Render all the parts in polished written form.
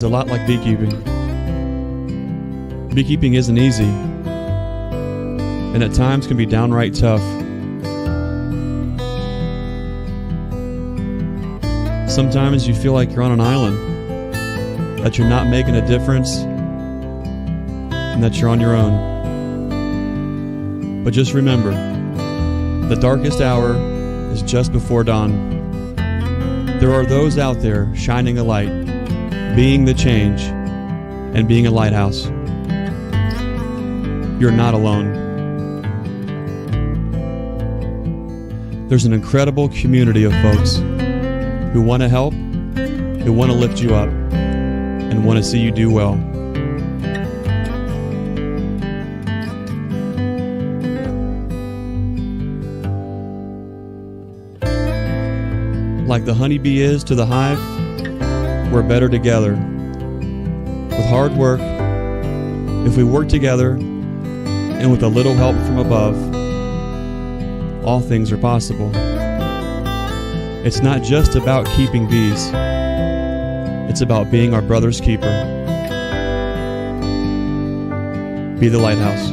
It's a lot like beekeeping. Beekeeping isn't easy, and at times can be downright tough. Sometimes you feel like you're on an island, that you're not making a difference, and that you're on your own. But just remember, the darkest hour is just before dawn. There are those out there shining a light, being the change, and being a lighthouse. You're not alone. There's an incredible community of folks who want to help, who want to lift you up, and want to see you do well. Like the honeybee is to the hive, we're better together. With hard work, if we work together, and with a little help from above, all things are possible. It's not just about keeping bees. It's about being our brother's keeper. Be the lighthouse.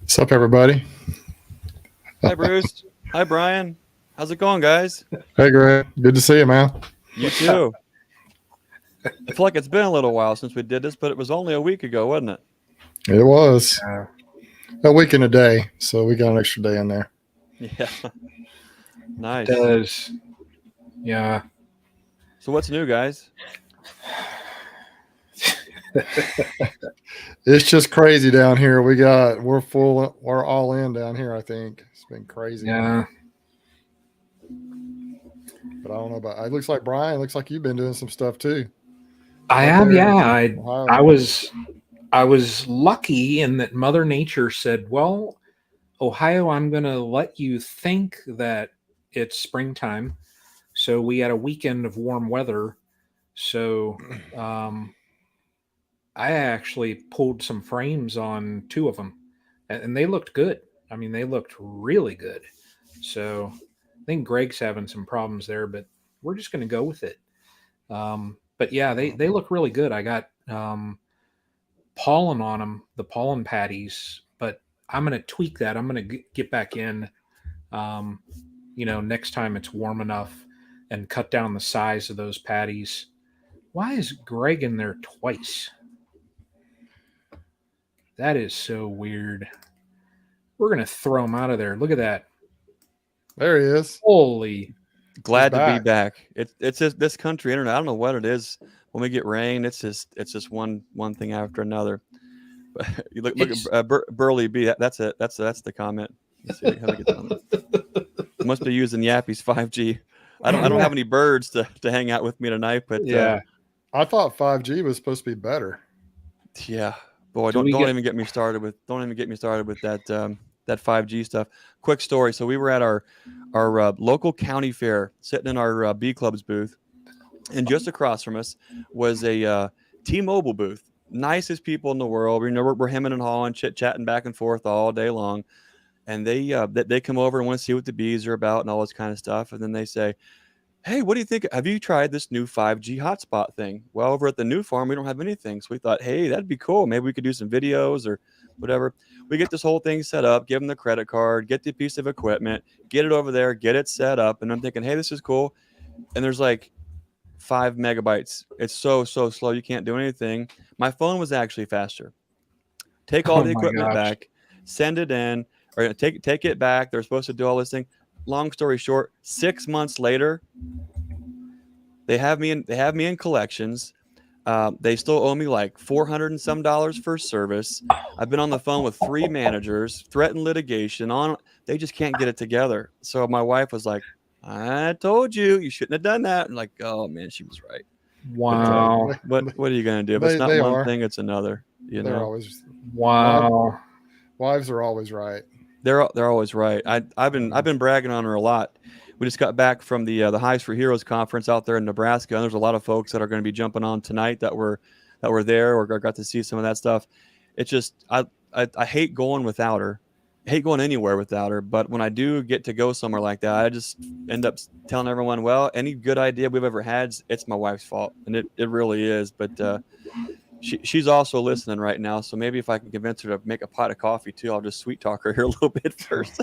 What's up, everybody? Hi, Bruce. Hi, Brian. How's it going, guys? Hey, Greg. Good to see you, man. You too. I feel like it's been a little while since we did this, but it was only a week ago, wasn't it? It was a week and a day, so we got an extra day in there. Yeah. Nice. It does. Yeah. So what's new, guys? It's just crazy down here. We're full. We're all in down here. I think it's been crazy. Yeah. But I don't know about. It looks like Brian. Looks like you've been doing some stuff too. I have. Yeah. I was lucky in that Mother Nature said, "Well, Ohio, I'm going to let you think that it's springtime." So we had a weekend of warm weather. So I actually pulled some frames on 2 of them, and they looked good. I mean, they looked really good. So I think Greg's having some problems there, but we're just going to go with it. But yeah, they look really good. I got pollen on them, the pollen patties, but I'm going to tweak that. I'm going to get back in, next time it's warm enough and cut down the size of those patties. Why is Greg in there twice? That is so weird. We're going to throw him out of there. Look at that. There he is. Holy. Glad to be back. It's just this country internet. I don't know what it is, when we get rain, it's just one thing after another. But you look at Burley B. That's it. That's the comment. Let's see how to get down there. Must be using Yappy's 5G. I don't have any birds to hang out with me tonight, but I thought 5G was supposed to be better. Yeah, boy, don't even get me started with that 5G stuff. Quick story. So we were at our local county fair, sitting in our Bee Club's booth, and just across from us was a T-Mobile booth. Nicest people in the world. We're hemming and hawing, chit-chatting back and forth all day long. And they come over and want to see what the bees are about and all this kind of stuff. And then they say, hey, what do you think? Have you tried this new 5G hotspot thing? Well, over at the new farm, we don't have anything. So we thought, hey, that'd be cool. Maybe we could do some videos or whatever. We get this whole thing set up, give them the credit card, get the piece of equipment, get it over there, get it set up. And I'm thinking, hey, this is cool. And there's like 5 megabytes. It's so slow. You can't do anything. My phone was actually faster. Take all the equipment back, send it in, or take it back. They're supposed to do all this thing. Long story short, 6 months later, they have me in collections. They still owe me like $400 and some for service. I've been on the phone with 3 managers, threatened litigation on. They just can't get it together. So my wife was like, I told you shouldn't have done that. And like, oh man, she was right. Wow. But what are you gonna do? If it's not one thing, it's another. They're always Wives are always right. They're always right. I've been bragging on her a lot. We just got back from the Hives For Heroes conference out there in Nebraska, and there's a lot of folks that are going to be jumping on tonight that were there or got to see some of that stuff. It's just I hate going without her. I hate going anywhere without her. But when I do get to go somewhere like that, I just end up telling everyone, well, any good idea we've ever had, it's my wife's fault, and it really is. But she's also listening right now, so maybe if I can convince her to make a pot of coffee too, I'll just sweet talk her here a little bit first.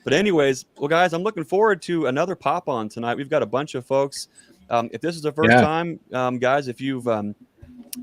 But anyways, well, guys, I'm looking forward to another pop on tonight. We've got a bunch of folks. If this is the first time, guys, if you've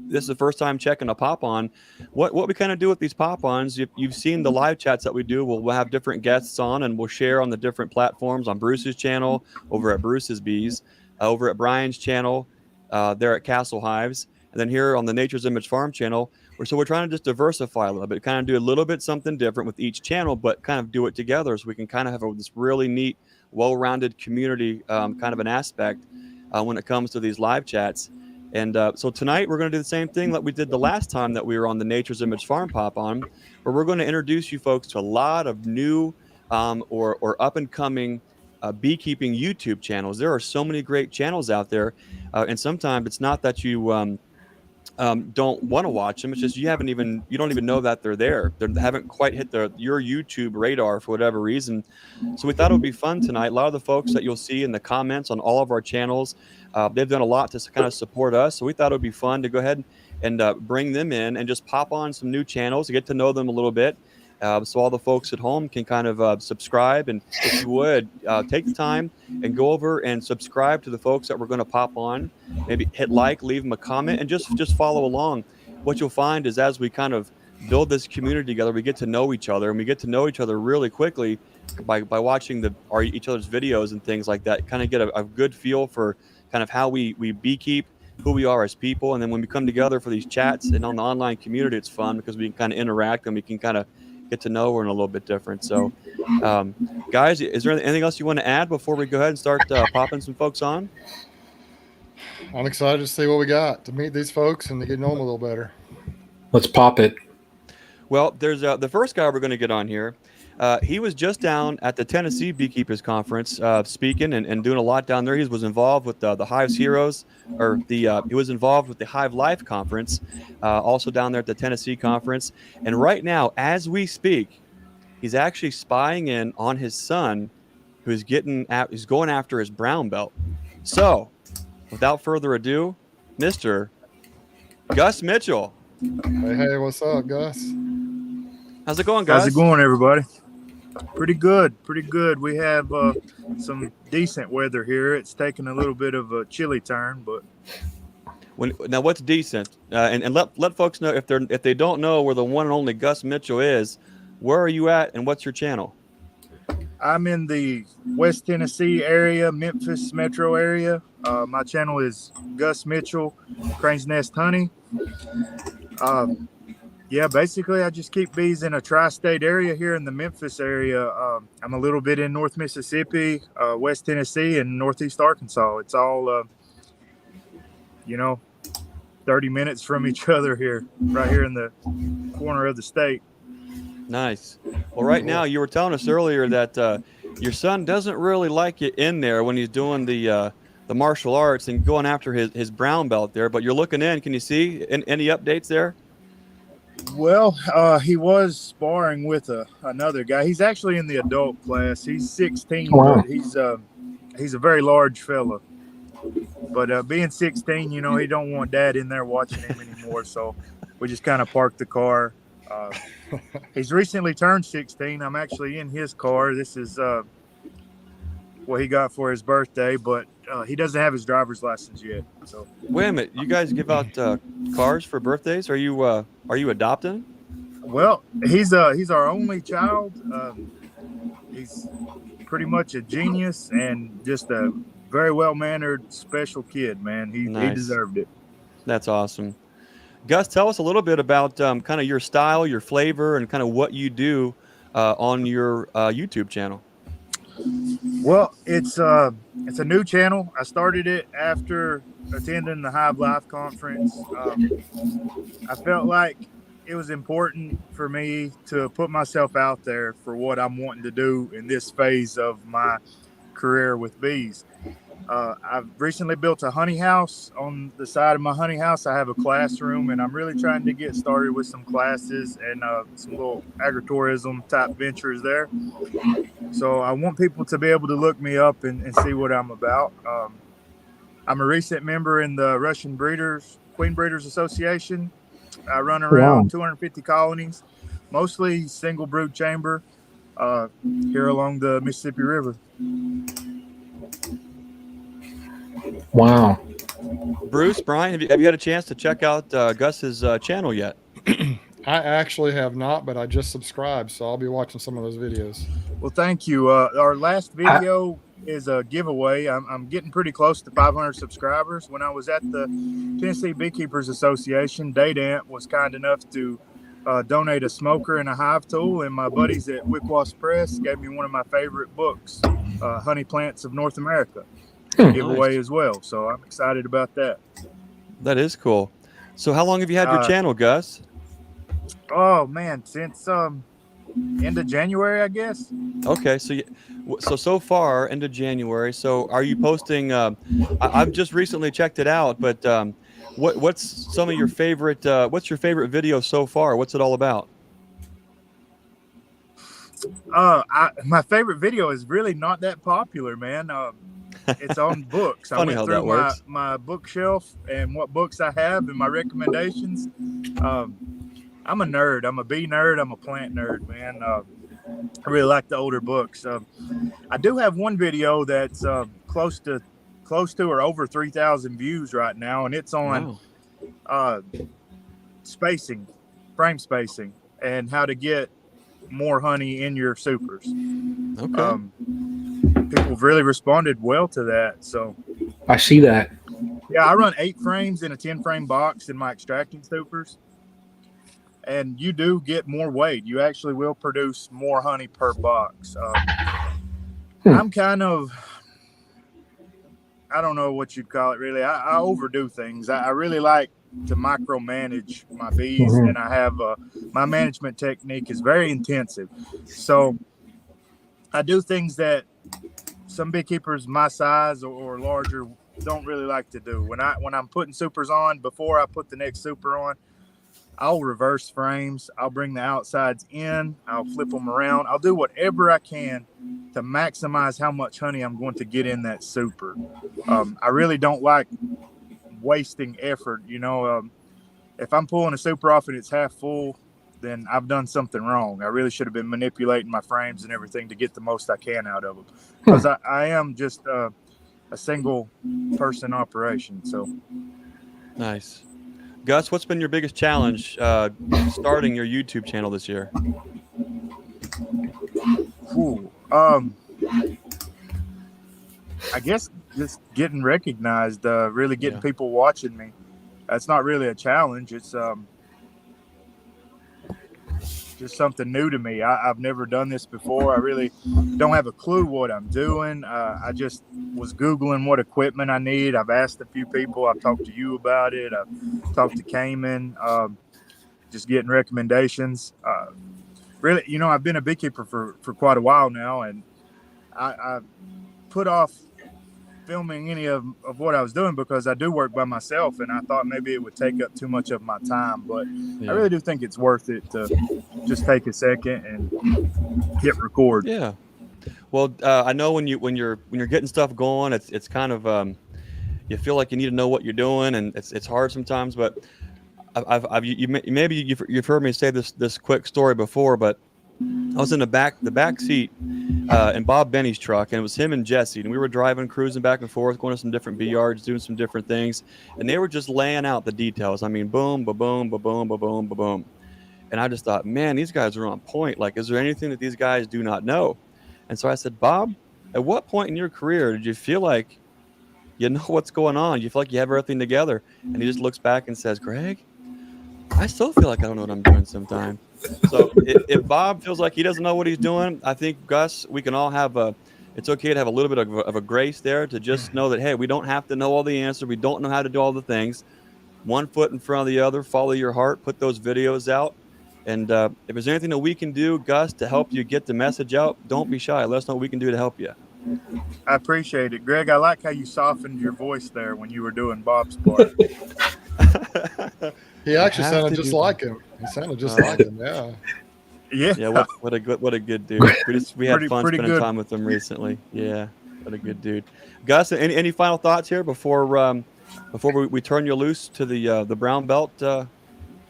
this is the first time checking a pop on, what we kind of do with these pop ons, you've seen the live chats that we do. We'll have different guests on, and we'll share on the different platforms on Bruce's channel, over at Brucesbees, over at Brian's channel, there at Castle Hives, and then here on the Nature's Image Farm channel. So we're trying to just diversify a little bit, kind of do a little bit something different with each channel, but kind of do it together so we can kind of have this really neat, well-rounded community kind of an aspect when it comes to these live chats. And so tonight we're going to do the same thing that we did the last time that we were on the Nature's Image Farm Pop On, where we're going to introduce you folks to a lot of new or up-and-coming beekeeping YouTube channels. There are so many great channels out there, and sometimes it's not that you don't want to watch them. It's just you don't even know that they're there. They haven't quite hit your YouTube radar for whatever reason. So we thought it would be fun tonight. A lot of the folks that you'll see in the comments on all of our channels, they've done a lot to kind of support us. So we thought it would be fun to go ahead and bring them in and just pop on some new channels to get to know them a little bit. So all the folks at home can kind of subscribe. And if you would, take the time and go over and subscribe to the folks that we're going to pop on. Maybe hit like, leave them a comment, and just follow along. What you'll find is as we kind of build this community together, we get to know each other, and we get to know each other really quickly by watching each other's videos and things like that. Kind of get a good feel for kind of how we beekeep, who we are as people. And then when we come together for these chats and on the online community, it's fun because we can kind of interact and we can kind of get to know her in a little bit different. So, guys, is there anything else you want to add before we go ahead and start popping some folks on? I'm excited to see what we got, to meet these folks and to get to know them a little better. Let's pop it. Well, there's the first guy we're going to get on here. He was just down at the Tennessee Beekeepers Conference speaking and doing a lot down there. He was involved with the Hives Heroes, or he was involved with the Hive Life Conference, also down there at the Tennessee Conference. And right now, as we speak, he's actually spying in on his son, who's going after his brown belt. So, without further ado, Mr. Gus Mitchell. Hey, what's up, Gus? How's it going, guys? How's it going, everybody? Pretty good. We have some decent weather here. It's taking a little bit of a chilly turn, but now what's decent? And let folks know if they don't know where the one and only Gus Mitchell is. Where are you at, and what's your channel? I'm in the West Tennessee area, Memphis metro area. My channel is Gus Mitchell, Crane's Nest Honey. Yeah, basically, I just keep bees in a tri-state area here in the Memphis area. I'm a little bit in North Mississippi, West Tennessee, and Northeast Arkansas. It's all, 30 minutes from each other here, right here in the corner of the state. Nice. Well, right now, you were telling us earlier that your son doesn't really like you in there when he's doing the martial arts and going after his brown belt there, but you're looking in. Can you see any updates there? Well, he was sparring with another guy. He's actually in the adult class. He's 16, Wow. but he's a very large fella. But being 16, he don't want dad in there watching him anymore. So we just kind of parked the car. He's recently turned 16. I'm actually in his car. This is what he got for his birthday, but he doesn't have his driver's license yet. So Wait a minute. You guys give out cars for birthdays? Are you adopting? Well, he's our only child. He's pretty much a genius and just a very well-mannered, special kid, man. He deserved it. That's awesome. Gus, tell us a little bit about kind of your style, your flavor, and kind of what you do on your YouTube channel. Well, it's a new channel. I started it after attending the Hive Life conference. I felt like it was important for me to put myself out there for what I'm wanting to do in this phase of my career with bees. I've recently built a honey house. On the side of my honey house, I have a classroom, and I'm really trying to get started with some classes and some little agritourism type ventures there. So I want people to be able to look me up and see what I'm about. I'm a recent member in the Russian Queen Breeders Association. I run around 250 colonies, mostly single brood chamber here along the Mississippi River. Wow. Bruce, Brian, have you had a chance to check out Gus's channel yet? I actually have not, but I just subscribed, so I'll be watching some of those videos. Well, thank you. Our last video is a giveaway. I'm getting pretty close to 500 subscribers. When I was at the Tennessee Beekeepers Association, Date was kind enough to donate a smoker and a hive tool, and my buddies at Wickwasp Press gave me one of my favorite books, Honey Plants of North America. Giveaway as well, so I'm excited about that. That is cool. So how long have you had your channel, Gus? Oh man, since end of January, I guess. Okay, so far end of January. So are you posting? I've just recently checked it out, but what's some of your favorite? What's your favorite video so far? What's it all about? My favorite video is really not that popular, man. It's on books. I went through my bookshelf and what books I have and my recommendations. I'm a nerd. I'm a bee nerd. I'm a plant nerd, man. I really like the older books. I do have one video that's close to or over 3,000 views right now, and it's on frame spacing, and how to get more honey in your supers. Okay. People have really responded well to that. So I see that. Yeah, I run 8 frames in a 10-frame box in my extracting supers. And you do get more weight. You actually will produce more honey per box. I'm kind of, I don't know what you'd call it really. I overdo things. I really like to micromanage my bees, and I have my management technique is very intensive. So I do things that some beekeepers my size or larger don't really like to do. When I'm putting supers on, before I put the next super on, I'll reverse frames. I'll bring the outsides in. I'll flip them around. I'll do whatever I can to maximize how much honey I'm going to get in that super. I really don't like wasting effort. If I'm pulling a super off and it's half full, then I've done something wrong. I really should have been manipulating my frames and everything to get the most I can out of them. Because I am just a single person operation. So nice. Gus, what's been your biggest challenge starting your YouTube channel this year? I guess just getting recognized, really getting people watching me. That's not really a challenge. It's just something new to me. I've never done this before. I really don't have a clue what I'm doing. I just was Googling what equipment I need. I've asked a few people. I've talked to you about it. I've talked to Cayman, just getting recommendations. Really, you know, I've been a beekeeper for quite a while now, and I put off filming any of what I was doing because I do work by myself, and I thought maybe it would take up too much of my time, but I really do think it's worth it to just take a second and hit record. Yeah. Well, I know when you're getting stuff going, it's kind of you feel like you need to know what you're doing, and it's hard sometimes. But maybe you've heard me say this quick story before, but I was in the back seat in Bob Benny's truck, and it was him and Jesse, and we were driving, cruising back and forth, going to some different bee yards, doing some different things, and they were just laying out the details. I mean, boom, ba boom, ba boom, ba boom, ba boom, and I just thought, man, these guys are on point. Like, is there anything that these guys do not know? And so I said, Bob, at what point in your career did you feel like you know what's going on? You feel like you have everything together? And he just looks back and says, Greg, I still feel like I don't know what I'm doing sometimes. So if Bob feels like he doesn't know what he's doing, I think, Gus, we can all have it's okay to have a little bit of a grace there, to just know that, hey, we don't have to know all the answers. We don't know how to do all the things. One foot in front of the other, follow your heart, put those videos out. And if there's anything that we can do, Gus, to help you get the message out, don't be shy. Let us know what we can do to help you. I appreciate it, Greg. I like how you softened your voice there when you were doing Bob's part. He actually sounded just like him. He sounded just like him. Yeah. Yeah. What a good dude. We had fun spending time with him recently. Yeah. What a good dude. Gus, any final thoughts here before we turn you loose to the brown belt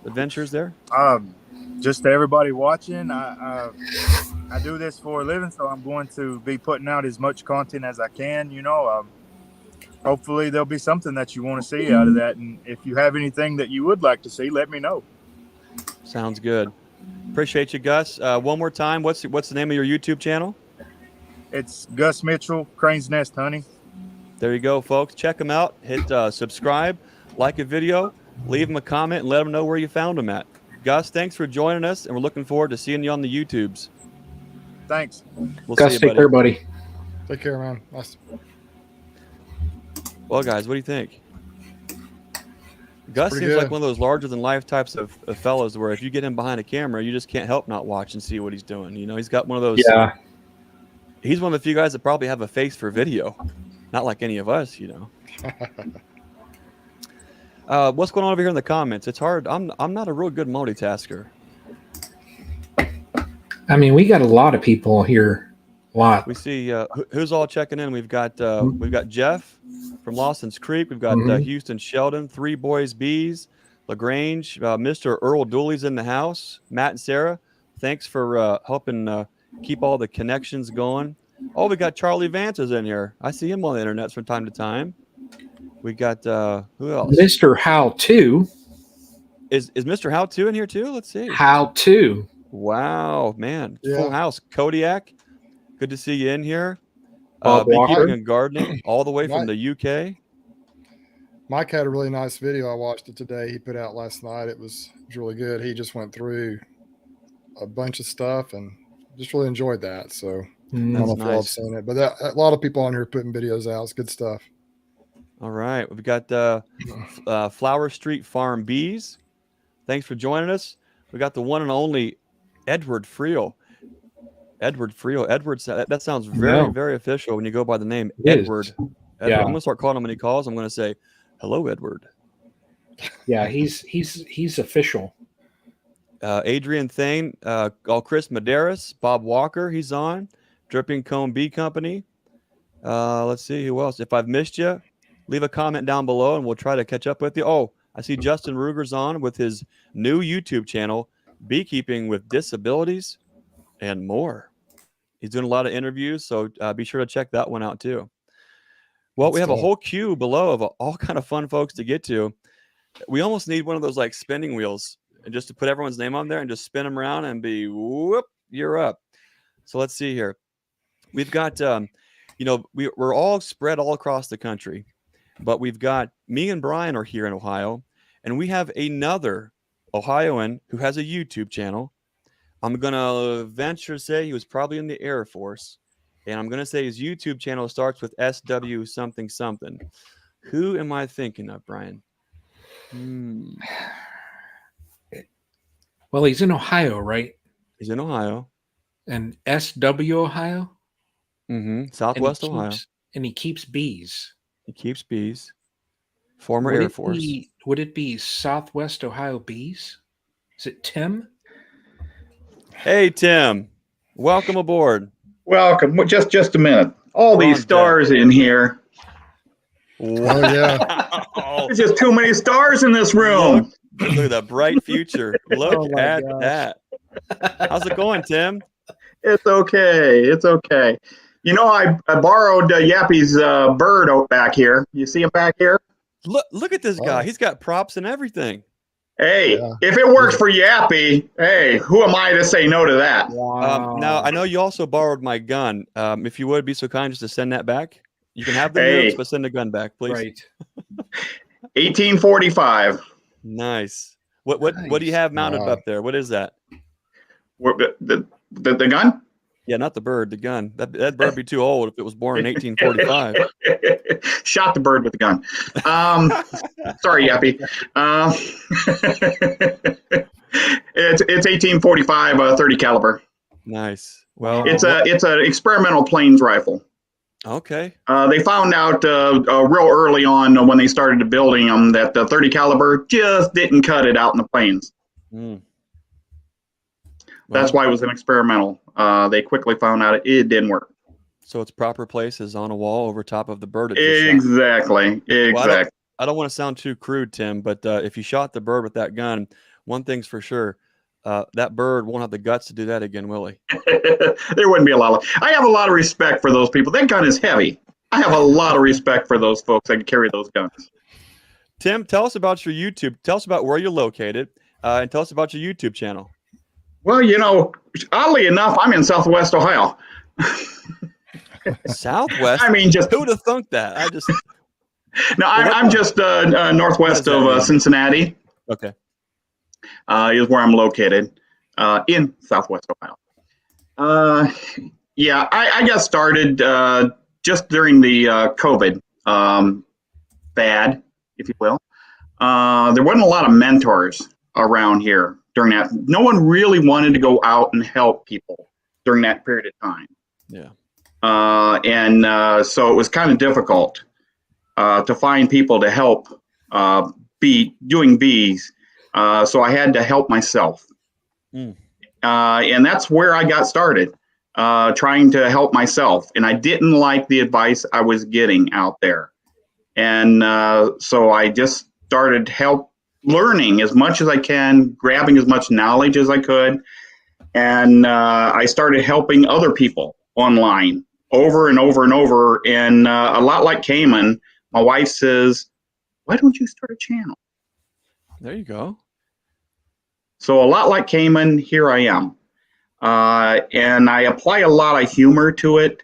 adventures there? Just to everybody watching, I do this for a living, so I'm going to be putting out as much content as I can. You know, hopefully there'll be something that you want to see out of that, and if you have anything that you would like to see, let me know. Sounds good. Appreciate you, Gus. One more time, what's the name of your YouTube channel? It's Gus Mitchell, Crane's Nest Honey. There you go, folks. Check them out. Hit subscribe, like a video, leave them a comment, and let them know where you found them at. Gus, thanks for joining us, and we're looking forward to seeing you on the YouTubes. Thanks. Gus, take care, buddy. Take care, man. Nice. Well, guys, what do you think? Gus seems like one of those larger-than-life types of fellows where if you get him behind a camera, you just can't help not watch and see what he's doing. You know, he's got one of those. Yeah. He's one of the few guys that probably have a face for video. Not like any of us, you know. What's going on over here in the comments? It's hard. I'm not a real good multitasker. I mean, we got a lot of people here. A lot. We see who's all checking in. We've got Jeff from Lawson's Creek. We've got Houston Sheldon, Three Boys Bees, LaGrange, Mr. Earl Dooley's in the house. Matt and Sarah, thanks for helping keep all the connections going. Oh, we got Charlie Vance is in here. I see him on the internet from time to time. We got who else? Mr. How To. Is Mr. How To in here too? Let's see. How To. Wow, man. Yeah. Full house. Kodiak, good to see you in here. Bob Beekeeping Walker. and gardening all the way from the UK. Mike had a really nice video. I watched it today. He put out last night. It was really good. He just went through a bunch of stuff and just really enjoyed that. So I don't know if y'all have seen it, but a lot of people on here putting videos out. It's good stuff. All right. We've got Flower Street Farm Bees. Thanks for joining us. We got the one and only Edward Friel. Edward, that sounds very official when you go by the name Edward. Yeah. I'm going to start calling him when he calls. I'm going to say, hello, Edward. Yeah, he's official. Adrian Thane, Chris Medeiros, Bob Walker, he's on. Dripping Cone Bee Company. Let's see who else. If I've missed you, leave a comment down below and we'll try to catch up with you. Oh, I see Justin Ruger's on with his new YouTube channel, Beekeeping with Disabilities and More. He's doing a lot of interviews, so be sure to check that one out too. Well, we have a whole queue below of all kind of fun folks to get to. We almost need one of those like spinning wheels and just to put everyone's name on there and just spin them around and be whoop, you're up. So let's see here. We've got we're all spread all across the country, but we've got me and Brian are here in Ohio, and we have another Ohioan who has a YouTube channel. I'm going to venture to say he was probably in the Air Force, and I'm going to say his YouTube channel starts with SW something something. Who am I thinking of, Brian? Well, he's in Ohio, right? He's in Ohio. And SW Ohio? Southwest Ohio. And he keeps bees. He keeps bees. Former Air Force. Would it be Southwest Ohio Bees? Is it Tim? Hey, Tim. Welcome aboard. Welcome. Just a minute. All these stars in here. Oh, yeah. There's just too many stars in this room. Look at that bright future. Look at that. How's it going, Tim? It's okay. It's okay. I borrowed Yappy's bird out back here. You see him back here? Look at this guy. He's got props and everything. Hey, if it works for Yappy, hey, who am I to say no to that? Wow. Now, I know you also borrowed my gun. If you would be so kind just to send that back. You can have the nukes, but send the gun back, please. Right. 1845. Nice. What do you have mounted up there? What is that? The gun? Yeah, not the bird, the gun. That bird would be too old if it was born in 1845. Shot the bird with the gun. Sorry, Yappy. It's 1845, 30 caliber. Nice. Well, it's an experimental plains rifle. Okay. They found out real early on when they started building them that the 30 caliber just didn't cut it out in the plains. That's why it was an experimental. They quickly found out it didn't work. So its proper place is on a wall over top of the bird. Exactly. Well, I don't want to sound too crude, Tim, but if you shot the bird with that gun, one thing's for sure. That bird won't have the guts to do that again, will he? There wouldn't be a lot of. I have a lot of respect for those people. That gun is heavy. I have a lot of respect for those folks that can carry those guns. Tim, tell us about your YouTube. Tell us about where you're located, and tell us about your YouTube channel. Well, oddly enough, I'm in Southwest Ohio. Southwest? I mean, just who would have thunk that? I'm just northwest of Cincinnati. Okay. Is where I'm located in Southwest Ohio. I got started just during the COVID fad, if you will. There wasn't a lot of mentors around here during that. No one really wanted to go out and help people during that period of time. Yeah. So it was kind of difficult to find people to help doing bees. So I had to help myself. And that's where I got started, trying to help myself. And I didn't like the advice I was getting out there. And so I just started learning as much as I can, grabbing as much knowledge as I could. And I started helping other people online over and over and over. And a lot like Cayman, my wife says, why don't you start a channel? There you go. So a lot like Cayman, here I am. And I apply a lot of humor to it.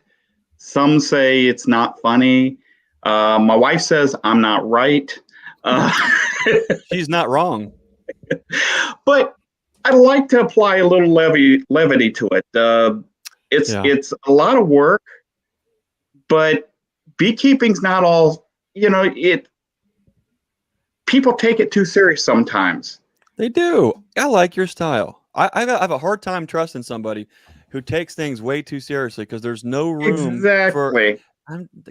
Some say it's not funny. My wife says I'm not right. She's not wrong. But I like to apply a little levity to it. It's a lot of work, but beekeeping's not all, people take it too serious sometimes. They do. I like your style. I have a hard time trusting somebody who takes things way too seriously because there's no room for.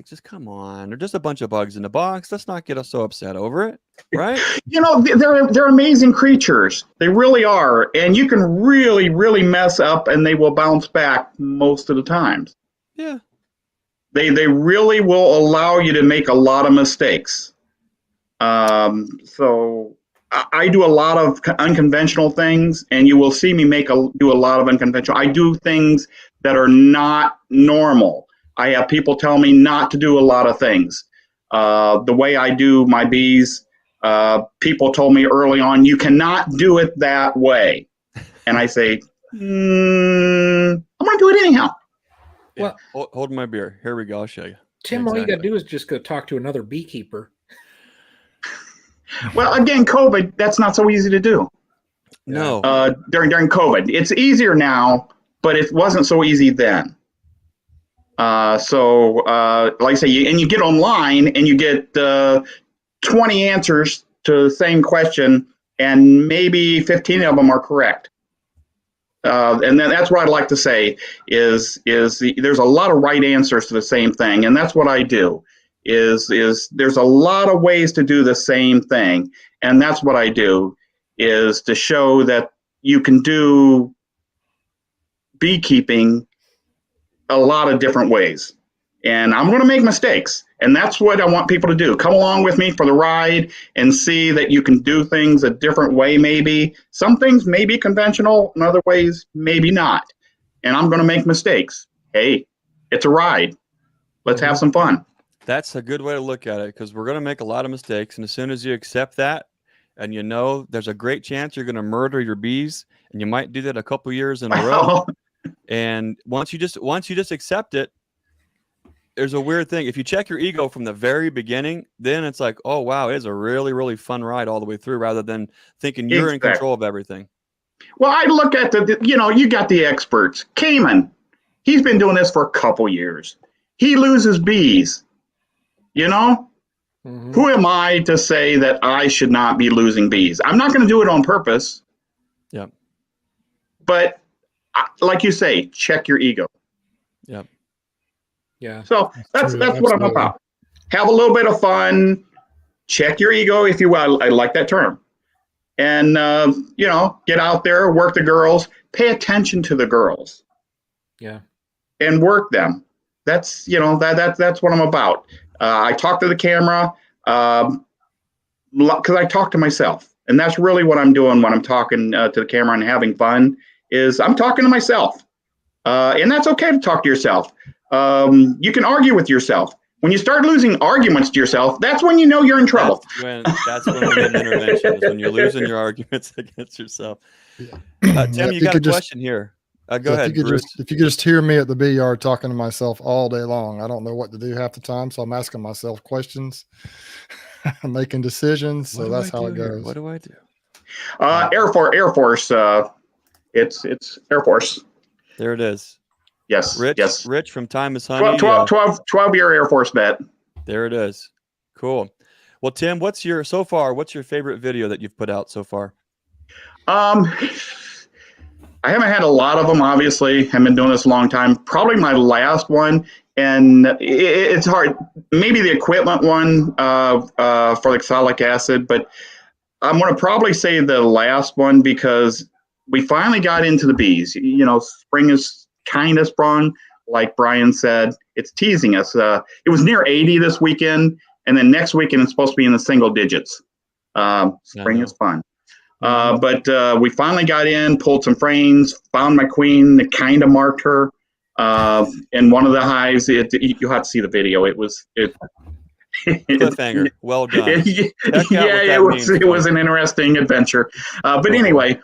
Just come on. They're just a bunch of bugs in the box. Let's not get us so upset over it, right? They're amazing creatures. They really are, and you can really, really mess up, and they will bounce back most of the times. Yeah. They really will allow you to make a lot of mistakes. So I do a lot of unconventional things, and you will see me do a lot of unconventional. I do things that are not normal. I have people tell me not to do a lot of things. The way I do my bees, people told me early on, you cannot do it that way. And I say, I'm going to do it anyhow. Yeah. Well, hold my beer. Here we go. I'll show you. Tim, all you got to do is just go talk to another beekeeper. Well, again, COVID, that's not so easy to do. No. During COVID. It's easier now, but it wasn't so easy then. So, like I say, you get online and you get 20 answers to the same question, and maybe 15 of them are correct. And then that's what I'd like to say is there's a lot of right answers to the same thing, and that's what I do. Is there's a lot of ways to do the same thing, and that's what I do, is to show that you can do beekeeping a lot of different ways. And I'm going to make mistakes, and that's what I want people to do. Come along with me for the ride and see that you can do things a different way. Maybe some things may be conventional, and other ways maybe not. And I'm going to make mistakes. Hey, it's a ride. Let's have some fun. That's a good way to look at it, because we're going to make a lot of mistakes. And as soon as you accept that, and you know there's a great chance you're going to murder your bees, and you might do that a couple years in a row. And once you just accept it, there's a weird thing. If you check your ego from the very beginning, then it's like, oh, wow, it's a really, really fun ride all the way through, rather than thinking you're in control of everything. Well, I look at you got the experts. Cayman, he's been doing this for a couple years. He loses bees. Who am I to say that I should not be losing bees? I'm not going to do it on purpose. Yeah. But like you say, check your ego. Yeah. Yeah. So that's what I'm about. Have a little bit of fun. Check your ego, if you will. I like that term. And get out there, work the girls, pay attention to the girls. Yeah. And work them. That's that's what I'm about. I talk to the camera because I talk to myself, and that's really what I'm doing when I'm talking to the camera and having fun. Is I'm talking to myself, and that's okay to talk to yourself. You can argue with yourself. When you start losing arguments to yourself, that's when you know you're in trouble. That's when we get an intervention. Is when you're losing your arguments against yourself. Tim, you got a question here. Go ahead, Bruce. If you could just hear me at the bee yard talking to myself all day long, I don't know what to do half the time, so I'm asking myself questions, I'm making decisions. So that's how it goes. What do I do? Air Force. It's Air Force. There it is. Yes. Rich. Yes. Rich from Time is Honey. 12-year Air Force vet. There it is. Cool. Well, Tim, what's your favorite video that you've put out so far? I haven't had a lot of them, obviously. I've been doing this a long time. Probably my last one, and it's hard. Maybe the equipment one for the oxalic acid, but I'm going to probably say the last one because we finally got into the bees. Spring is kind of sprung, like Brian said. It's teasing us. It was near 80 this weekend, and then next weekend it's supposed to be in the single digits. Spring is fun. But we finally got in, pulled some frames, found my queen that kind of marked her in one of the hives. You'll have to see the video. It cliffhanger. Well done. It was an interesting adventure. But anyway,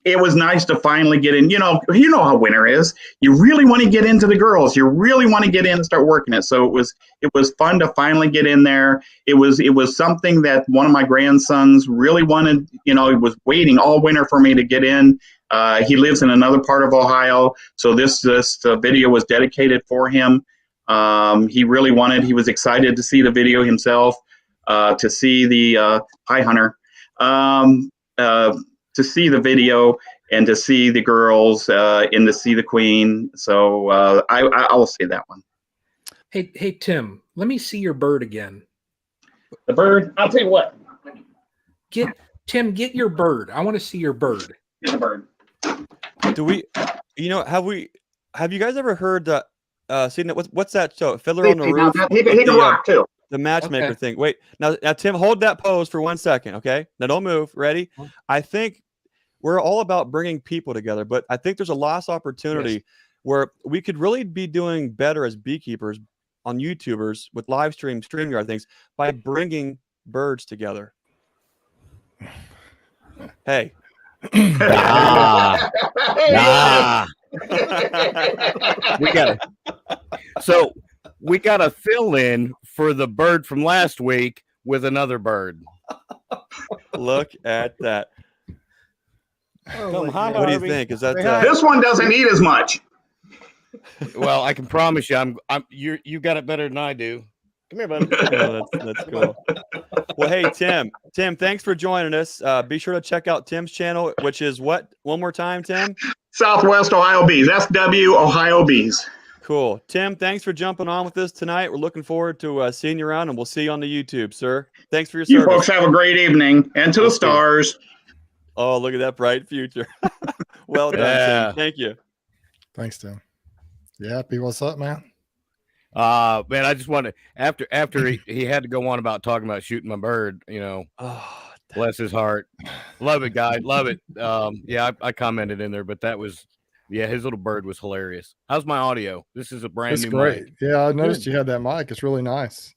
it was nice to finally get in. You know how winter is. You really want to get into the girls. You really want to get in and start working it. So it was fun to finally get in there. It was something that one of my grandsons really wanted. He was waiting all winter for me to get in. He lives in another part of Ohio, so this video was dedicated for him. He was excited to see the video himself, to see the hi Hunter. To see the video and to see the girls and to see the queen. So I will say that one. Hey, Tim, let me see your bird again. The bird? I'll tell you what. Tim, get your bird. I want to see your bird. Get the bird. Have you guys ever heard seen that? What's that show? Fiddler on the Roof? He can rock too. The matchmaker thing. Wait, now Tim, hold that pose for 1 second, okay? Now don't move. Ready? I think we're all about bringing people together, but I think there's a lost opportunity where we could really be doing better as beekeepers on YouTubers with live stream, StreamYard things by bringing birds together. Hey. Nah. we got to fill in for the bird from last week with another bird. Look at that. Come, hi, what do you Harvey. think? Is that This one doesn't eat as much. Well, I can promise you, you got it better than I do. Come here, buddy. Oh, that's cool. Well, hey, Tim, thanks for joining us. Be sure to check out Tim's channel, which is what? One more time, Tim? Southwest Ohio Bees. SW Ohio Bees. Cool. Tim, thanks for jumping on with us tonight. We're looking forward to seeing you around, and we'll see you on the YouTube, sir. Thanks for your You service. folks have a great evening. And to the stars. Oh, look at that bright future. Well done, Tim. Thank you. Thanks, Tim. Yappy, what's up, man? Man, I just want to after he had to go on about talking about shooting my bird, bless his heart. Love it, guy. Love it. I commented in there, but that was his little bird was hilarious. How's my audio? This is a brand new great mic. Yeah, I noticed Good. You had that mic. It's really nice.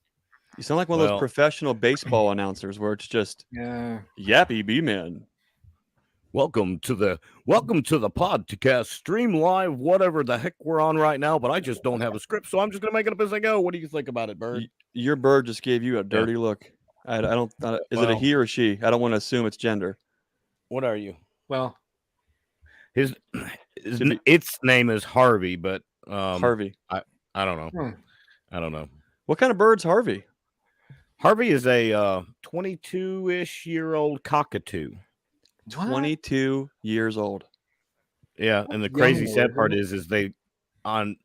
You sound like one of those professional baseball announcers where it's just Yappy Beeman. Welcome to the podcast stream live, whatever the heck we're on right now, but I just don't have a script, so I'm just gonna make it up as I go. What do you think about it, bird? Your bird just gave you a dirty look. I don't is it a he or she? I don't want to assume it's gender. What are you? Well, its name is Harvey, but Harvey. I don't know. I don't know. What kind of bird's Harvey? Harvey is a 22-ish year old cockatoo. 22 years old. Yeah, and the crazy sad part is they on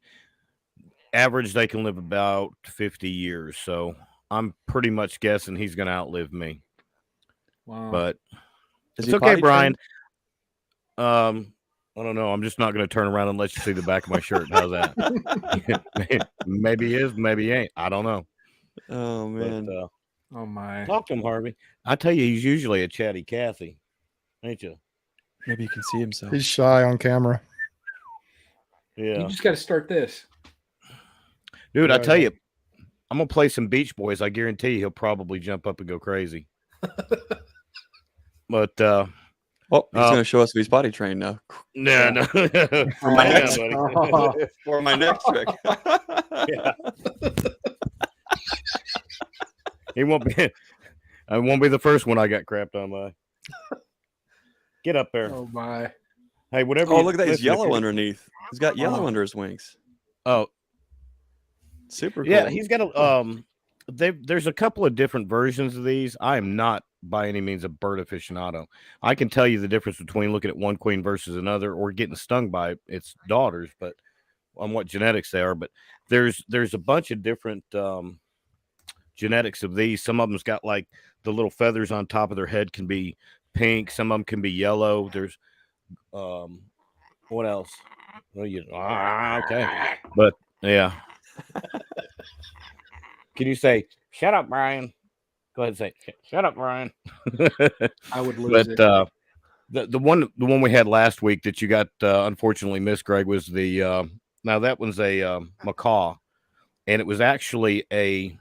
average they can live about 50 years. So I'm pretty much guessing he's going to outlive me. Wow. But it's okay, Brian. I don't know. I'm just not going to turn around and let you see the back of my shirt. How's that? Maybe he is, maybe he ain't. I don't know. Oh man. But, oh my. Talk to him, Harvey. I tell you, he's usually a chatty Cathy. Ain't you? Maybe he can see himself. He's shy on camera. Yeah. You just got to start this. Dude, I tell you, I'm going to play some Beach Boys. I guarantee you he'll probably jump up and go crazy. But, he's going to show us if he's potty trained now. No. For my next trick. He won't be. I won't be the first one I got crapped on by. Get up there. Oh my. Hey, whatever. Oh, look at that. He's yellow underneath. He's got yellow under his wings. Oh. Super cool. Yeah, he's got a there's a couple of different versions of these. I am not by any means a bird aficionado. I can tell you the difference between looking at one queen versus another or getting stung by its daughters, but on what genetics they are. But there's a bunch of different genetics of these. Some of them's got like the little feathers on top of their head can be pink. Some of them can be yellow. There's what else? Well, okay. But yeah. Can you say shut up, Brian? Go ahead and say shut up, Brian. I would lose it. The one we had last week that you got unfortunately missed, Greg, was the now that one's a macaw, and it was actually a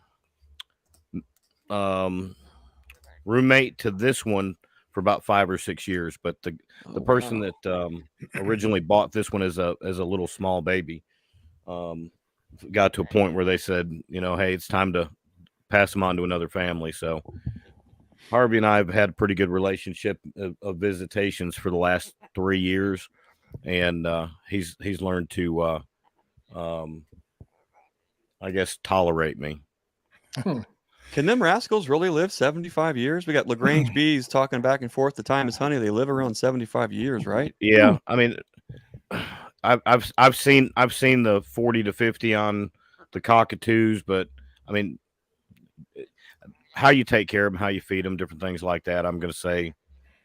roommate to this one for about 5 or 6 years. But the person that originally bought this one as a little small baby got to a point where they said, hey, it's time to pass them on to another family. So Harvey and I have had a pretty good relationship of visitations for the last 3 years, and he's learned to I guess tolerate me. Can them rascals really live 75 years? We got LaGrange bees talking back and forth. The time is honey. They live around 75 years, right? Yeah, I mean, I've seen the 40 to 50 on the cockatoos, but I mean, how you take care of them, how you feed them, different things like that. I'm going to say,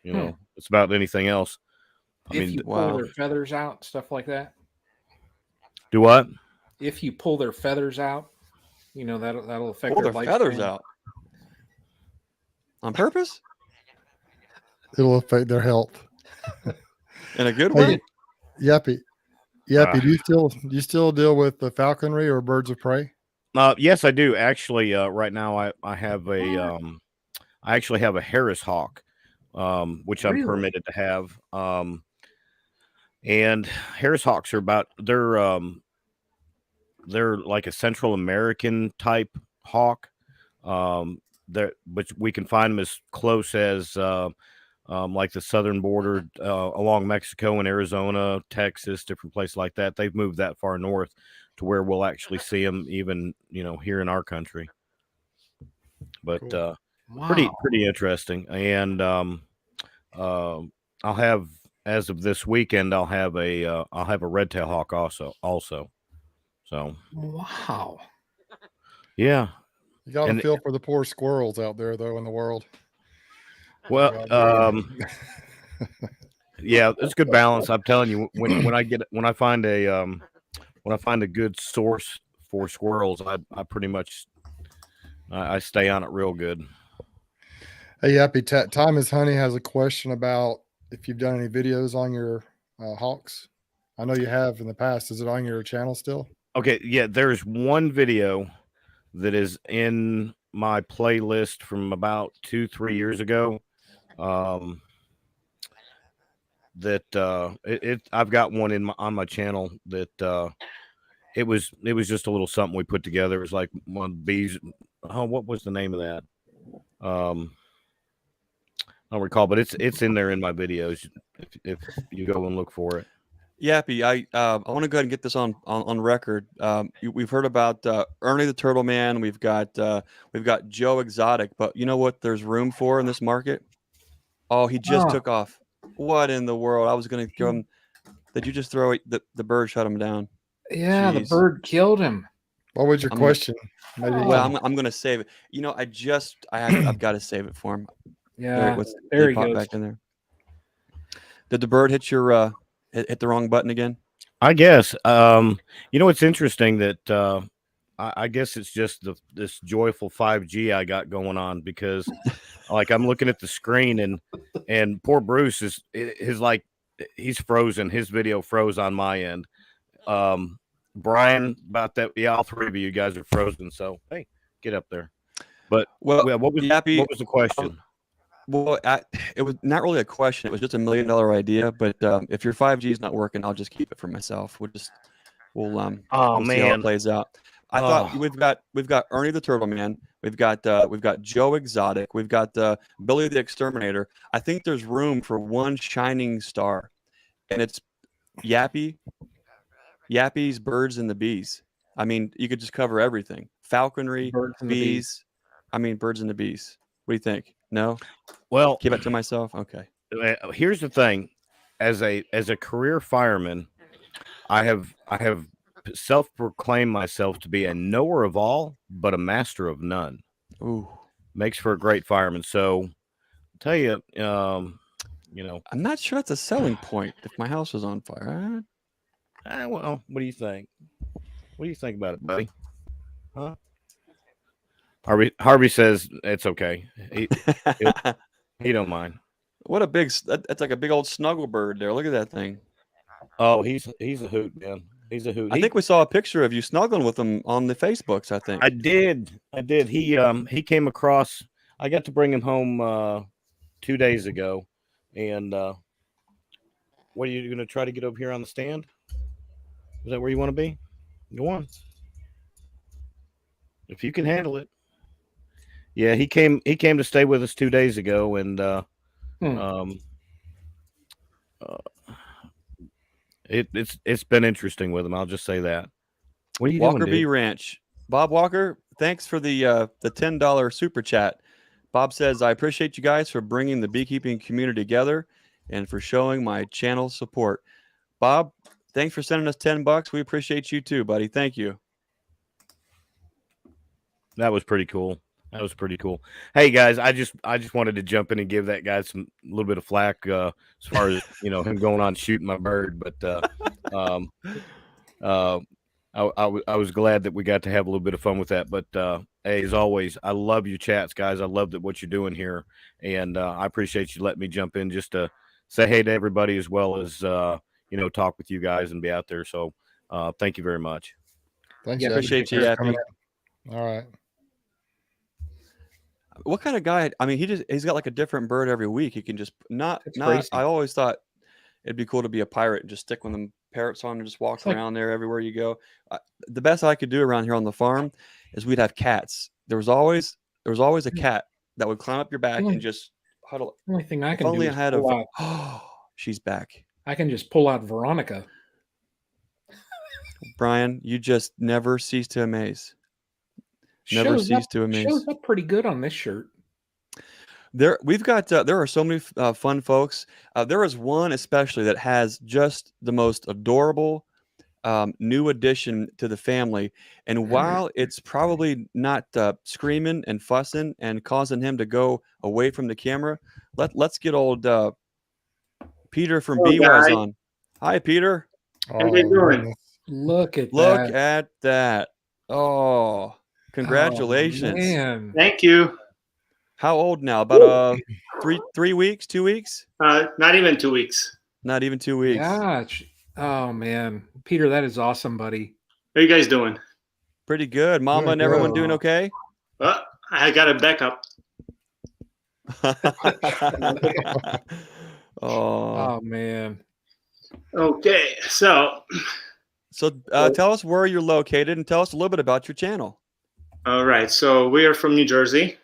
it's about anything else. If you pull their feathers out, stuff like that. Do what? If you pull their feathers out, that'll affect their feathers out on purpose. It'll affect their health in a good way. Yappy. Do you still deal with the falconry or birds of prey? Yes, I do. Actually, right now I have I actually have a Harris hawk, which I'm permitted to have. And Harris hawks are they're like a Central American type hawk. But we can find them as close as like the southern border along Mexico and Arizona, Texas, different places like that. They've moved that far north to where we'll actually see them even, here in our country. But Cool. pretty interesting. And I'll have, as of this weekend, I'll have a red tail hawk also. So wow. Yeah. You got to feel for the poor squirrels out there, though, in the world. Well, yeah, it's good balance. I'm telling you, when I find a good source for squirrels, I pretty much I stay on it real good. Hey, Yappy, Time is Honey has a question about if you've done any videos on your hawks. I know you have in the past. Is it on your channel still? Okay, yeah, there's one video that is in my playlist from about 2-3 years ago. I've got one on my channel that it was just a little something we put together. It was like one of bees. Oh, what was the name of that? I don't recall, but it's in there in my videos if you go and look for it. Yappy, I want to go ahead and get this on record. We've heard about Ernie the Turtle Man. We've got Joe Exotic, but you know what? There's room for in this market. Oh, he just took off. What in the world? I was going to throw him. Did you just throw the bird? Shut him down. Yeah, the bird killed him. What was your question? Well, I'm going to save it. I've got to save it for him. Yeah, there he goes. Back in there. Did the bird hit your hit the wrong button again? I guess. It's interesting that I guess it's just this joyful 5G I got going on, because like I'm looking at the screen and poor Bruce he's frozen. His video froze on my end. Brian, about that, yeah, all three of you guys are frozen. So hey, get up there. But what was the question? Well, it was not really a question. It was just $1 million idea. But if your 5G is not working, I'll just keep it for myself. We'll see how it plays out. I thought we've got Ernie the Turtle Man. We've got Joe Exotic. We've got Billy the Exterminator. I think there's room for one shining star, and it's Yappy's Birds and the Bees. I mean, you could just cover everything: falconry, bees. Birds and the Bees. What do you think? No? Well, keep it to myself. Okay. Here's the thing: as a career fireman, I have self-proclaimed myself to be a knower of all, but a master of none. Ooh, makes for a great fireman. So, I'll tell you, I'm not sure that's a selling point. If my house was on fire, well, what do you think? What do you think about it, buddy? Huh? Harvey says it's okay. He don't mind. What a big! That's like a big old snuggle bird there. Look at that thing. Oh, he's a hoot, man. He's a hoot. I think we saw a picture of you snuggling with him on the Facebooks. I think I did. He came across. I got to bring him home 2 days ago, and what are you going to try to get over here on the stand? Is that where you want to be? Go on. If you can handle it. Yeah, he came to stay with us 2 days ago, and it's been interesting with him. I'll just say that. What are you Walker doing, Bee Ranch? Bob Walker, thanks for the $10 super chat. Bob says, I appreciate you guys for bringing the beekeeping community together and for showing my channel support. Bob, thanks for sending us $10. We appreciate you too, buddy. Thank you. That was pretty cool. Hey guys, I just wanted to jump in and give that guy a little bit of flack as far as him going on shooting my bird, but I was glad that we got to have a little bit of fun with that. But hey, as always, I love your chats, guys. I love what you're doing here, and I appreciate you letting me jump in just to say hey to everybody, as well as talk with you guys and be out there. So thank you very much. Thanks. Yeah, appreciate you, Yappy. All right. What kind of guy? He's got like a different bird every week. He can just not. Crazy. I always thought It'd be cool to be a pirate and just stick one of them parrots on and just walk around there everywhere you go. The best I could do around here on the farm is we'd have cats. There was always a cat that would climb up your back and just huddle. The only thing I can only do I is had pull out. Oh, she's back. I can just pull out Veronica. Brian, you just never cease to amaze. Never cease to amaze. Shows up pretty good on this shirt. There are so many fun folks. There is one especially that has just the most adorable new addition to the family. And while it's probably not screaming and fussing and causing him to go away from the camera, let's get old Peter from Beewize on. Hi, Peter. How you doing? Look at that. Oh, congratulations. Oh, man. Thank you. How old now? About 3 weeks, 2 weeks? Not even 2 weeks. Not even 2 weeks. Yeah. Oh man, Peter, that is awesome, buddy. How you guys doing? Pretty good. Mama and everyone doing okay? Well, I got a backup. Oh man. Okay, so tell us where you're located and tell us a little bit about your channel. All right, so we are from New Jersey,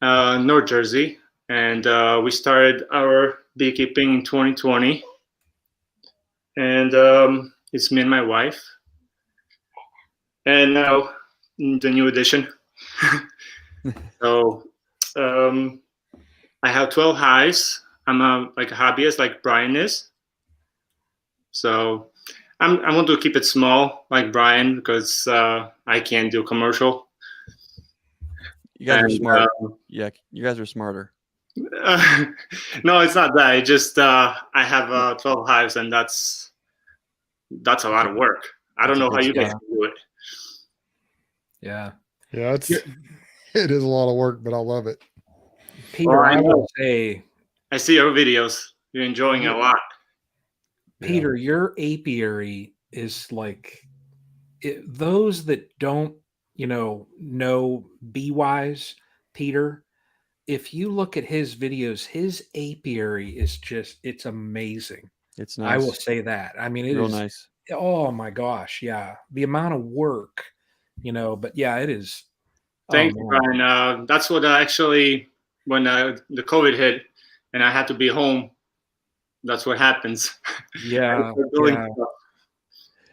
North Jersey, and we started our beekeeping in 2020. And it's me and my wife. And now the new addition. So I have 12 hives. I'm like a hobbyist like Brian is. So I want to keep it small like Brian because I can't do commercial. You guys are smart. Yeah, you guys are smarter. No, it's not that. It just I have 12 hives, and that's a lot of work. I don't know how you guys can do it. Yeah. Yeah, it is a lot of work, but I love it. Peter, I will say, I see your videos. You're enjoying it a lot. Peter, your apiary is like those that don't, know Beewize, Peter. If you look at his videos, his apiary is it's amazing. It's nice. I will say that. I mean, it real is nice. Oh my gosh, yeah. The amount of work, but yeah, it is. Thank you, Brian. That's what actually, when the COVID hit and I had to be home, that's what happens. Yeah.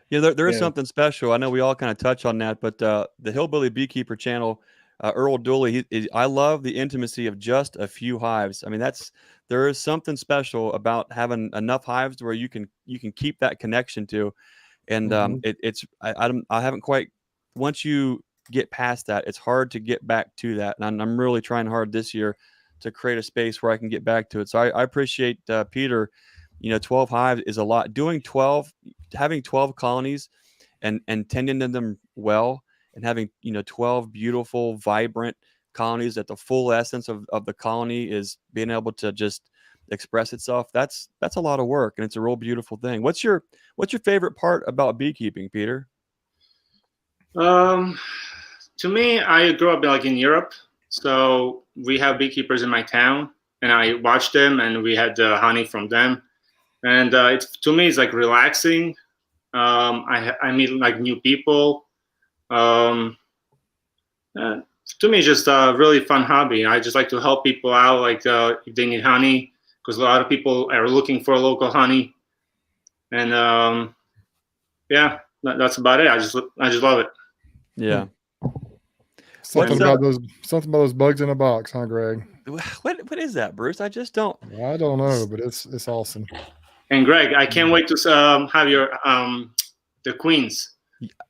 There is something special. I know we all kind of touch on that, but the Hillbilly Beekeeper channel, Earl Dooley, I love the intimacy of just a few hives. I mean, there is something special about having enough hives where you can keep that connection to, and I haven't quite. Once you get past that, it's hard to get back to that, and I'm really trying hard this year to create a space where I can get back to it. So I appreciate Peter. 12 hives is a lot. Having 12 colonies, and tending to them well, and having 12 beautiful, vibrant colonies that the full essence of the colony is being able to just express itself. That's a lot of work, and it's a real beautiful thing. What's your favorite part about beekeeping, Peter? To me, I grew up in Europe, so we have beekeepers in my town, and I watch them, and we had honey from them, and to me it's like relaxing. I meet like new people. To me, it's just a really fun hobby. I just like to help people out, like if they need honey, because a lot of people are looking for local honey, and that's about it. I just love it. Yeah. Something about those bugs in a box, huh, Greg? What is that, Bruce? I just don't. I don't know, but it's awesome. And Greg, I can't wait to have your the queens.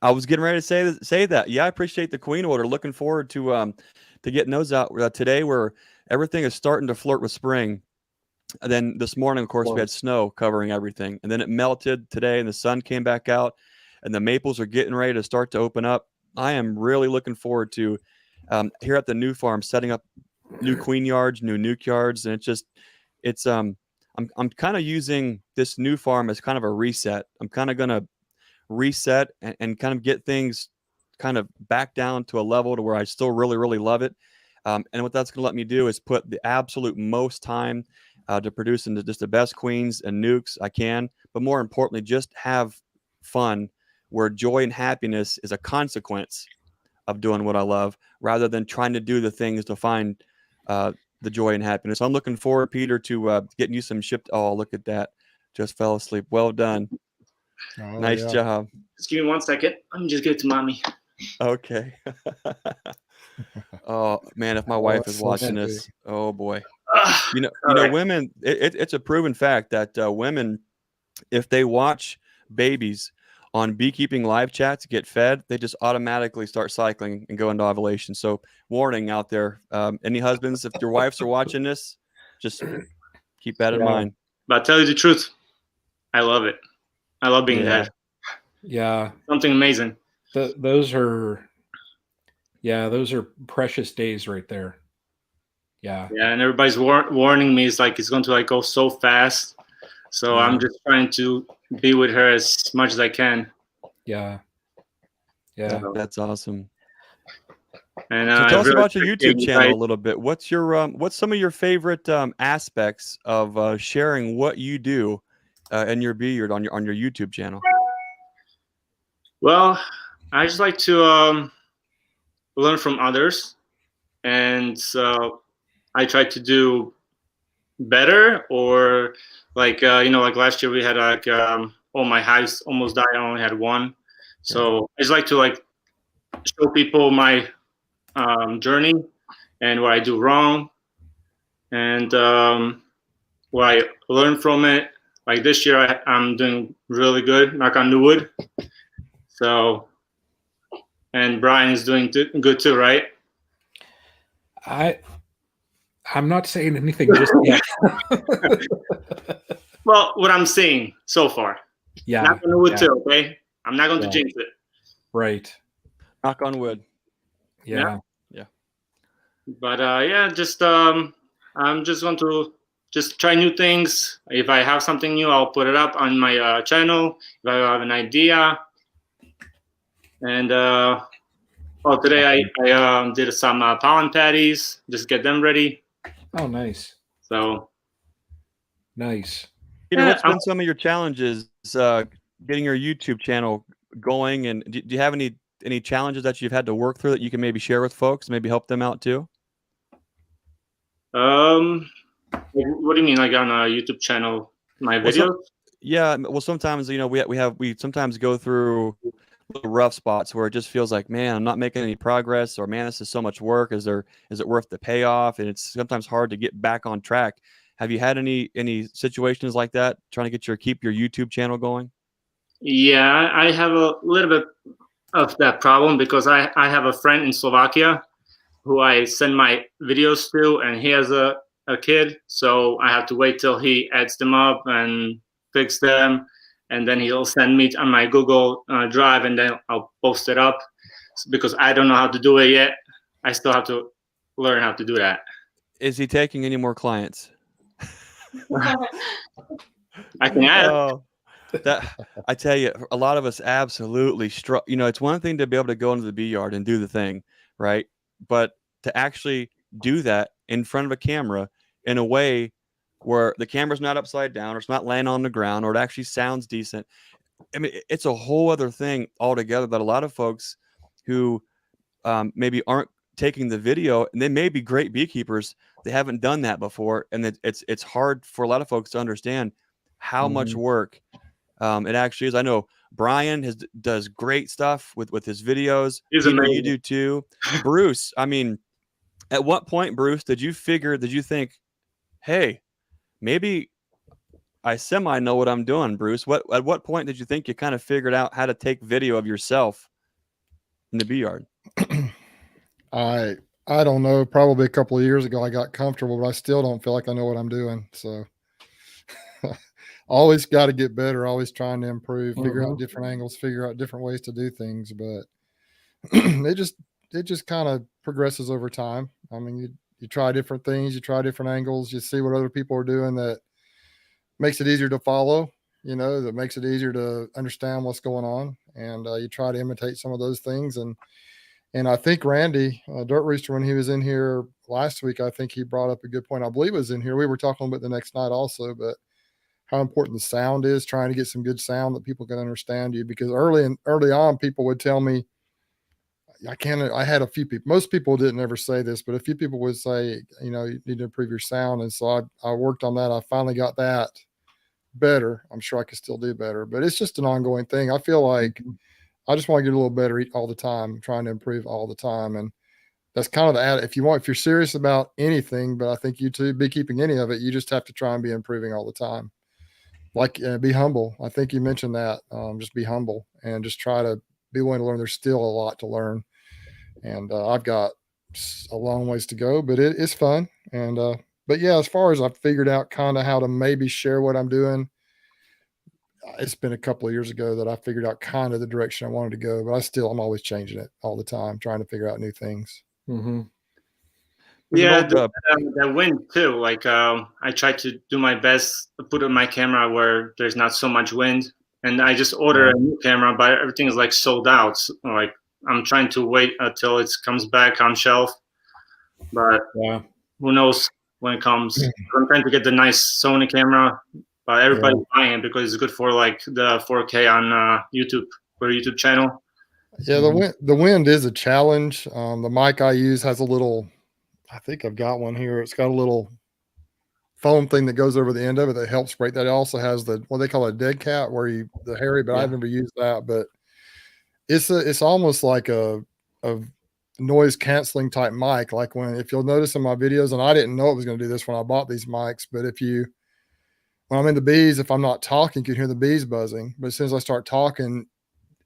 I was getting ready to say that. Yeah, I appreciate the queen order. Looking forward to getting those out today, where everything is starting to flirt with spring. And then this morning, of course, we had snow covering everything, and then it melted today, and the sun came back out, and the maples are getting ready to start to open up. I am really looking forward to here at the new farm setting up new queen yards, new nuke yards, and I'm kind of using this new farm as kind of a reset. I'm kind of going to reset and kind of get things kind of back down to a level to where I still really, really love it. And what that's going to let me do is put the absolute most time to produce just the best queens and nukes I can, but more importantly, just have fun, where joy and happiness is a consequence of doing what I love, rather than trying to do the things to find the joy and happiness. I'm looking forward, Peter, to getting you some shipped. Oh, look at that. Just fell asleep. Well done. Oh, Nice job. Just give me 1 second. Let me just give it to mommy. Okay. Oh man, if my wife is that's so watching sweet. this, oh boy. All right. Women, it's a proven fact that women, if they watch babies on beekeeping live chats get fed, they just automatically start cycling and go into ovulation. So warning out there, any husbands, if your wives are watching this, just keep that in mind. But I'll tell you the truth, I love it. I love being dad. Yeah. Something amazing. Those are precious days right there. Yeah. Yeah, and everybody's warning me. It's like it's going to like go so fast. So I'm just trying to be with her as much as I can. Yeah. That's awesome. And so tell us really about your YouTube channel a little bit. What's your what's some of your favorite aspects of sharing what you do in your bee yard on your YouTube channel? Well, I just like to learn from others, and so I try to do better, or like like last year we had like all my hives almost died. I only had one, so I just like to like show people my journey and what I do wrong, and what I learned from it. Like this year, I'm doing really good, knock on the wood. So, and Brian is doing good too, right? I'm not saying anything just yet. Well, what I'm seeing so far. Yeah. Knock on the wood too, okay? I'm not going to jinx it. Right. Knock on wood. Yeah. But just I'm just going to just try new things. If I have something new, I'll put it up on my channel. If I have an idea. And today I did some pollen patties, just get them ready. Oh, nice. So nice. What's been some of your challenges getting your YouTube channel going, and do you have any challenges that you've had to work through that you can maybe share with folks, maybe help them out too? What do you mean, like on a YouTube channel, my videos? Well, sometimes we sometimes go through rough spots where it just feels like, man, I'm not making any progress, or man, this is so much work. Is it worth the payoff? And it's sometimes hard to get back on track. Have you had any situations like that trying to keep your YouTube channel going? Yeah, I have a little bit of that problem because I have a friend in Slovakia who I send my videos to, and he has a kid, so I have to wait till he adds them up and fix them, and then he'll send me on my Google Drive, and then I'll post it up because I don't know how to do it yet. I still have to learn how to do that. Is he taking any more clients? I can add. That I tell you, a lot of us absolutely struggle. It's one thing to be able to go into the bee yard and do the thing, right? But to actually do that in front of a camera in a way where the camera's not upside down, or it's not laying on the ground, or it actually sounds decent. I mean, it's a whole other thing altogether that a lot of folks who maybe aren't taking the video, and they may be great beekeepers, they haven't done that before, and it's hard for a lot of folks to understand how much work it actually is. I know Brian does great stuff with his videos. You do too. Bruce, I mean, at what point, Bruce, did you think, hey, maybe I semi know what I'm doing, Bruce? At what point did you think you kind of figured out how to take video of yourself in the bee yard? I don't know. Probably a couple of years ago, I got comfortable, but I still don't feel like I know what I'm doing. So always got to get better. Always trying to improve, figure out different angles, figure out different ways to do things. But it just kind of progresses over time. I mean, you try different things, you try different angles, you see what other people are doing that makes it easier to follow, that makes it easier to understand what's going on. And you try to imitate some of those things. And And I think Randy, Dirt Rooster, when he was in here last week, I think he brought up a good point. I believe it was in here. We were talking about the next night also, but how important the sound is, trying to get some good sound that people can understand you. Because early on, people would tell me, I had a few people, most people didn't ever say this, but a few people would say, you know, you need to improve your sound. And so I worked on that. I finally got that better. I'm sure I could still do better, but it's just an ongoing thing. I feel like I just want to get a little better all the time, trying to improve all the time. And that's kind of the if you're serious about anything, but I think YouTube, beekeeping, any of it, you just have to try and be improving all the time. Like be humble. I think you mentioned that. Just be humble and just try to be willing to learn. There's still a lot to learn. And I've got a long ways to go, but it's fun. And, but yeah, as far as I've figured out kind of how to maybe share what I'm doing, it's been a couple of years ago that I figured out kind of the direction I wanted to go, but I'm always changing it all the time, trying to figure out new things. Mm-hmm. Yeah, the wind too. Like I try to do my best to put on my camera where there's not so much wind, and I just order a new camera, but everything is like sold out. So, like I'm trying to wait until it comes back on shelf, but who knows when it comes. I'm trying to get the nice Sony camera. But everybody's buying it because it's good for like the 4K on YouTube for YouTube channel. Yeah, the wind is a challenge. The mic I use has a little, I think I've got one here. It's got a little foam thing that goes over the end of it that helps break that. It also has what they call a dead cat, where the hairy, but I've never used that. But it's almost like a noise canceling type mic. Like if you'll notice in my videos, and I didn't know it was going to do this when I bought these mics, but when I'm in the bees, if I'm not talking, you can hear the bees buzzing. But as soon as I start talking,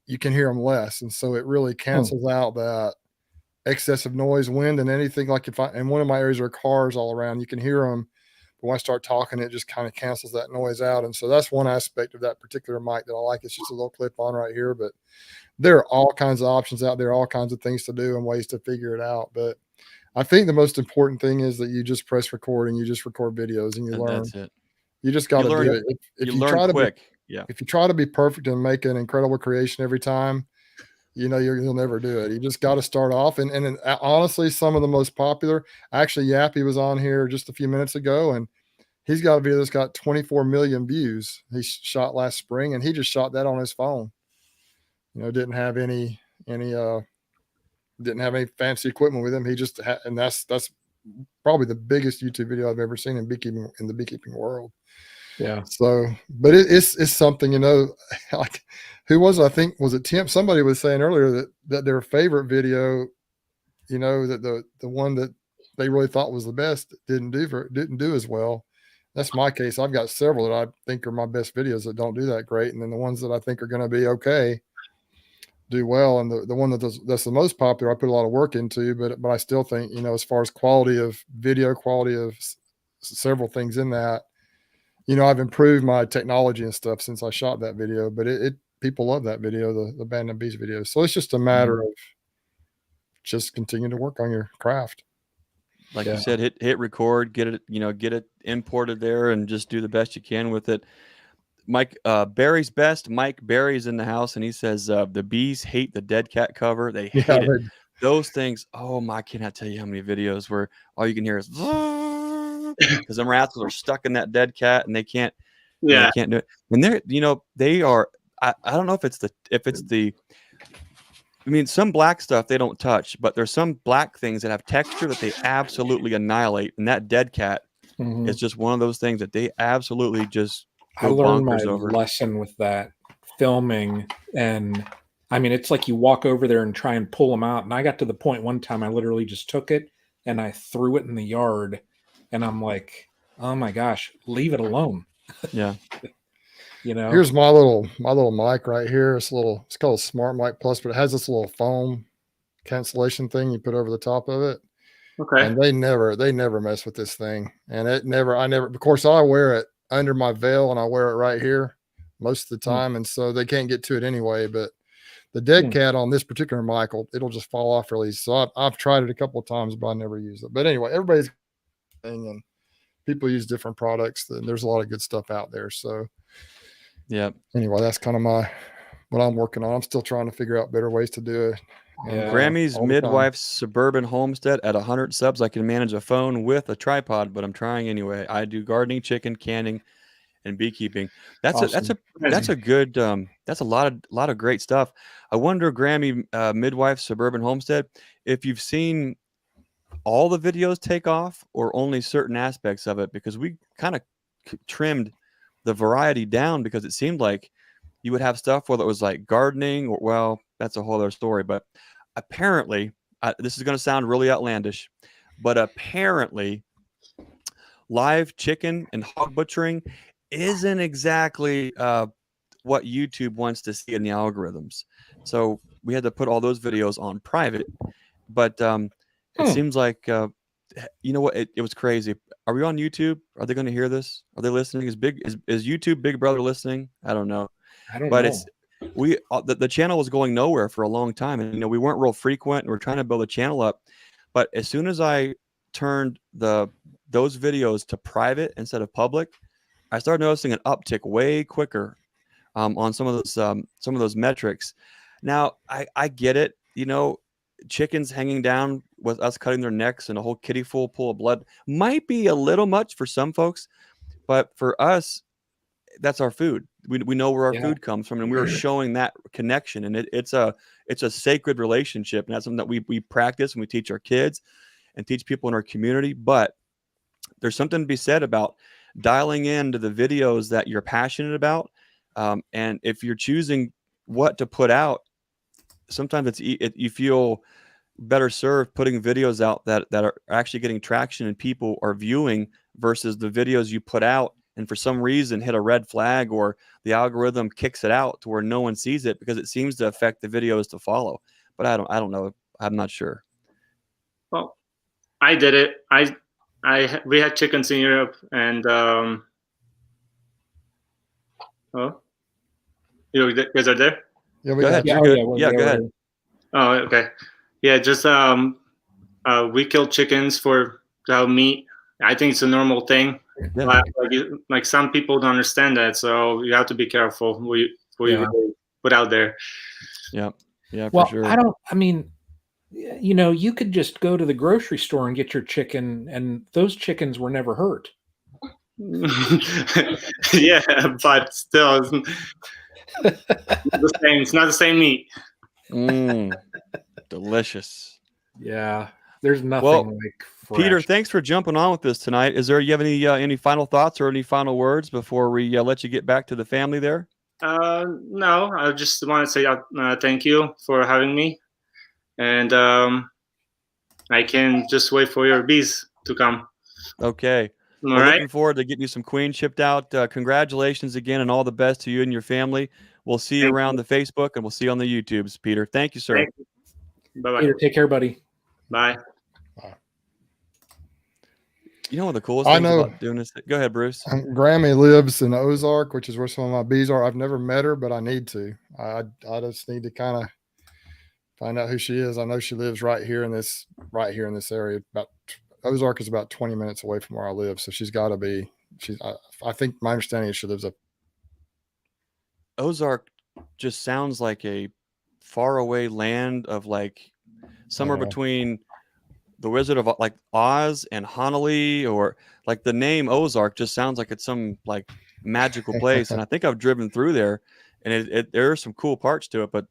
you can hear them less. And so it really cancels out that excessive noise, wind, and anything. Like in one of my areas are cars all around, you can hear them. But when I start talking, it just kind of cancels that noise out. And so that's one aspect of that particular mic that I like. It's just a little clip on right here. But there are all kinds of options out there, all kinds of things to do and ways to figure it out. But I think the most important thing is that you just press record and you just record videos and you learn. That's it. You just got to do it. If you try to quick, if you try to be perfect and make an incredible creation every time, you know you'll never do it. You just got to start off. And honestly, some of the most popular, actually, Yappy was on here just a few minutes ago, and he's got a video that's got 24 million views. He shot last spring, and he just shot that on his phone. You know, didn't have any fancy equipment with him. He just and that's probably the biggest YouTube video I've ever seen in the beekeeping world. Yeah. So, but it's something, you know, like who was it? I think was it Tim? Somebody was saying earlier that their favorite video, you know, that the one that they really thought was the best didn't do as well. That's my case. I've got several that I think are my best videos that don't do that great, and then the ones that I think are going to be okay do well. And the one that's the most popular, I put a lot of work into, but I still think, you know, as far as quality of video, quality of several things in that, you know, I've improved my technology and stuff since I shot that video, but people love that video, the Abandoned Bees video. So it's just a matter of just continuing to work on your craft. Like you said, hit record, get it imported there, and just do the best you can with it. Mike Barry's best. Mike Barry's in the house, and he says the bees hate the dead cat cover. They hate it. Those things. Oh my! I cannot tell you how many videos where all you can hear is because them rascals are stuck in that dead cat, and they can't. Yeah, they can't do it. And they are. I don't know if it's the. I mean, some black stuff they don't touch, but there's some black things that have texture that they absolutely annihilate, and that dead cat is just one of those things that they absolutely just. I learned my lesson with that filming, and I mean, it's like you walk over there and try and pull them out. And I got to the point one time I literally just took it and I threw it in the yard, and I'm like, oh my gosh, leave it alone. Yeah. You know, here's my little mic right here. It's called a Smart Mic Plus, but it has this little foam cancellation thing you put over the top of it. Okay. And they never mess with this thing. And of course I wear it under my veil, and I wear it right here most of the time. And so they can't get to it anyway, but the dead cat on this particular mic, it'll just fall off really easy. So I've tried it a couple of times, but I never use it. But anyway, everybody's thing, and people use different products. There's a lot of good stuff out there. So yeah. Anyway, that's kind of what I'm working on. I'm still trying to figure out better ways to do Grammy's midwife's suburban homestead at 100 subs. I can manage a phone with a tripod, but I'm trying anyway. I do gardening, chicken, canning, and beekeeping. That's awesome. that's a good that's a lot of great stuff. I wonder, Grammy, midwife's suburban homestead, if you've seen all the videos take off or only certain aspects of it, because we kind of trimmed the variety down because it seemed like you would have stuff where it was like gardening, or, well, that's a whole other story. But apparently, this is going to sound really outlandish, but apparently live chicken and hog butchering isn't exactly what YouTube wants to see in the algorithms. So we had to put all those videos on private. But it seems like, you know what? It was crazy. Are we on YouTube? Are they going to hear this? Are they listening? Is YouTube Big Brother listening? I don't know. I don't know. It's the channel was going nowhere for a long time, and we weren't real frequent. We're trying to build a channel up, but as soon as I turned those videos to private instead of public, I started noticing an uptick way quicker on some of those metrics. Now I get it. Chickens hanging down with us cutting their necks and a whole kiddie full pool of blood might be a little much for some folks, but for us, that's our food. We know where our food comes from, and we were showing that connection, and it's a sacred relationship, and that's something that we practice and we teach our kids and teach people in our community. But there's something to be said about dialing into the videos that you're passionate about, and if you're choosing what to put out, sometimes you feel better served putting videos out that are actually getting traction and people are viewing versus the videos you put out and for some reason hit a red flag, or the algorithm kicks it out to where no one sees it because it seems to affect the videos to follow. But I don't know. I'm not sure. Well, I did it. We had chickens in Europe, and you guys are there? Yeah, go ahead. Go ahead. Oh, okay. Yeah, just we kill chickens to have meat. I think it's a normal thing. Yeah. Like some people don't understand that, so you have to be careful who you put out there. Yeah, for sure. You could just go to the grocery store and get your chicken, and those chickens were never hurt. Yeah, but still, it's not the same meat. Delicious. Yeah, there's nothing like fresh. Peter, thanks for jumping on with us tonight. You have any final thoughts or any final words before we let you get back to the family there? No, I just want to say thank you for having me, and I can just wait for your bees to come. Okay. Looking forward to getting you some queens shipped out. Congratulations again, and all the best to you and your family. We'll see you around the Facebook, and we'll see you on the YouTubes, Peter. Thank you, sir. Thank you. Bye-bye. Peter, take care, buddy. Bye. You know what the coolest thing about doing this? Go ahead, Bruce. Grammy lives in Ozark, which is where some of my bees are. I've never met her, but I need to. I just need to kind of find out who she is. I know she lives right here in this area. Ozark is about 20 minutes away from where I live, so she's got to be. I think my understanding is she lives up. Ozark just sounds like a faraway land of like somewhere between the Wizard of like Oz and Honolulu, or like the name Ozark just sounds like it's some like magical place. And I think I've driven through there, and there are some cool parts to it, but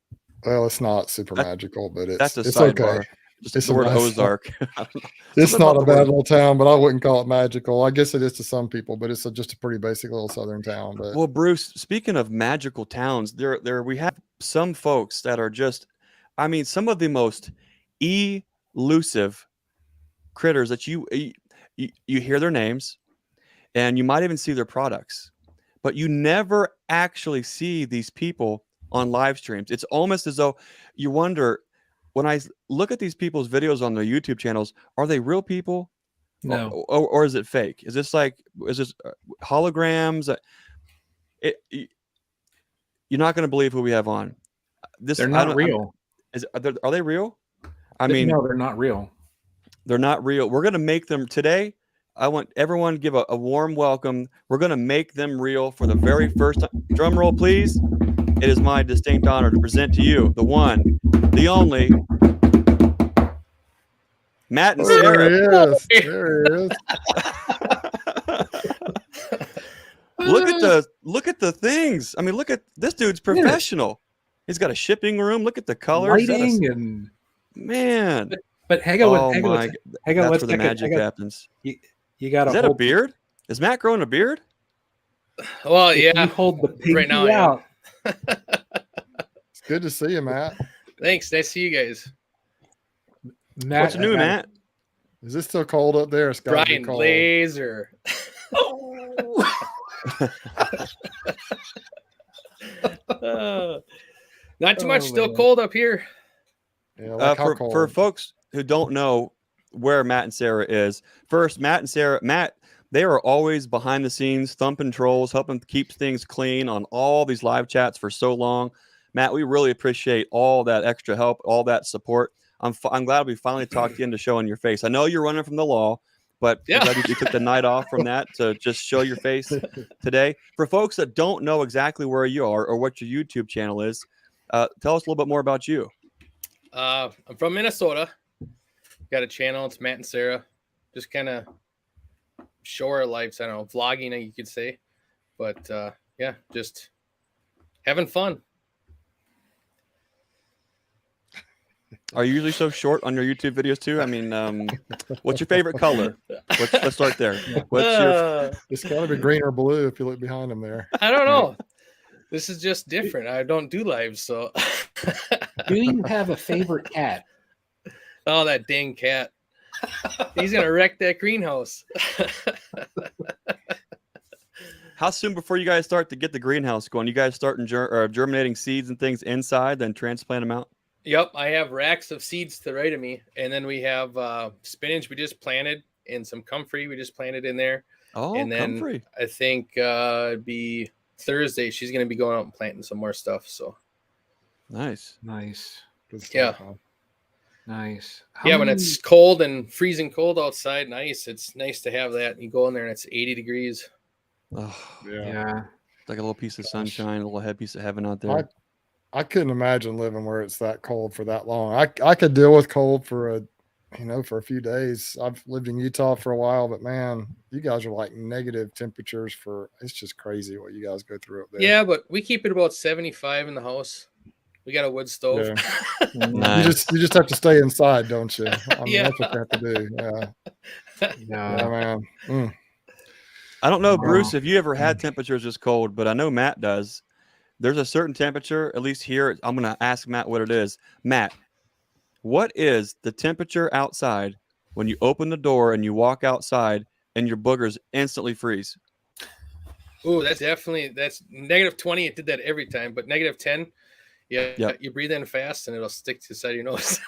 it's not super magical, but it's sidebar. Okay. Just the word Ozark. It's not a bad little town, but I wouldn't call it magical. I guess it is to some people, but it's just a pretty basic little southern town. But well, Bruce, speaking of magical towns, there we have some folks that are just, some of the most elusive critters that you hear their names, and you might even see their products, but you never actually see these people on live streams. It's almost as though you wonder, when I look at these people's videos on their YouTube channels, are they real people? No. Or is it fake? Is this holograms? You're not going to believe who we have on. They're not real. Are they real? No, they're not real. They're not real. We're going to make them today. I want everyone to give a warm welcome. We're going to make them real for the very first time. Drum roll, please. It is my distinct honor to present to you the one, the only Matt and There Sara. he is. There he is. Look at the things. I mean, look at this dude's professional. He's got a shipping room. Look at the colors. Lighting and man. But hang on, that's where the magic happens. You got to. Is that a beard? Is Matt growing a beard? Well, yeah. You hold the pinky right now, out. It's good to see you, Matt. Thanks. Nice to see you guys. Matt, What's new, Matt? Is it still cold up there? It's gotta be Brian cold. Laser. Not too much. Still cold up here. Yeah, like how cold. For folks who don't know where Matt and Sara is, first, Matt and Sara, they are always behind the scenes, thumping trolls, helping keep things clean on all these live chats for so long. Matt, we really appreciate all that extra help, all that support. I'm glad we finally talked you into showing your face. I know you're running from the law, but Yeah. you took the night off from that to just show your face today. For folks that don't know exactly where you are or what your YouTube channel is, tell us a little bit more about you. I'm from Minnesota. Got a channel. It's Matt and Sara. Just kind of shore lives. I don't know, vlogging, you could say. But yeah, just having fun. Are you usually so short on your YouTube videos too? I mean, what's your favorite color? Let's start there. It's got to be green or blue if you look behind him there. I don't know. This is just different. I don't do lives, so. Do you have a favorite cat? Oh, that dang cat. He's going to wreck that greenhouse. How soon before you guys start to get the greenhouse going? You guys starting germinating seeds and things inside, then transplant them out? Yep, I have racks of seeds to the right of me. And then we have spinach we just planted and some comfrey we just planted in there. Oh, and then comfrey. I think it'd be Thursday. She's going to be going out and planting some more stuff. So nice. Good stuff, yeah. huh? Nice. When it's cold and freezing cold outside and ice, it's nice to have that. You go in there and it's 80 degrees. Oh, Yeah. Like a little piece of sunshine, a little piece of heaven out there. I couldn't imagine living where it's that cold for that long. I could deal with cold for a few days. I've lived in Utah for a while, but man, you guys are like negative temperatures it's just crazy what you guys go through up there. Yeah, but we keep it about 75 in the house. We got a wood stove. Yeah. Nice. You just have to stay inside, don't you? I mean, Yeah. that's what you have to do. Yeah, man. Mm. I don't know, Bruce, if you ever had temperatures this cold, but I know Matt does. There's a certain temperature, at least here. I'm going to ask Matt what it is. Matt, what is the temperature outside when you open the door and you walk outside and your boogers instantly freeze? Ooh, that's negative 20. It did that every time, but negative 10. Yeah, Yep. You breathe in fast and it'll stick to the side of your nose.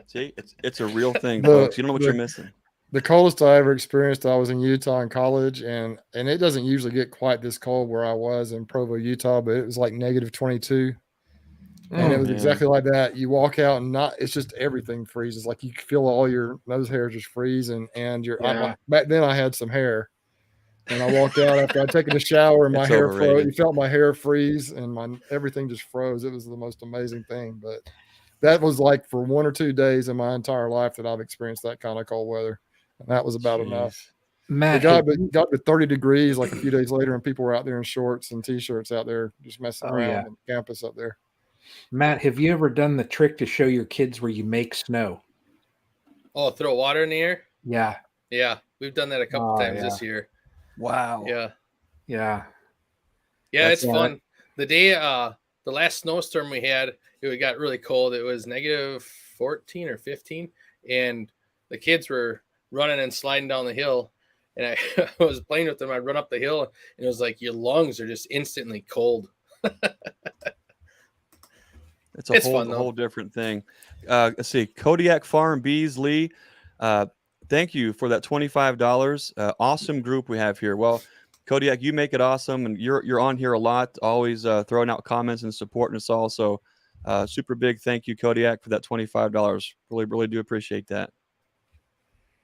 See, it's a real thing, The- folks. You don't know what you're missing. The coldest I ever experienced, I was in Utah in college, and it doesn't usually get quite this cold where I was in Provo, Utah, but it was like negative 22. And it was exactly like that. You walk out and it's just everything freezes. Like you feel all your nose hairs just freeze, and back then I had some hair. And I walked out after I'd taken a shower and my It's hair overrated. froze. You felt my hair freeze and everything just froze. It was the most amazing thing. But that was like for 1 or 2 days in my entire life that I've experienced that kind of cold weather. And that was about enough. Matt, It got to 30 degrees like a few days later, and people were out there in shorts and T-shirts out there just messing around on campus up there. Matt, have you ever done the trick to show your kids where you make snow? Oh, throw water in the air? Yeah. Yeah, we've done that a couple times this year. Wow. Yeah. Yeah. Yeah, it's fun. The day, the last snowstorm we had, it got really cold. It was negative 14 or 15, and the kids were running and sliding down the hill, and I was playing with them. I'd run up the hill, and it was like your lungs are just instantly cold. It's a whole different thing. Let's see. Kodiak Farm Bees Lee. Thank you for that $25. Awesome group we have here. Well, Kodiak, you make it awesome, and you're on here a lot, always throwing out comments and supporting us all. So super big thank you, Kodiak, for that $25. Really, really do appreciate that.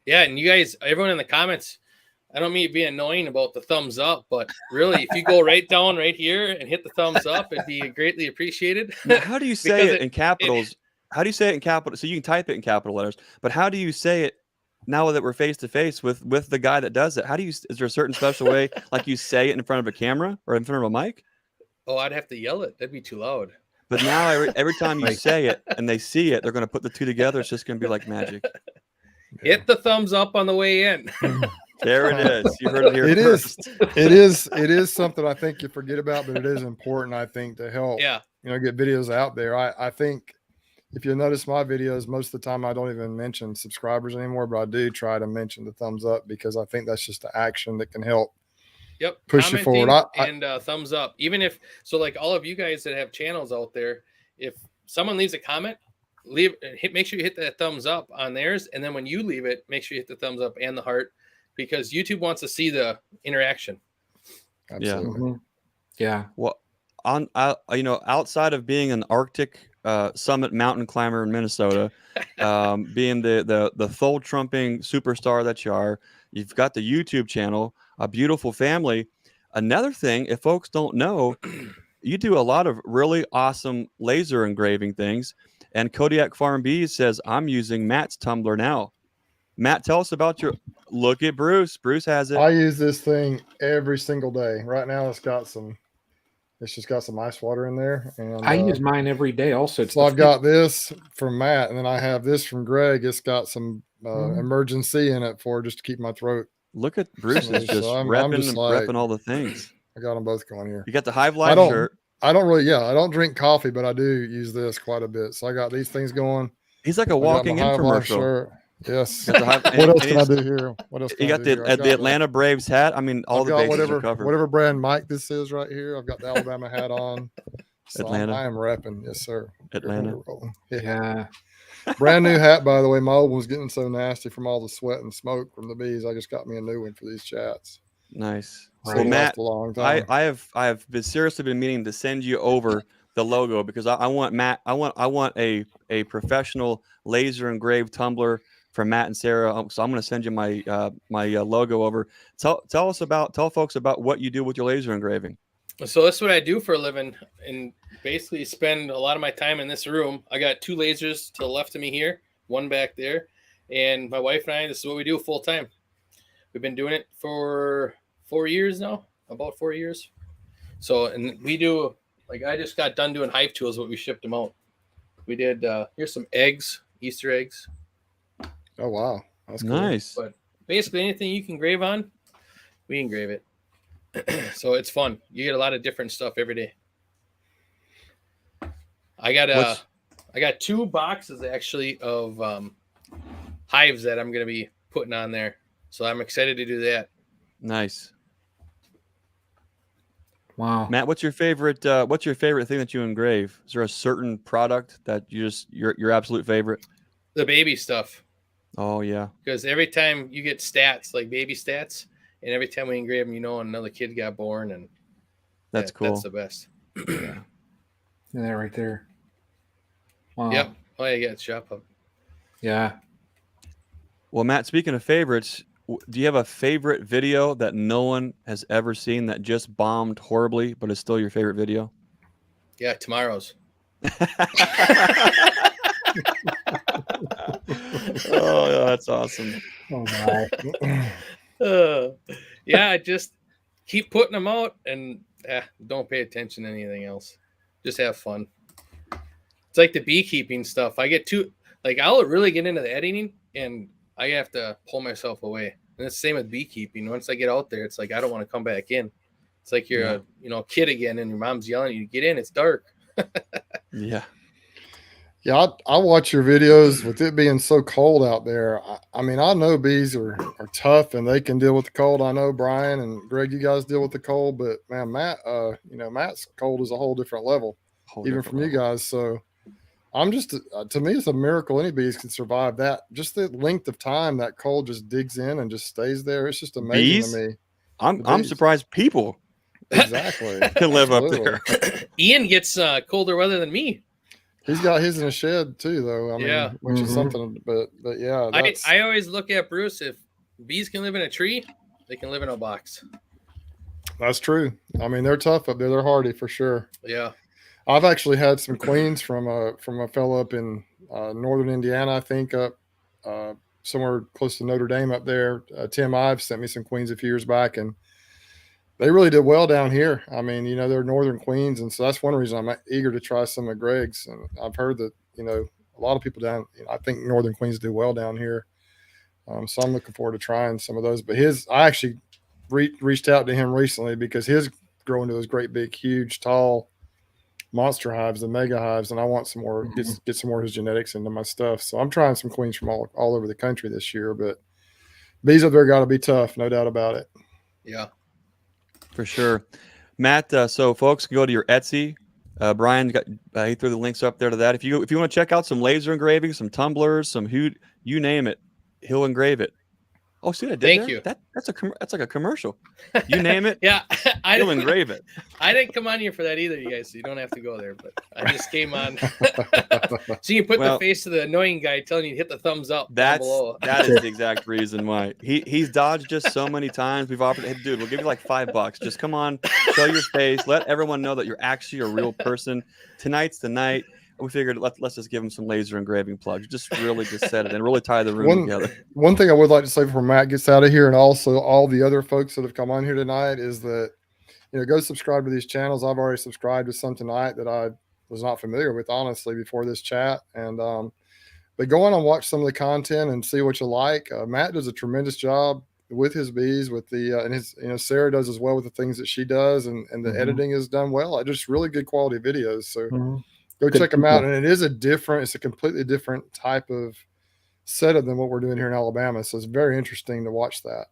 Yeah, and you guys, everyone in the comments, I don't mean being annoying about the thumbs up, but really, if you go right down right here and hit the thumbs up, it'd be greatly appreciated. Now, how do you say it in capitals? How do you say it in capital? So you can type it in capital letters, but how do you say it now that we're face to face with the guy that does it? How do you? Is there a certain special way, like you say it in front of a camera or in front of a mic? Oh, I'd have to yell it. That'd be too loud. But now every time you say it and they see it, they're going to put the two together. It's just going to be like magic. Hit the thumbs up on the way in. There it is. You heard it here first. It is something I think you forget about, but it is important, I think, to help. Yeah. Get videos out there. I think if you notice my videos, most of the time I don't even mention subscribers anymore, but I do try to mention the thumbs up because I think that's just the action that can help. Yep. Push you forward. And thumbs up. Even if so, like all of you guys that have channels out there, if someone leaves a comment, make sure you hit that thumbs up on theirs, and then when you leave it, make sure you hit the thumbs up and the heart, because YouTube wants to see the interaction. Absolutely. Yeah. Well, outside of being an Arctic summit mountain climber in Minnesota, being the thole trumping superstar that you are, you've got the YouTube channel, a beautiful family. Another thing, if folks don't know, you do a lot of really awesome laser engraving things. And Kodiak Farm Bees says, I'm using Matt's tumbler now. Matt, tell us about your look at Bruce. Bruce has it. I use this thing every single day. Right now it's just got some ice water in there. And I use mine every day also. So I've got this from Matt, and then I have this from Greg. It's got some emergency in it for just to keep my throat. Look at Bruce is just repping all the things. I got them both going here. You got the Hive Life shirt. I don't drink coffee, but I do use this quite a bit. So I got these things going. He's like a walking infomercial. Yes. What else can I do here? What else? You got the Atlanta Braves hat. I mean, all the bases are covered. Whatever brand mic this is right here. I've got the Alabama hat on. So Atlanta. I am repping. Yes, sir. Atlanta. Yeah. Brand new hat, by the way. My old one was getting so nasty from all the sweat and smoke from the bees. I just got me a new one for these chats. Nice. So well, Matt, a long time. I have seriously been meaning to send you over the logo because I want a professional laser engraved tumbler from Matt and Sara. So I'm going to send you my logo over. Tell folks about what you do with your laser engraving. So that's what I do for a living, and basically spend a lot of my time in this room. I got 2 lasers to the left of me here, 1 back there, and my wife and I, this is what we do full time. We've been doing it for 4 years now, about 4 years. So, and we do, like, I just got done doing hive tools, but we shipped them out. We did, here's some eggs, Easter eggs. Oh, wow. That's cool. Nice. But basically anything you can grave on, we engrave it. So it's fun. You get a lot of different stuff every day. I got 2 boxes actually of hives that I'm going to be putting on there. So I'm excited to do that. Nice. Wow. Matt, what's your favorite thing that you engrave? Is there a certain product that your absolute favorite? The baby stuff. Oh yeah. Because every time you get stats, like baby stats, and every time we engrave them, another kid got born, and that's cool. That's the best. Yeah, right there. Wow. Yep. Oh yeah, it's shop up. Yeah. Well, Matt, speaking of favorites, do you have a favorite video that no one has ever seen that just bombed horribly, but is still your favorite video? Yeah, tomorrow's. Oh, that's awesome. Oh my. Yeah, just keep putting them out and don't pay attention to anything else. Just have fun. It's like the beekeeping stuff. I get I'll really get into the editing and I have to pull myself away. And it's the same with beekeeping. Once I get out there, it's like I don't want to come back in. It's like you're a kid again and your mom's yelling at you, get in, it's dark. Yeah. Yeah, I watch your videos with it being so cold out there. I mean, I know bees are tough and they can deal with the cold. I know Brian and Greg, you guys deal with the cold, but man, Matt, Matt's cold is a whole different level, even from you guys. So I'm just, to me, it's a miracle any bees can survive that. Just the length of time that cold just digs in and just stays there. It's just amazing to me. I'm surprised people exactly can live up there. Ian gets colder weather than me. He's got his in a shed too, though. I mean, which is something. But yeah, I always look at Bruce. If bees can live in a tree, They can live in a box. That's true. I mean, they're tough up there. They're hardy for sure. Yeah. I've actually had some queens from a fellow up in northern Indiana, I think, up somewhere close to Notre Dame up there. Tim Ives sent me some queens a few years back, and they really did well down here. I mean, they're northern queens, and so that's one reason I'm eager to try some of Greg's. And I've heard that, a lot of people down, I think northern queens do well down here. So I'm looking forward to trying some of those. But I actually reached out to him recently because his grow into those great big, huge, tall monster hives, the mega hives, and I want some more, get some more of his genetics into my stuff. So I'm trying some queens from all over the country this year. But bees up there got to be tough, no doubt about it. Yeah. For sure. Matt, so folks can go to your Etsy. Brian he threw the links up there to that. If you want to check out some laser engraving, some tumblers, some you name it, he'll engrave it. Oh, see what I did Thank there? you. That's like a commercial. You name it, yeah, he'll engrave it. I didn't come on here for that either, you guys. So you don't have to go there. But I just came on. So you put the face of the annoying guy telling you to hit the thumbs up down below. That is the exact reason why he's dodged just so many times. We've offered, hey, dude, we'll give you like $5. Just come on, show your face, let everyone know that you're actually a real person. Tonight's the night. We figured let's just give him some laser engraving plugs. Just set it and really tie the room together. One thing I would like to say before Matt gets out of here, and also all the other folks that have come on here tonight, is that go subscribe to these channels. I've already subscribed to some tonight that I was not familiar with, honestly, before this chat. And but go on and watch some of the content and see what you like. Matt does a tremendous job with his bees, with the and his Sara does as well with the things that she does, and the editing is done well. Just really good quality videos. So. Go check them out. And it's a completely different type of setup than what we're doing here in Alabama. So it's very interesting to watch that.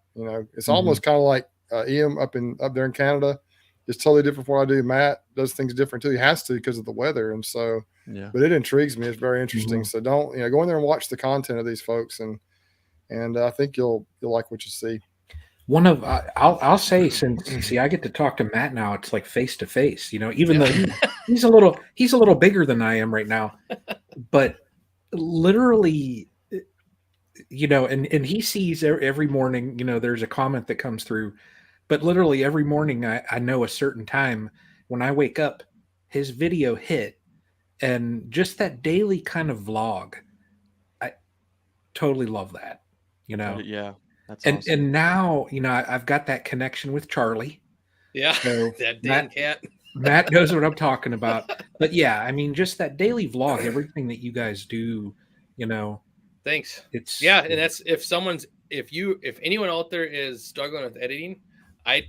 It's almost kind of like Ian up there in Canada. It's totally different from what I do. Matt does things different too. He has to because of the weather. And so, but it intrigues me. It's very interesting. So don't, go in there and watch the content of these folks. And I think you'll like what you see. One of I'll say, since I get to talk to Matt now, it's like face to face, even though he's a little bigger than I am right now, but literally, and he sees every morning, there's a comment that comes through, but literally every morning I know a certain time when I wake up, his video hit, and just that daily kind of vlog, I totally love that, Yeah. That's awesome. And now, I've got that connection with Charlie. Yeah, so that damn cat. Matt knows what I'm talking about. But yeah, I mean, just that daily vlog, everything that you guys do, Thanks. And that's if anyone out there is struggling with editing,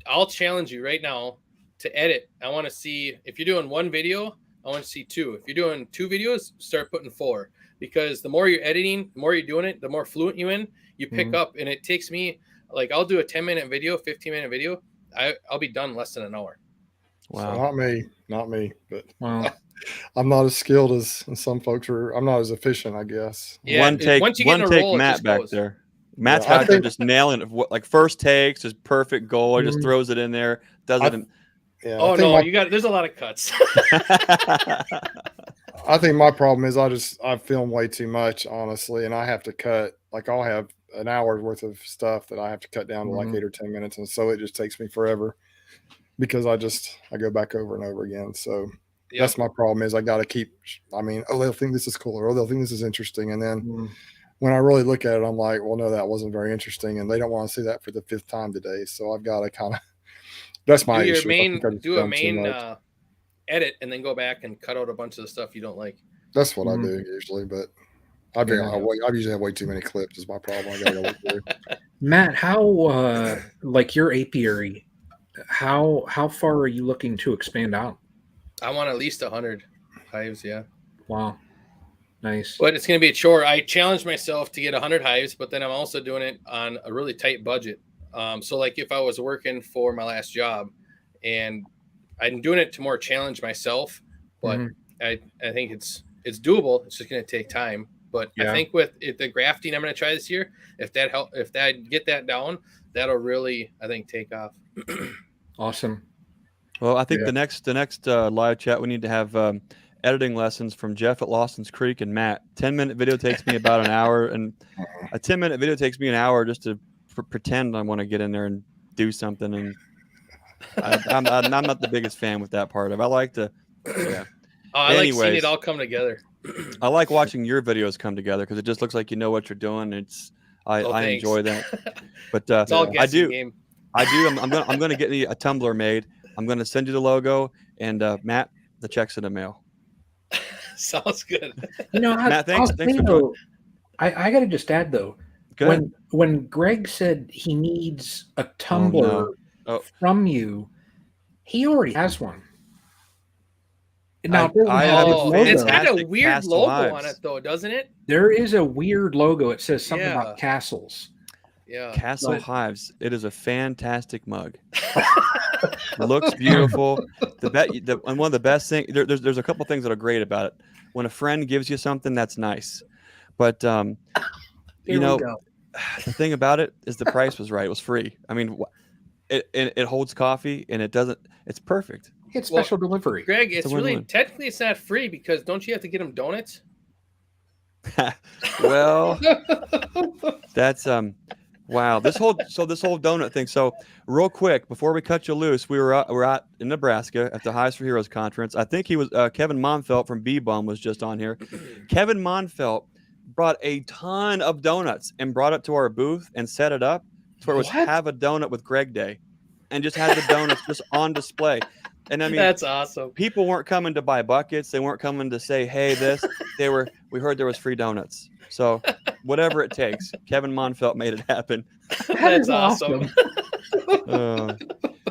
I'll challenge you right now to edit. I want to see, if you're doing one video, I want to see 2. If you're doing 2 videos, start putting 4. Because the more you're editing, the more you're doing it, the more fluent you pick up. And it takes me, like, I'll do a 10-minute video, 15-minute video. I'll be done less than an hour. Wow. So not me, but I'm not as skilled as some folks are. I'm not as efficient, I guess. Yeah, one take Matt back there. Matt's out there just nailing it. Like first takes, just perfect goal. He just throws it in there. Does it. There's a lot of cuts. I think my problem is I film way too much, honestly, and I have to cut. Like, I'll have an hour's worth of stuff that I have to cut down to like 8 or 10 minutes, and so it just takes me forever because I go back over and over again. So that's my problem, is I got to keep. I mean, they'll think this is cool, or they'll think this is interesting, and then when I really look at it, I'm like, well, no, that wasn't very interesting, and they don't want to see that for the 5th time today. So I've got to kind of. That's my issue. Do a main edit and then go back and cut out a bunch of the stuff you don't like. That's what I do usually, but I usually have way too many clips is my problem. I gotta go look through. Matt, how like your apiary, how far are you looking to expand out? I want at least 100 hives. Yeah. Wow. Nice. But it's going to be a chore. I challenged myself to get 100 hives, but then I'm also doing it on a really tight budget. So like if I was working for my last job, and I'm doing it to more challenge myself, but I think it's doable. It's just going to take time. But I think with the grafting I'm going to try this year, if I get that down, that'll really, I think, take off. Awesome. Well, I think the next live chat, we need to have editing lessons from Jeff at Lawson's Creek and Matt. 10-minute video takes me about an hour, and a 10-minute video takes me an hour just to pretend I want to get in there and do something, and I'm not the biggest fan with that part of. I like to. Yeah. Oh, I like seeing it all come together. I like watching your videos come together because it just looks like you know what you're doing. I enjoy that. But it's all guessing game. I'm gonna get a tumbler made. I'm gonna send you the logo, and Matt, the check's in the mail. Sounds good. Matt, thanks for joining. I got to just add though, when Greg said he needs a tumbler from you, he already has one. Now, it's got a weird logo on it though, doesn't it? There is a weird logo. It says something about castles. Yeah, Castle Hives. It is a fantastic mug. Looks beautiful. And one of the best things. There's a couple things that are great about it. When a friend gives you something, that's nice. But the thing about it is the price was right. It was free. I mean, it holds coffee and it doesn't. It's perfect. It's special delivery. Greg, it's really technically it's not free because don't you have to get them donuts? Well, that's wow. This whole donut thing. So real quick before we cut you loose, we're out in Nebraska at the Hives For Heroes conference. I think he was Kevin Monfelt from Bee Bum was just on here. Kevin Monfelt brought a ton of donuts and brought it to our booth and set it up to where it was have a donut with Greg Day, and just had the donuts just on display. And I mean, that's awesome. People weren't coming to buy buckets. They weren't coming to say, "Hey, this." We heard there was free donuts. So whatever it takes, Kevin Monfelt made it happen. That's awesome.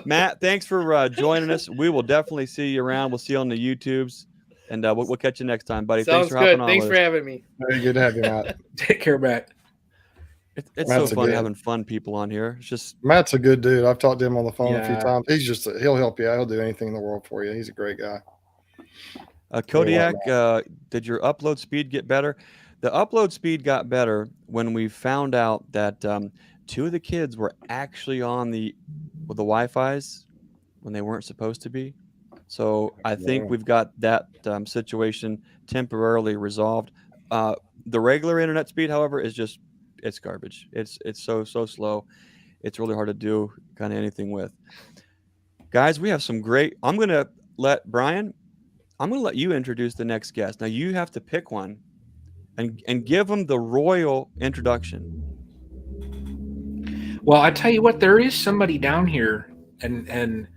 Matt, thanks for joining us. We will definitely see you around. We'll see you on the YouTubes, and we'll catch you next time, buddy. Sounds thanks for hopping on. Thanks for having me. Very good to have you, Matt. Take care, Matt. It's so fun having fun people on here. It's just Matt's a good dude. I've talked to him on the phone a few times. He'll help you out. He'll do anything in the world for you. He's a great guy. Kodiak, did your upload speed get better? The upload speed got better when we found out that 2 of the kids were actually on the Wi-Fi's when they weren't supposed to be. So I think we've got that situation temporarily resolved. The regular internet speed, however, is just it's garbage. It's so slow. It's really hard to do kind of anything with. Guys, we have some great. I'm gonna let you introduce the next guest. Now you have to pick one, and give them the royal introduction. Well, I tell you what, there is somebody down here, and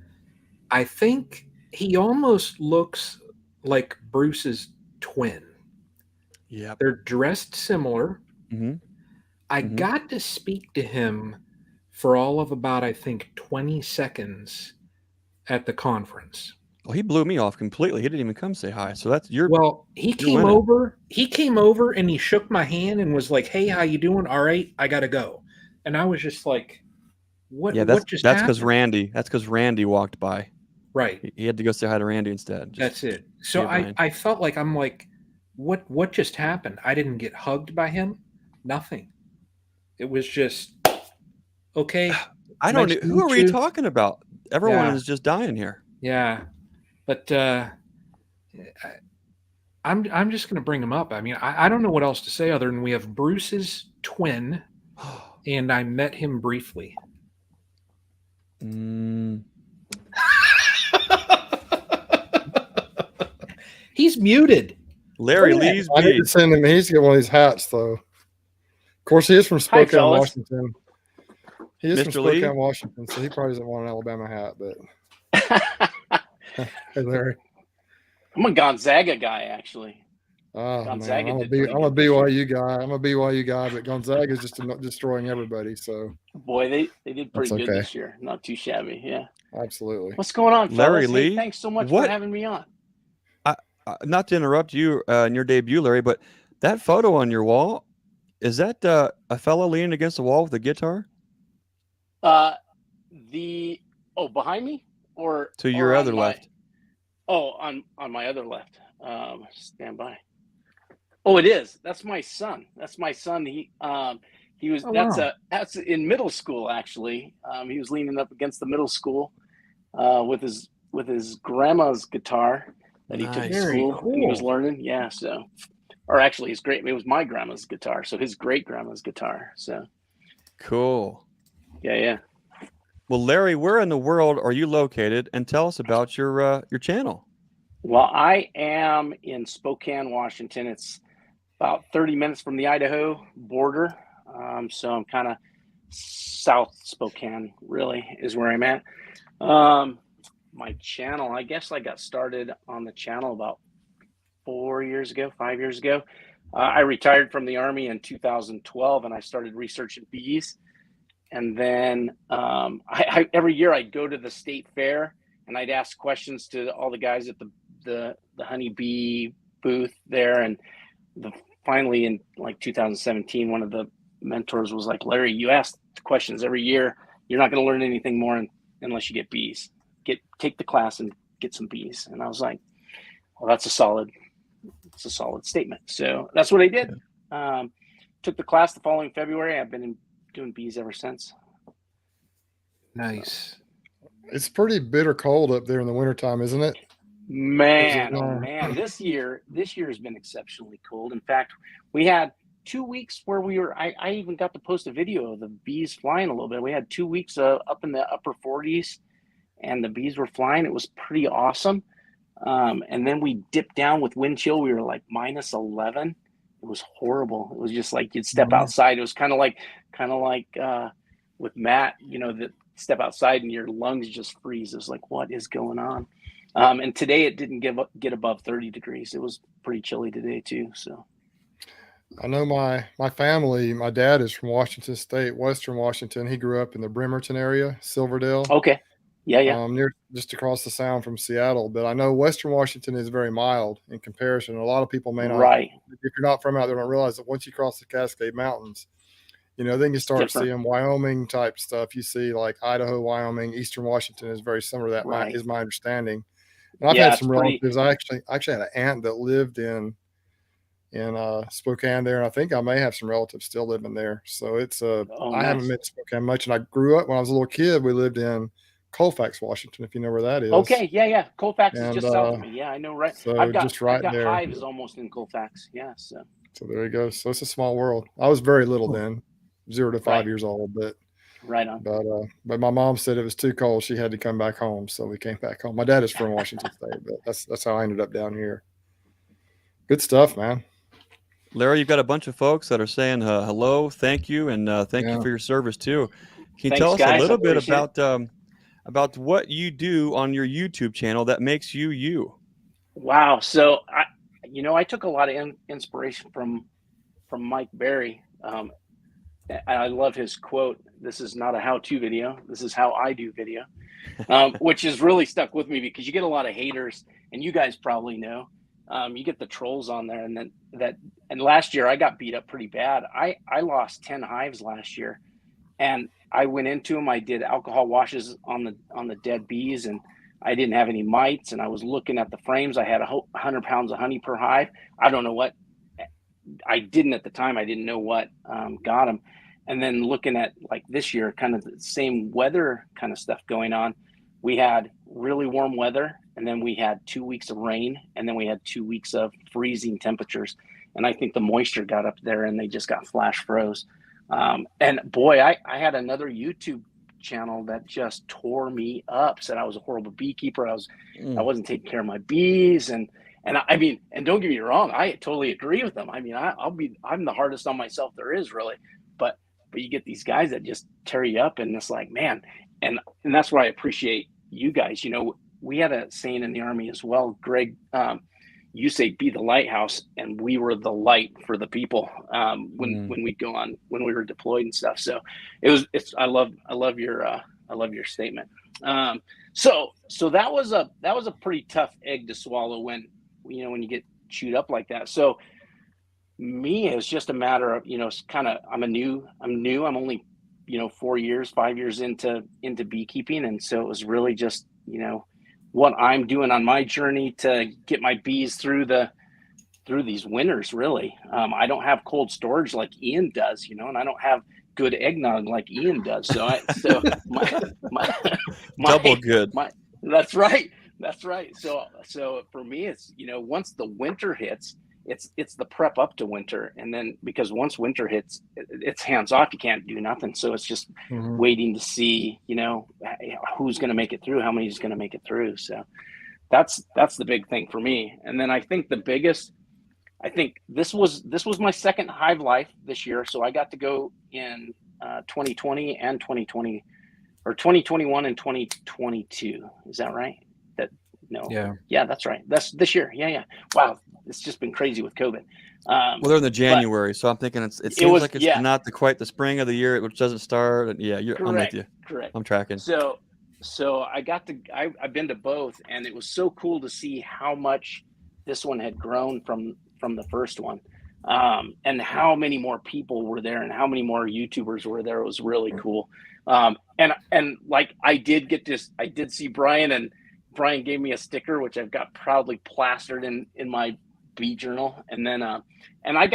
I think he almost looks like Bruce's twin. Yeah, they're dressed similar. Mm-hmm. I got to speak to him for all of about, I think, 20 seconds at the conference. Well, he blew me off completely. He didn't even come say hi. So that's your. Well, he came over. He came over and he shook my hand and was like, "Hey, how you doing? All right, I gotta go." And I was just like, "What? Yeah, that's because Randy. That's because Randy walked by. Right. He had to go say hi to Randy instead. That's it. So I felt like I'm like, what just happened? I didn't get hugged by him. Nothing. It was just okay. I don't know. Who are we talking about? Everyone is just dying here. Yeah. But I'm just going to bring him up. I mean, I don't know what else to say other than we have Bruce's twin, and I met him briefly. He's muted. Larry Lee's. I need to send him. He's got one of these hats, though. Of course, he is from Spokane, Washington. He is from Spokane, Washington, so he probably doesn't want an Alabama hat. But hey, Larry, I'm a Gonzaga guy, actually. Oh, Gonzaga man. I'm a BYU guy. I'm a BYU guy, but Gonzaga is just destroying everybody. So, boy, they did pretty good this year. Not too shabby. Yeah, absolutely. What's going on, fellas? Larry Lee? Hey, thanks so much for having me on. Not to interrupt you in your debut, Larry, but that photo on your wall, is that a fellow leaning against the wall with a guitar? Behind me or to your other left? On my other left. Stand by. Oh, it is. That's my son. He was. That's in middle school actually. He was leaning up against the middle school, with his grandma's guitar that he took to school. Cool. And he was learning. Yeah. So, or actually, it was my grandma's guitar. So his great grandma's guitar. So. Cool. Yeah. Well, Larry, where in the world are you located? And tell us about your channel. Well, I am in Spokane, Washington. It's about 30 minutes from the Idaho border. So I'm kind of South Spokane, really, is where I'm at. My channel, I guess I got started on the channel about 5 years ago. I retired from the Army in 2012, and I started researching bees. And then every year I'd go to the state fair, and I'd ask questions to all the guys at the honeybee booth there. And finally in like 2017, one of the mentors was like, Larry, you ask questions every year. You're not going to learn anything more unless you get bees. Take the class and get some bees. And I was like, well, that's a solid statement. So that's what I did. Took the class the following February. I've been doing bees ever since. Nice. It's pretty bitter cold up there in the wintertime, isn't it? Man, oh man, this year has been exceptionally cold. In fact, we had 2 weeks where I even got to post a video of the bees flying a little bit. We had 2 weeks up in the upper 40s, and the bees were flying. It was pretty awesome. And then we dipped down with wind chill. We were like minus 11. It was horrible. It was just like you'd step outside. It was kind of like with Matt, that step outside and your lungs just freeze. It was like, what is going on? And today it didn't get above 30 degrees. It was pretty chilly today too. So I know my family, my dad is from Washington State, Western Washington. He grew up in the Bremerton area, Silverdale. Okay. Yeah. Near just across the sound from Seattle. But I know Western Washington is very mild in comparison. A lot of people may not, if you're not from out there, don't realize that once you cross the Cascade Mountains, then you start seeing Wyoming type stuff. You see like Idaho, Wyoming, Eastern Washington is very similar to that, is my understanding. And I've had some relatives. I actually had an aunt that lived in Spokane there, and I think I may have some relatives still living there. So it's I haven't been to Spokane much, and I grew up when I was a little kid. We lived in Colfax, Washington, if you know where that is. Okay, yeah. Colfax is just south of me. Yeah, I know, right? So I've got there. Hives almost in Colfax. Yeah, so there you go. So it's a small world. I was very little then, 0 to 5 years old, but right on. But my mom said it was too cold. She had to come back home, so we came back home. My dad is from Washington State, but that's how I ended up down here. Good stuff, man. Larry, you've got a bunch of folks that are saying hello, thank you, and thank you for your service too. Can you tell us a little bit about what you do on your YouTube channel that makes you you? Wow. So I took a lot of inspiration from Mike Berry. I love his quote. This is not a how-to video. This is how I do video, which has really stuck with me because you get a lot of haters, and you guys probably know. You get the trolls on there, and last year I got beat up pretty bad. I lost 10 hives last year, and I went into them. I did alcohol washes on the dead bees, and I didn't have any mites. And I was looking at the frames. I had 100 pounds of honey per hive. I don't know what I didn't at the time. I didn't know what got them. And then looking at like this year, kind of the same weather kind of stuff going on. We had really warm weather, and then we had 2 weeks of rain, and then we had 2 weeks of freezing temperatures. And I think the moisture got up there, and they just got flash froze. And boy, I had another YouTube channel that just tore me up. Said I was a horrible beekeeper. I wasn't taking care of my bees, and I mean, and don't get me wrong, I totally agree with them. I mean, I'm the hardest on myself there is, really. But you get these guys that just tear you up, and it's like, man, and that's why I appreciate you guys. We had a saying in the Army as well, Greg. You say be the lighthouse, and we were the light for the people when we go on, when we were deployed and stuff. So I love your statement. So that was a pretty tough egg to swallow when you get chewed up like that. So me, it's just a matter of, it's kind of, I'm new. I'm only, 5 years into beekeeping. And so it was really just, what I'm doing on my journey to get my bees through these winters, really. I don't have cold storage like Ian does, and I don't have good eggnog like Ian does. So my double good. That's right. So for me, it's, once the winter hits it's the prep up to winter, and then because once winter hits, it's hands off. You can't do nothing. So it's just waiting to see, you know, who's going to make it through, how many is going to make it through. So that's the big thing for me. And then I think this was my second hive life this year. So I got to go in 2020 and 2020, or 2021 and 2022. Is that right? No. Yeah, that's right. That's this year. Yeah. Wow. It's just been crazy with COVID. Well, they're in the January, so I'm thinking it seems like it's not quite the spring of the year, which doesn't start. And I'm with you. Correct. I'm tracking. So I've been to both, and it was so cool to see how much this one had grown from the first one, and how many more people were there, and how many more YouTubers were there. It was really cool. And like I did see Brian, and Brian gave me a sticker, which I've got proudly plastered in my bee journal. And then, and I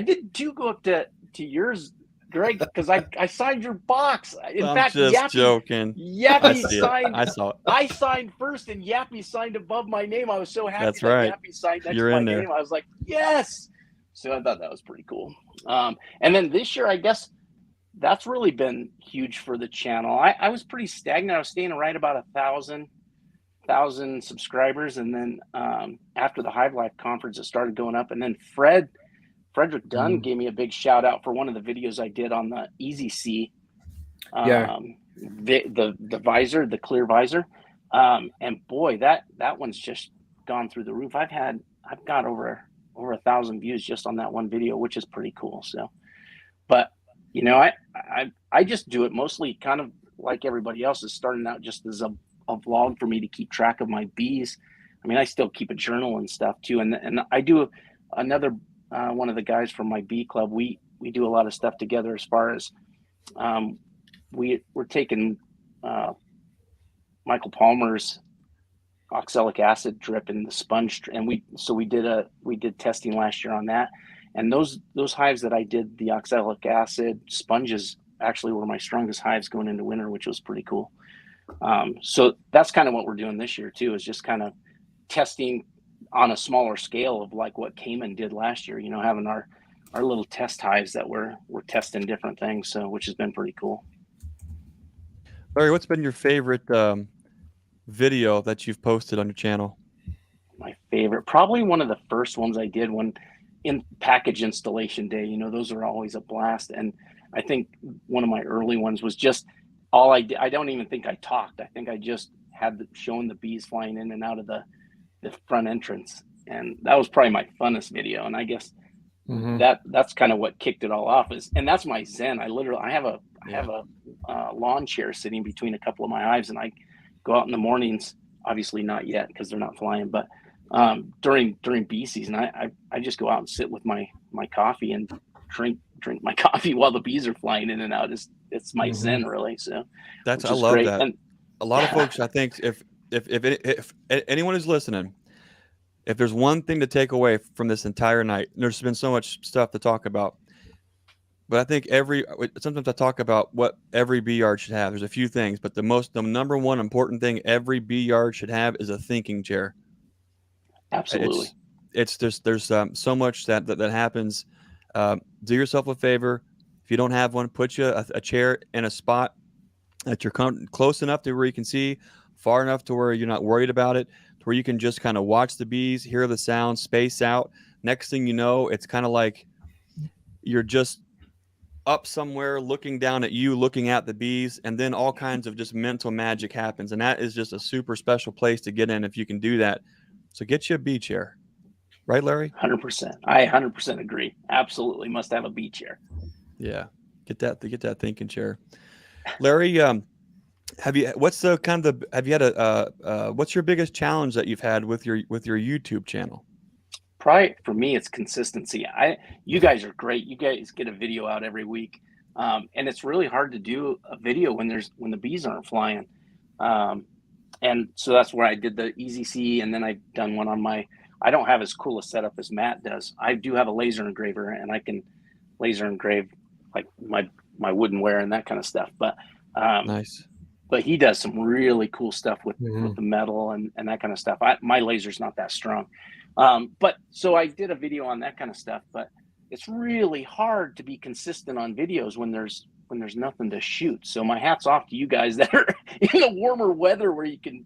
did too go up to yours, Greg, because I signed your box. In fact, just joking. Yappy signed. I saw it. I signed first, and Yappy signed above my name. I was so happy. That's right. Yappy signed next to my name. I was like, yes. So I thought that was pretty cool. And then this year, I guess that's really been huge for the channel. I was pretty stagnant. I was staying right about 1,000 subscribers, and then after the Hive Life conference, it started going up. And then Frederick Dunn gave me a big shout out for one of the videos I did on the Easy C, the visor, the clear visor, and boy, that one's just gone through the roof. I've got over 1,000 views just on that one video, which is pretty cool. So, but you know, I just do it mostly kind of like everybody else, is starting out just as a vlog for me to keep track of my bees. I mean, I still keep a journal and stuff too. And I do another, one of the guys from my bee club, we do a lot of stuff together as far as, we're taking, Michael Palmer's oxalic acid drip in the sponge. And we did testing last year on that. And those hives that I did, the oxalic acid sponges actually were my strongest hives going into winter, which was pretty cool. So that's kind of what we're doing this year too, is just kind of testing on a smaller scale of like what Cayman did last year, you know, having our little test hives that we're testing different things. So, which has been pretty cool. Larry, what's been your favorite video that you've posted on your channel? My favorite, probably one of the first ones I did when in package installation day, you know, those are always a blast. And I think one of my early ones was just all I did. I don't even think I talked. I think I just had showing the bees flying in and out of the front entrance. And that was probably my funnest video. And I guess that's kind of what kicked it all off, and that's my zen. I have a lawn chair sitting between a couple of my hives, and I go out in the mornings, obviously not yet because they're not flying, but during bee season, I just go out and sit with my coffee and drink my coffee while the bees are flying in and out. It's my zen, really. So I love great. That. And a lot of folks, I think, if anyone who's listening, if there's one thing to take away from this entire night, there's been so much stuff to talk about, but I think sometimes I talk about what every bee yard should have. There's a few things, but the number one important thing every bee yard should have is a thinking chair. Absolutely. There's so much that happens. Do yourself a favor. If you don't have one, put you a chair in a spot that you're close enough to where you can see, far enough to where you're not worried about it, to where you can just kind of watch the bees, hear the sound, space out. Next thing you know, it's kind of like you're just up somewhere looking down at you, looking at the bees, and then all kinds of just mental magic happens. And that is just a super special place to get in if you can do that. So get you a bee chair. Right, Larry? 100%. I 100% agree. Absolutely must have a bee chair. Yeah. Get that thinking chair. Larry, what's your biggest challenge that you've had with your YouTube channel? Probably for me, it's consistency. You guys are great. You guys get a video out every week. And it's really hard to do a video when the bees aren't flying. And so that's where I did the Easy C, and then I've done one on I don't have as cool a setup as Matt does. I do have a laser engraver, and I can laser engrave like my woodenware and that kind of stuff. But nice. But he does some really cool stuff with the metal and that kind of stuff. My laser's not that strong. But so I did a video on that kind of stuff, but it's really hard to be consistent on videos when there's nothing to shoot. So my hat's off to you guys that are in the warmer weather where you can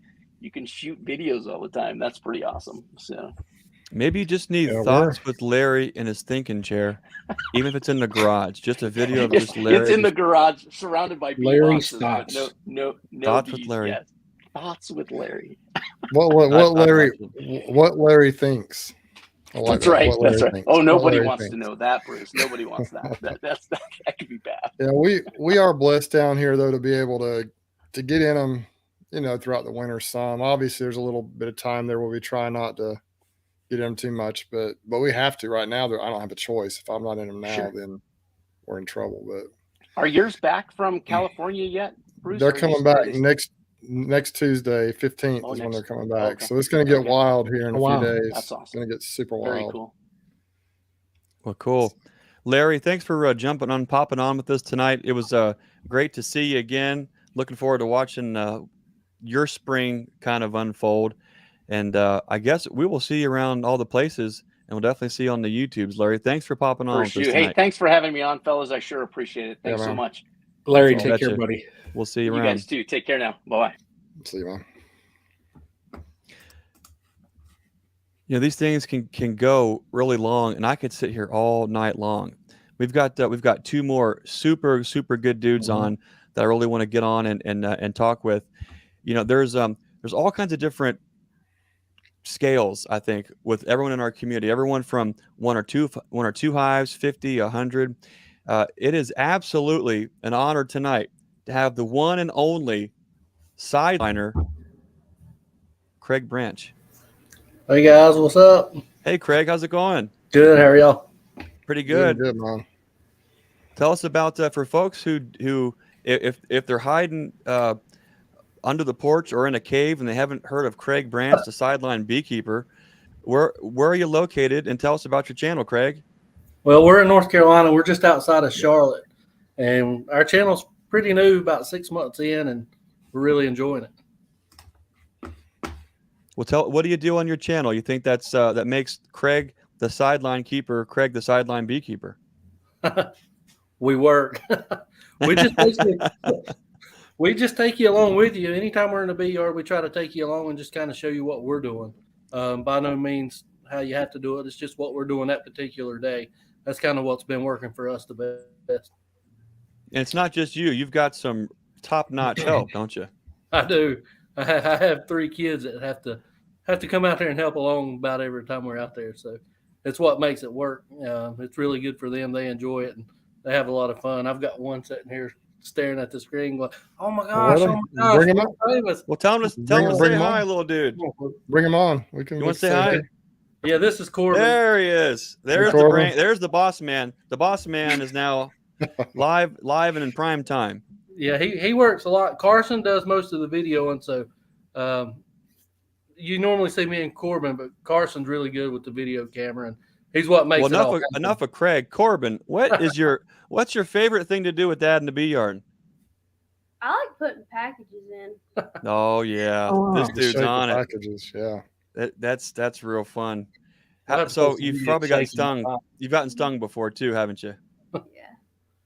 shoot videos all the time. That's pretty awesome. So maybe you just need thoughts with Larry in his thinking chair, even if it's in the garage. Just a video of just Larry. It's in the garage, surrounded by Larry's thoughts. No thoughts bees, with Larry. yes. Thoughts with Larry. What Larry thinks. That's right. That's right. Oh, nobody wants to know that, Bruce. Nobody wants that. That could be bad. Yeah, we are blessed down here though to be able to get in them, you know, throughout the winter some. Obviously, there's a little bit of time there where we try not to get in them too much, but we have to right now. I don't have a choice. If I'm not in them now, then we're in trouble. But are yours back from California yet, Bruce? They're coming back next Tuesday, 15th is when they're coming back. Okay. So it's going to get wild here in a few days. That's awesome. It's going to get super wild. Very cool. Well, cool. Larry, thanks for popping on with us tonight. It was great to see you again. Looking forward to watching your spring kind of unfold. And I guess we will see you around all the places, and we'll definitely see you on the YouTubes. Larry, thanks for popping on with us tonight. Hey, thanks for having me on, fellas. I sure appreciate it. Thanks so much. Larry, take care, buddy. We'll see you around. You guys too. Take care now. Bye-bye. See you, man. You know, these things can go really long, and I could sit here all night long. We've got two more super good dudes on that I really want to get on and talk with. You know, there's all kinds of different scales, I think, with everyone in our community. Everyone from one or two hives, 50, 100. It is absolutely an honor tonight to have the one and only sideliner, Craig Branch. Hey guys, what's up? Hey Craig, how's it going? Good. How are y'all? Pretty good. Good, man. Tell us about for folks who if they're hiding under the porch or in a cave and they haven't heard of Craig Branch, the Sideline Beekeeper. Where are you located? And tell us about your channel, Craig. Well, we're in North Carolina. We're just outside of Charlotte, and our channel's pretty new, about 6 months in, and we're really enjoying it. Well, what do you do on your channel? You think that makes Craig the Sideline Keeper, Craig the Sideline Beekeeper? We work. We just take you along with you. Anytime we're in the bee yard, we try to take you along and just kind of show you what we're doing. By no means how you have to do it. It's just what we're doing that particular day. That's kind of what's been working for us the best. And it's not just you. You've got some top-notch help, don't you? I do. I have 3 kids that have to come out there and help along about every time we're out there. So it's what makes it work. It's really good for them. They enjoy it, and they have a lot of fun. I've got one sitting here staring at the screen going, oh my gosh, bring him on. Well, tell him to say hi, little dude. Bring him on. You want to say hi? Yeah, this is Corbin. There he is. There's the brain. There's the boss man. The boss man is now live and in prime time. Yeah, he works a lot. Carson does most of the video, and so you normally see me and Corbin, but Carson's really good with the video camera, and he's what makes it all. Enough of Craig. Corbin, what's your favorite thing to do with Dad in the bee yard? I like putting packages in. Oh yeah, this dude's on it. Packages, yeah. That's real fun. So you've probably gotten stung. You've gotten stung before too, haven't you? Yeah.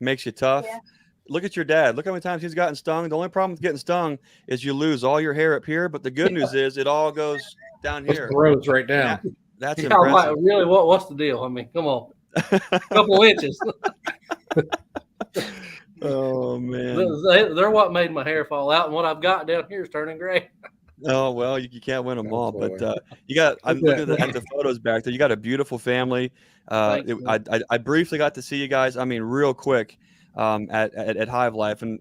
Makes you tough. Yeah. Look at your dad. Look how many times he's gotten stung. The only problem with getting stung is you lose all your hair up here, but the good news is it all goes down here. It grows right down. That's impressive. Really, what's the deal? I mean, come on, a couple inches. Oh man, they're what made my hair fall out, and what I've got down here is turning gray. Oh well, you can't win them all, but you got. I'm looking at the photos back there. You got a beautiful family. I briefly got to see you guys. I mean, real quick at Hive Life, and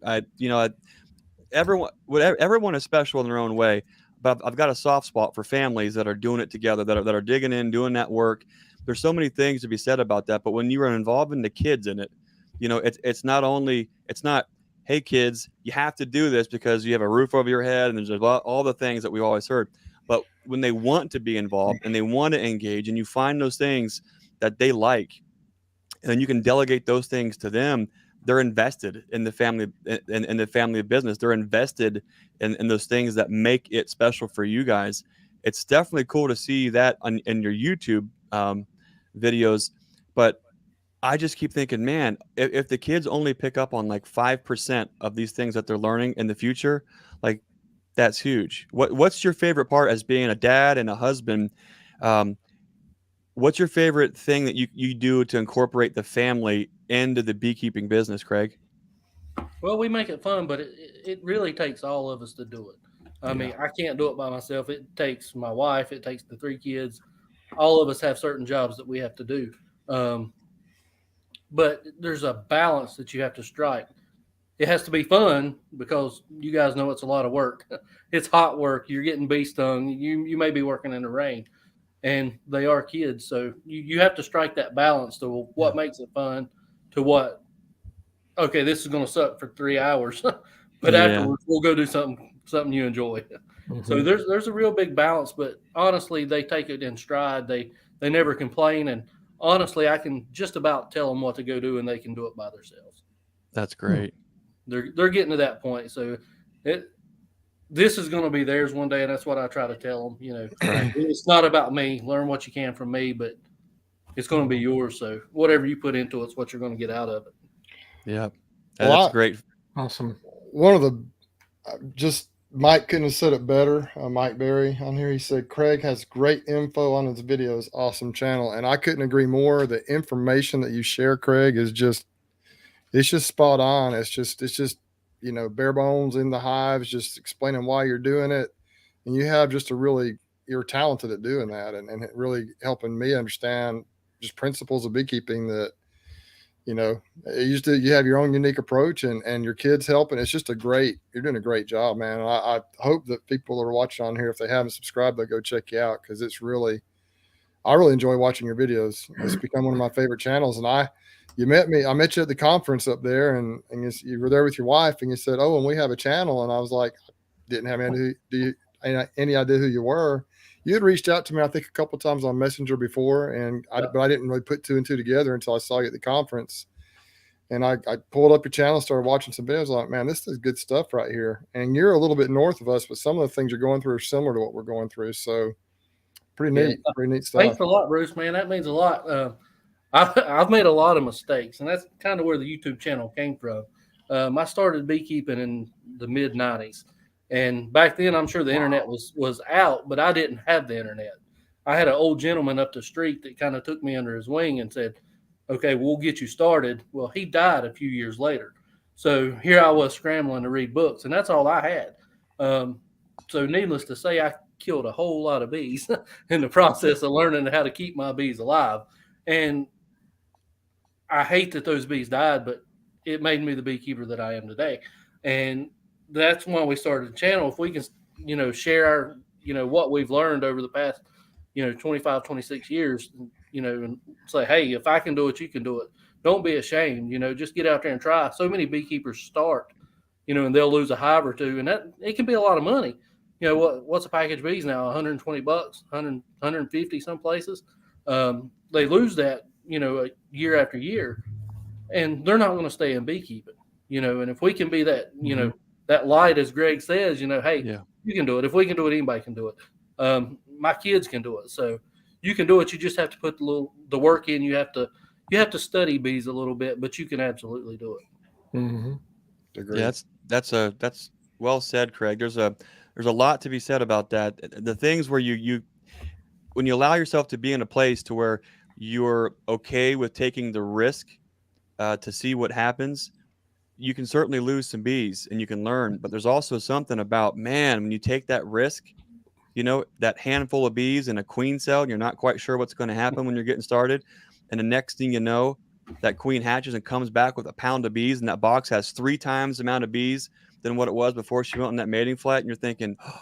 everyone is special in their own way. But I've got a soft spot for families that are doing it together, that are digging in, doing that work. There's so many things to be said about that. But when you are involving the kids in it, it's not, hey kids, you have to do this because you have a roof over your head and there's all the things that we've always heard. But when they want to be involved and they want to engage, and you find those things that they like, and then you can delegate those things to them, they're invested in the family, in the family business. They're invested in those things that make it special for you guys. it's definitely cool to see that in your YouTube videos. But I just keep thinking, man, if the kids only pick up on like 5% of these things that they're learning in the future, like that's huge. What's your favorite part as being a dad and a husband? What's your favorite thing that you do to incorporate the family into the beekeeping business, Craig? Well, we make it fun, but it really takes all of us to do it. I mean, I can't do it by myself. It takes my wife. It takes the 3 kids. All of us have certain jobs that we have to do. But there's a balance that you have to strike. It has to be fun because you guys know it's a lot of work. It's hot work. You're getting bee stung. You may be working in the rain, and they are kids. So you have to strike that balance to what makes it fun to what, okay, this is going to suck for 3 hours, but afterwards we'll go do something you enjoy. So there's a real big balance, but honestly, they take it in stride. They never complain. And honestly, I can just about tell them what to go do and they can do it by themselves. That's great. They're getting to that point. So this is going to be theirs one day. And that's what I try to tell them, it's not about me. Learn what you can from me, but it's going to be yours. So whatever you put into it's what you're going to get out of it. Yeah. That's great. Awesome. One of the, just Mike couldn't have said it better. Mike Berry on here, he said, Craig has great info on his videos. Awesome channel. And I couldn't agree more. The information that you share, Craig, is just, it's just spot on. It's just, bare bones in the hives, just explaining why you're doing it. And you have just you're talented at doing that and it really helping me understand just principles of beekeeping that, you have your own unique approach and your kids helping. It's just you're doing a great job, man. And I hope that people that are watching on here, if they haven't subscribed, they'll go check you out. Cause I really enjoy watching your videos. It's become one of my favorite channels. And I met you at the conference up there and you were there with your wife and you said, oh, and we have a channel. And I was like, didn't have any idea who you were. You had reached out to me, I think, a couple of times on Messenger before, but I didn't really put 2 and 2 together until I saw you at the conference. And I pulled up your channel, started watching some videos. Like, man, this is good stuff right here. And you're a little bit north of us, but some of the things you're going through are similar to what we're going through. So pretty neat stuff. Thanks a lot, Bruce, man. That means a lot. I've made a lot of mistakes, and that's kind of where the YouTube channel came from. I started beekeeping in the mid-90s. And back then, I'm sure the internet was out, but I didn't have the internet. I had an old gentleman up the street that kind of took me under his wing and said, okay, we'll get you started. Well, he died a few years later. So here I was scrambling to read books, and that's all I had. So needless to say, I killed a whole lot of bees in the process of learning how to keep my bees alive. And I hate that those bees died, but it made me the beekeeper that I am today. And that's why we started the channel. If we can, share our, what we've learned over the past, 25, 26 years, and say, hey, if I can do it, you can do it. Don't be ashamed, just get out there and try. So many beekeepers start, and they'll lose a hive or two, and that it can be a lot of money. What's a package of bees now? $120, 150 some places. They lose that, year after year, and they're not going to stay in beekeeping, and if we can be that, that light, as Greg says, hey, you can do it. If we can do it, anybody can do it. My kids can do it. So you can do it. You just have to put the work in. You have to study bees a little bit, but you can absolutely do it. Mm-hmm. Yeah, that's well said, Craig. There's a lot to be said about that. The things where when you allow yourself to be in a place to where you're okay with taking the risk to see what happens, you can certainly lose some bees and you can learn, but there's also something about, man, when you take that risk, that handful of bees in a queen cell, and you're not quite sure what's going to happen when you're getting started. And the next thing you know, that queen hatches and comes back with a pound of bees, and that box has 3 times the amount of bees than what it was before she went on that mating flight. And you're thinking, oh,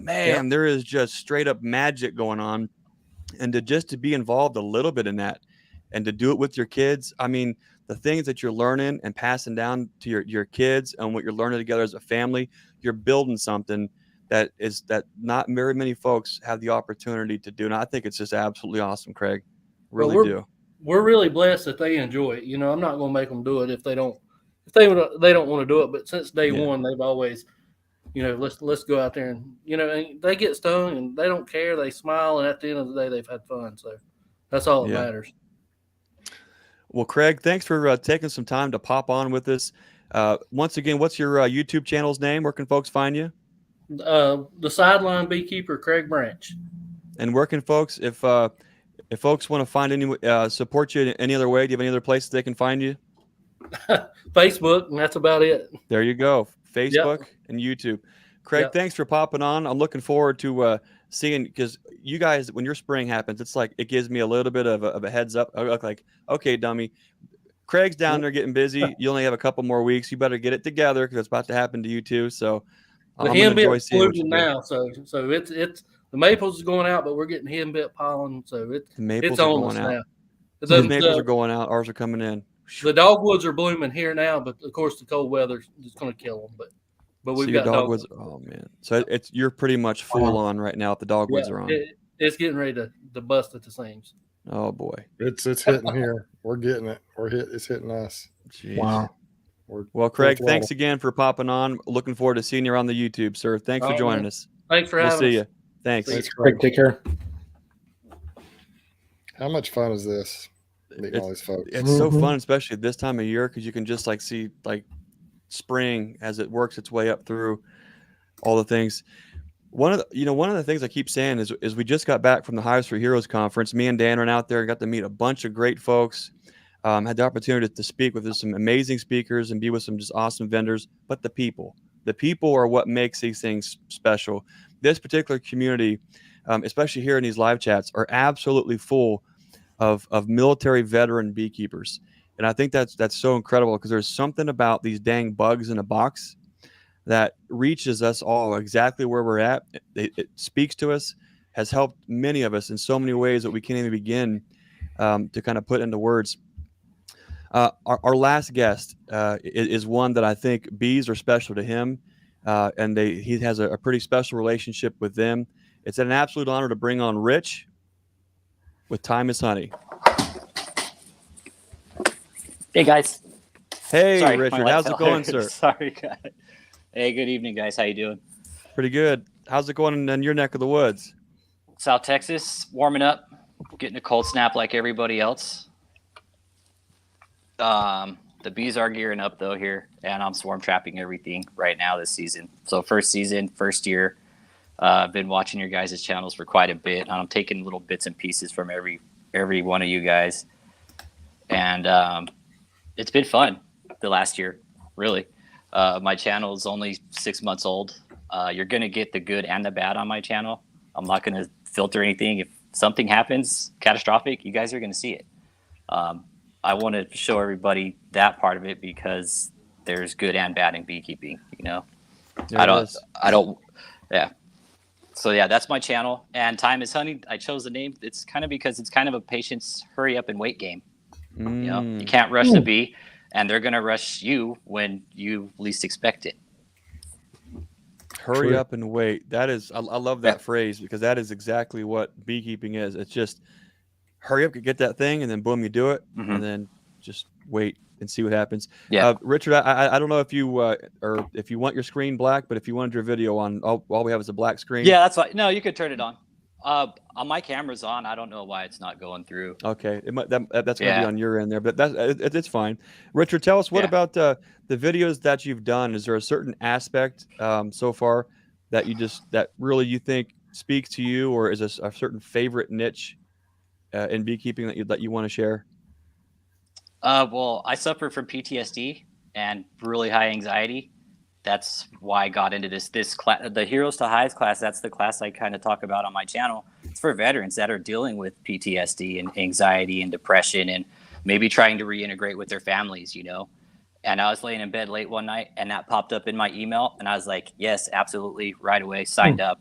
man, there is just straight up magic going on. And to be involved a little bit in that and to do it with your kids, I mean, the things that you're learning and passing down to your kids and what you're learning together as a family, you're building something that not very many folks have the opportunity to do. And I think it's just absolutely awesome, Craig. Really do. We're really blessed that they enjoy it. I'm not going to make them do it if they don't want to do it. But since day one, they've always let's go out there and and they get stung and they don't care. They smile, and at the end of the day, they've had fun. So that's all that matters. Well, Craig, thanks for taking some time to pop on with us. Once again, what's your YouTube channel's name? Where can folks find you? The Sideline Beekeeper, Craig Branch. And where can folks, if folks want to find any support you in any other way, do you have any other places they can find you? Facebook, and that's about it. There you go. Facebook and YouTube. Craig, thanks for popping on. I'm looking forward to seeing, because you guys, when your spring happens, it's like it gives me a little bit of a heads up. I look like, okay, dummy, Craig's down there getting busy. You only have a couple more weeks. You better get it together because it's about to happen to you too. So the henbit blooming now, so it's the maples is going out, but we're getting henbit pollen, so it's on us now. The maples are going out. Ours are coming in. The dogwoods are blooming here now, but of course the cold weather is going to kill them. But we've got dogwoods. Oh man, so you're pretty much full on right now. If the dogwoods are on, it's getting ready to bust at the seams. Oh boy, it's hitting here. We're getting it. It's hitting us. Jeez. Wow. Well, Craig, thanks again for popping on. Looking forward to seeing you on the YouTube, sir. Thanks for joining us. Thanks for having us. We'll see you. Thanks. Craig. Take care. How much fun is this? Meeting all these folks. It's so fun, especially this time of year, because you can just see spring as it works its way up through all the things. One of the things I keep saying is we just got back from the Hives For Heroes conference. Me and Dan went out there and got to meet a bunch of great folks. Had the opportunity to speak with some amazing speakers and be with some just awesome vendors. But the people are what makes these things special. This particular community, especially here in these live chats, are absolutely full of military veteran beekeepers. And I think that's so incredible, because there's something about these dang bugs in a box that reaches us all exactly where we're at. It speaks to us, has helped many of us in so many ways that we can't even begin to kind of put into words. Our last guest is one that I think bees are special to him, and he has a pretty special relationship with them. It's an absolute honor to bring on Rich with Time is Honey. Hey guys. Hey, Sorry, Richard, how's it going, sir? Sorry, guys. Hey, good evening, guys. How you doing? Pretty good. How's it going in your neck of the woods? South Texas, warming up, getting a cold snap like everybody else. The bees are gearing up though here, and I'm swarm trapping everything right now this season. So first year. I've been watching your guys' channels for quite a bit, and I'm taking little bits and pieces from every one of you guys, and it's been fun the last year, really. My channel is only 6 months old. You're gonna get the good and the bad on my channel. I'm not gonna filter anything. If something happens catastrophic, you guys are gonna see it. I want to show everybody that part of it, because there's good and bad in beekeeping. Yeah. So yeah, that's my channel. And Time is Honey, I chose the name. It's kind of because it's kind of a patience, hurry up and wait game. You can't rush the bee, and they're going to rush you when you least expect it. Hurry up and wait. That is, I love that phrase, because that is exactly what beekeeping is. It's just hurry up, get that thing, and then boom, you do it, and then just wait and see what happens. Richard, I don't know if you or if you want your screen black, but if you wanted your video on, all we have is a black screen. Yeah, that's fine. No, you could turn it on. My camera's on. I don't know why it's not going through. Okay, that's going to be on your end there, but it's fine. Richard, tell us what about the videos that you've done. Is there a certain aspect so far that that really you think speaks to you, or is this a certain favorite niche in beekeeping that you want to share? Well, I suffer from PTSD and really high anxiety. That's why I got into this class, the Heroes to Hives class. That's the class I kind of talk about on my channel. It's for veterans that are dealing with PTSD and anxiety and depression, and maybe trying to reintegrate with their families, And I was laying in bed late one night, and that popped up in my email, and I was like, yes, absolutely, right away, signed up.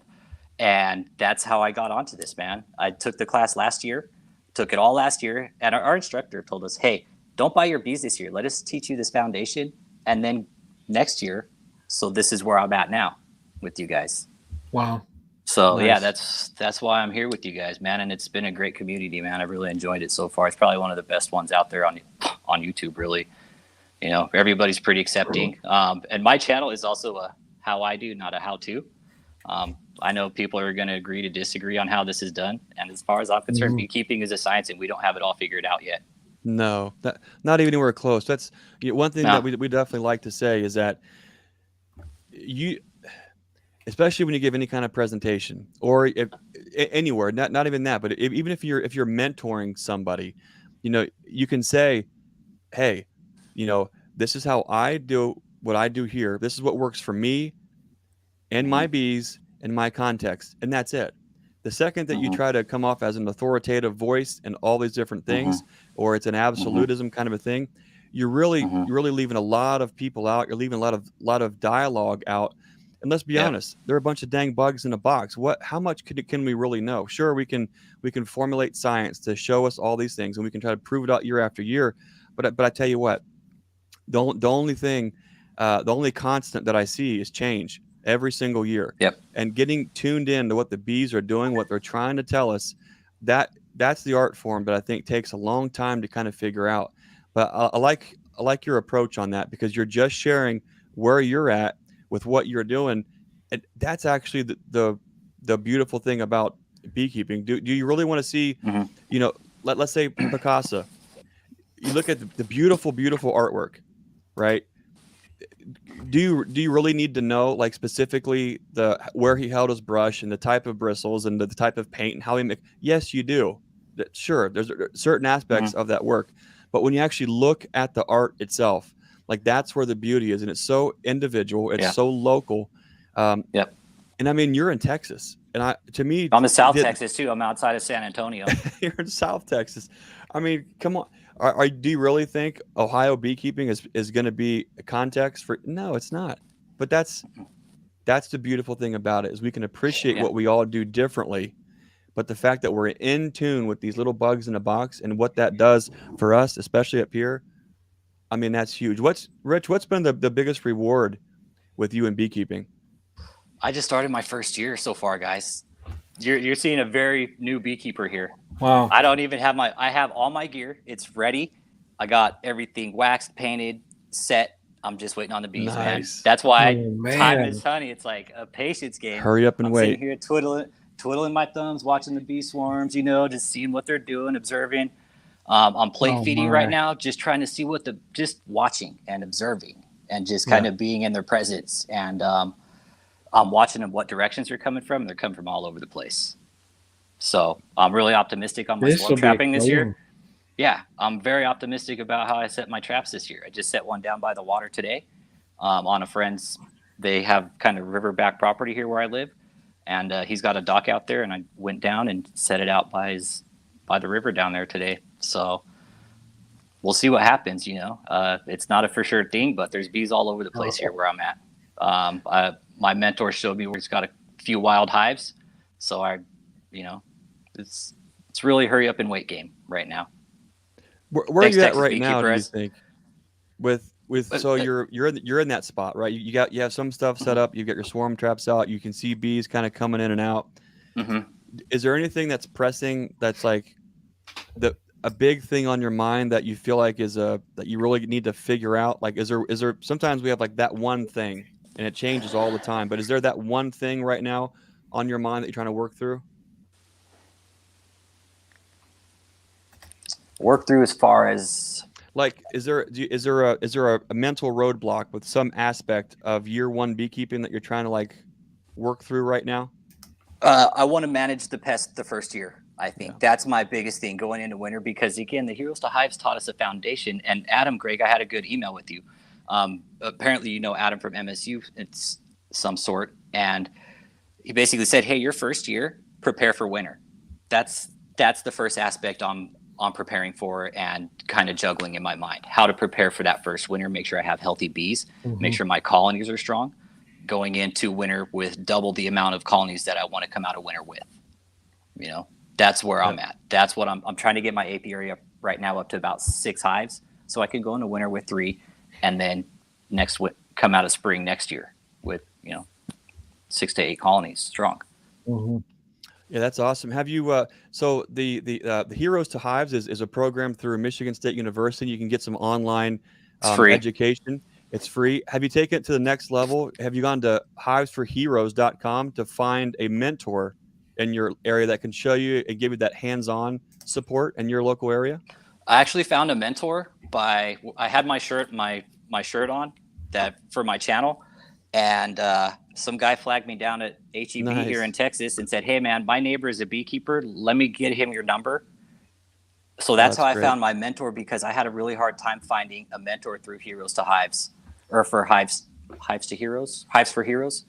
And that's how I got onto this, man. I took the class last year, took it all last year, and our instructor told us, hey, don't buy your bees this year. Let us teach you this foundation, and then next year. So this is where I'm at now with you guys. Wow. So nice. Yeah, that's why I'm here with you guys, man. And it's been a great community, man. I've really enjoyed it so far. It's probably one of the best ones out there on YouTube, really. Everybody's pretty accepting. And my channel is also how I do, not a how-to. I know people are going to agree to disagree on how this is done. And as far as I'm concerned, beekeeping is a science, and we don't have it all figured out yet. No, not even anywhere close. That's one thing that we definitely like to say is that you, especially when you give any kind of presentation or anywhere, not even that, but even if you're mentoring somebody, you can say, hey, this is how I do what I do here. This is what works for me and my bees in my context, and that's it. The second that you try to come off as an authoritative voice and all these different things, or it's an absolutism kind of a thing, you're really leaving a lot of people out. You're leaving a lot of dialogue out. And let's be honest, there are a bunch of dang bugs in a box. How much can we really know? Sure, we can formulate science to show us all these things, and we can try to prove it out year after year. But I tell you what, the only constant that I see is change every single year. And getting tuned in to what the bees are doing, what they're trying to tell us, that's the art form that I think takes a long time to kind of figure out. But I like your approach on that, because you're just sharing where you're at with what you're doing, and that's actually the beautiful thing about beekeeping. Do you really want to see, let's say Picasso, you look at the beautiful artwork, right? Do you really need to know, like, specifically where he held his brush and the type of bristles and the type of paint and how he Yes, you do. Sure, there's certain aspects of that work, but when you actually look at the art itself, like, that's where the beauty is, and it's so individual, it's so local. And I mean, you're in Texas, and I'm in South Texas too. I'm outside of San Antonio. You're in South Texas. I mean, come on. Do you really think Ohio beekeeping is going to be a context for? No, it's not. But that's the beautiful thing about it, is we can appreciate what we all do differently. But the fact that we're in tune with these little bugs in a box and what that does for us, especially up here, I mean, that's huge. Rich, what's been the biggest reward with you in beekeeping? I just started my first year so far, guys. You're seeing a very new beekeeper here. Wow. I don't even have I have all my gear. It's ready. I got everything waxed, painted, set. I'm just waiting on the bees, man. That's why time is honey. It's like a patience game. Hurry up and wait. Sitting here twiddling my thumbs, watching the bee swarms, just seeing what they're doing, observing. I'm plate feeding right now, just trying to see just watching and observing and just kind of being in their presence. And I'm watching them, what directions they're coming from. They're coming from all over the place. So I'm really optimistic on my swarm trapping this year. Yeah, I'm very optimistic about how I set my traps this year. I just set one down by the water today on a friend's. They have kind of riverback property here where I live. And he's got a dock out there, and I went down and set it out by the river down there today. So we'll see what happens. It's not a for sure thing, but there's bees all over the place here where I'm at. My mentor showed me where he's got a few wild hives. So it's really hurry up and wait game right now. Where are you at right now, do you think? So you're in that spot, right? You have some stuff set up. You got your swarm traps out. You can see bees kind of coming in and out. Is there anything that's pressing, that's like a big thing on your mind that you feel like that you really need to figure out? Like, is there sometimes we have like that one thing and it changes all the time, but is there that one thing right now on your mind that you're trying to work through? Work through as far as, like, is there a mental roadblock with some aspect of year one beekeeping that you're trying to like work through right now? I want to manage the pest the first year. I think that's my biggest thing going into winter, because again, the Heroes to Hives taught us a foundation. And Adam, Greg, I had a good email with you. Apparently, Adam from MSU, it's some sort, and he basically said, "Hey, your first year, prepare for winter." That's the first aspect I'm preparing for and kind of juggling in my mind. How to prepare for that first winter, make sure I have healthy bees, make sure my colonies are strong, going into winter with double the amount of colonies that I want to come out of winter with. That's where I'm at. That's what I'm trying to get my apiary up right now up to about 6 hives, so I can go into winter with 3, and then come out of spring next year with 6 to 8 colonies strong. Yeah, that's awesome. Have you so the Heroes to Hives is a program through Michigan State University. You can get some online education. It's free. Have you taken it to the next level? Have you gone to hivesforheroes.com to find a mentor in your area that can show you and give you that hands-on support in your local area? I actually found a mentor I had my shirt on that for my channel, and some guy flagged me down at HEB here in Texas and said, "Hey man, my neighbor is a beekeeper. Let me get him your number." So that's how I found my mentor, because I had a really hard time finding a mentor through Heroes to Hives, or for Hives for Heroes.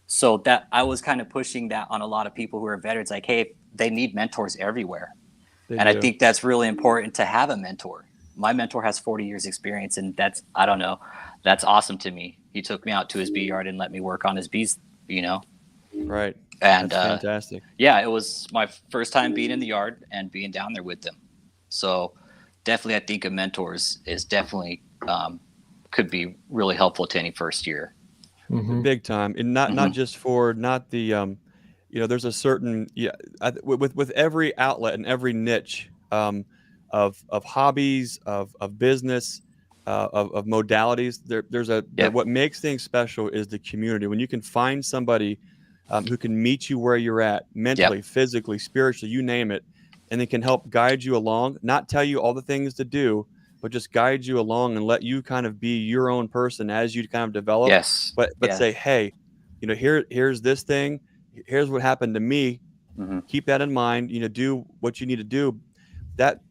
So that I was kind of pushing that on a lot of people who are veterans, like, hey, they need mentors everywhere. I think that's really important to have a mentor. My mentor has 40 years experience, and that's awesome to me. He took me out to his bee yard and let me work on his bees, Right. And that's fantastic. Yeah, it was my first time being in the yard and being down there with them. So definitely, I think a mentor is definitely could be really helpful to any first year. Big time. And not just for the there's a certain with every outlet and every niche of hobbies, of business, of modalities. There's what makes things special is the community. When you can find somebody who can meet you where you're at mentally, physically, spiritually, you name it, and they can help guide you along, not tell you all the things to do, but just guide you along and let you kind of be your own person as you kind of develop. But say, hey, here's this thing, here's what happened to me. Keep that in mind. Do what you need to do. That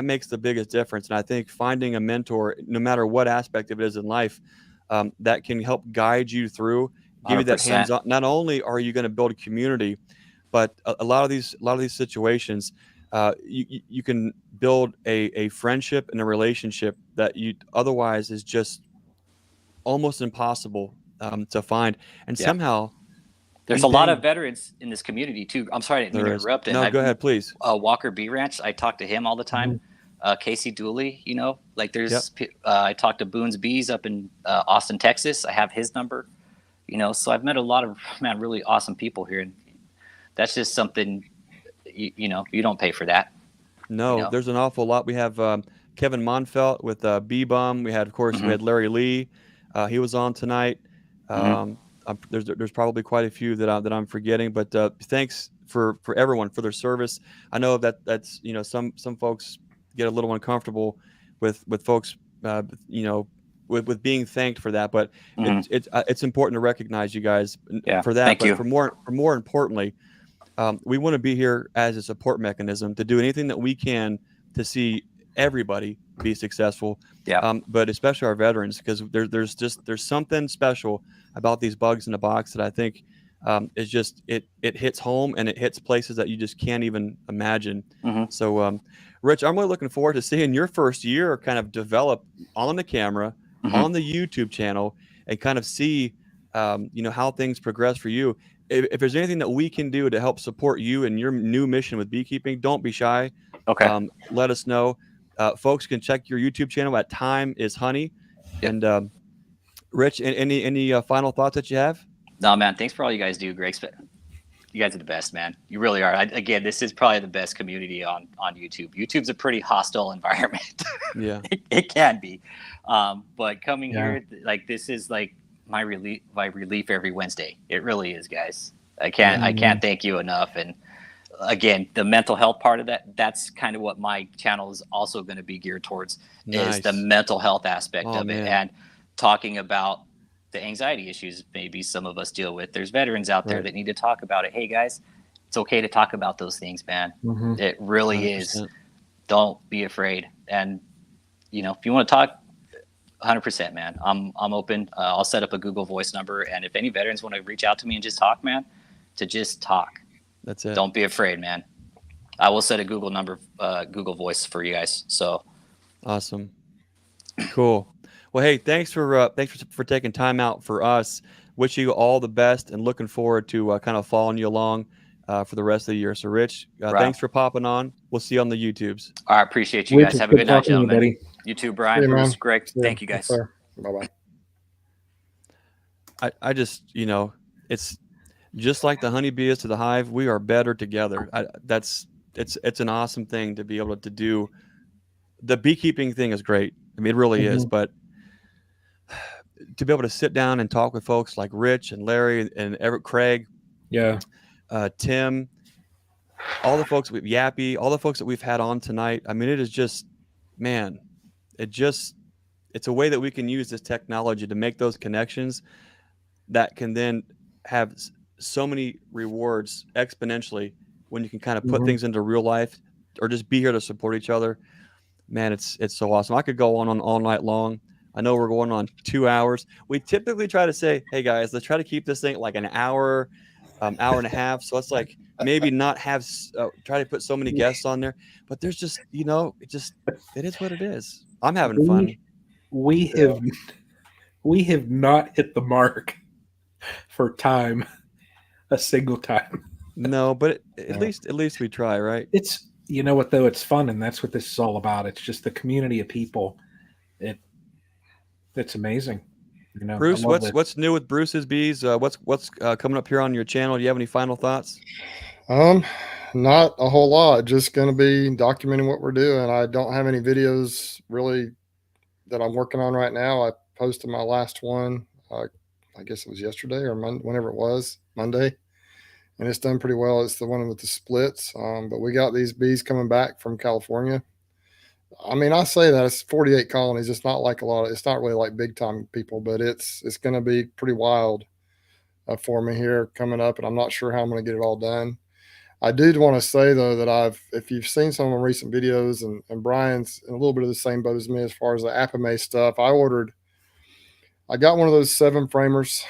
makes the biggest difference. And I think finding a mentor, no matter what aspect of it is in life, that can help guide you through, give you that hands-on. Not only are you going to build a community, but a lot of these situations, you can build a friendship and a relationship that you otherwise is just almost impossible to find. And somehow there's a lot of veterans in this community too. I'm sorry, I didn't mean to interrupt. No, go ahead, please. Walker Bee Ranch, I talk to him all the time. Casey Dooley, there's I talk to Boone's Bees up in Austin, Texas. I have his number. So I've met a lot of really awesome people here, and that's just something you don't pay for that. No, there's an awful lot. We have Kevin Monfelt with Bee Bum. We had, of course, we had Larry Lee. He was on tonight. There's probably quite a few that I'm forgetting, but thanks for everyone for their service. I know that's some folks get a little uncomfortable with folks with being thanked for that, but it's important to recognize you guys for that. Thank you. For more importantly, we want to be here as a support mechanism to do anything that we can to see everybody be successful. But especially our veterans, because there's something special about these bugs in the box that I think is just it hits home, and it hits places that you just can't even imagine. So Rich, I'm really looking forward to seeing your first year kind of develop on the camera, on the YouTube channel, and kind of see how things progress for you. If there's anything that we can do to help support you in your new mission with beekeeping, don't be shy. Let us know. Folks can check your YouTube channel at Time is Honey. And Rich, any final thoughts that you have? No, man. Thanks for all you guys do, Greg. You guys are the best, man. You really are. Again, this is probably the best community on YouTube. YouTube's a pretty hostile environment. It can be. But coming here, this is my relief every Wednesday. It really is, guys. I can't thank you enough. And again, the mental health part of that's kind of what my channel is also going to be geared towards, is the mental health aspect of it, and talking about the anxiety issues maybe some of us deal with. There's veterans out there that need to talk about it. Hey guys, it's okay to talk about those things, man. It really 100%. Is. Don't be afraid. And if you want to talk, 100%, man. I'm open. I'll set up a Google Voice number, and if any veterans want to reach out to me and just talk, man, to just talk. That's it. Don't be afraid, man. I will set a Google number, Google Voice for you guys. So awesome. Cool. Well, hey, thanks for taking time out for us. Wish you all the best, and looking forward to kind of following you along for the rest of the year. So, Rich, thanks for popping on. We'll see you on the YouTubes. I appreciate you guys. Have a good night, gentlemen. You too, Brian. Bruce, Greg. Thank you, guys. Bye-bye. I just, it's just like the honeybee is to the hive. We are better together. It's an awesome thing to be able to do. The beekeeping thing is great. I mean, it really is, but to be able to sit down and talk with folks like Rich and Larry and Everett, Craig, Tim, all the folks with Yappy, all the folks that we've had on tonight. I mean, it is just, man, it's a way that we can use this technology to make those connections that can then have so many rewards exponentially when you can kind of put things into real life or just be here to support each other. Man, it's so awesome. I could go on all night long. I know we're going on 2 hours. We typically try to say, hey guys, let's try to keep this thing like an hour, hour and a half. So it's like maybe not have try to put so many guests on there, but there's just, it is what it is. I'm having fun. We have not hit the mark for time a single time. No, but at least we try, right? It's, you know what though, it's fun, and that's what this is all about. It's just the community of people. It's amazing. Bruce, what's new with Bruce's Bees? What's coming up here on your channel? Do you have any final thoughts? Not a whole lot. Just going to be documenting what we're doing. I don't have any videos really that I'm working on right now. I posted my last one. I guess it was yesterday or whenever it was, Monday, and it's done pretty well. It's the one with the splits. But we got these bees coming back from California. I mean, I say that it's 48 colonies. It's not like it's not really like big time people, but it's going to be pretty wild for me here coming up. And I'm not sure how I'm going to get it all done. I did want to say though, that if you've seen some of my recent videos and Brian's in a little bit of the same boat as me, as far as the Apame stuff, I got one of those 7 framers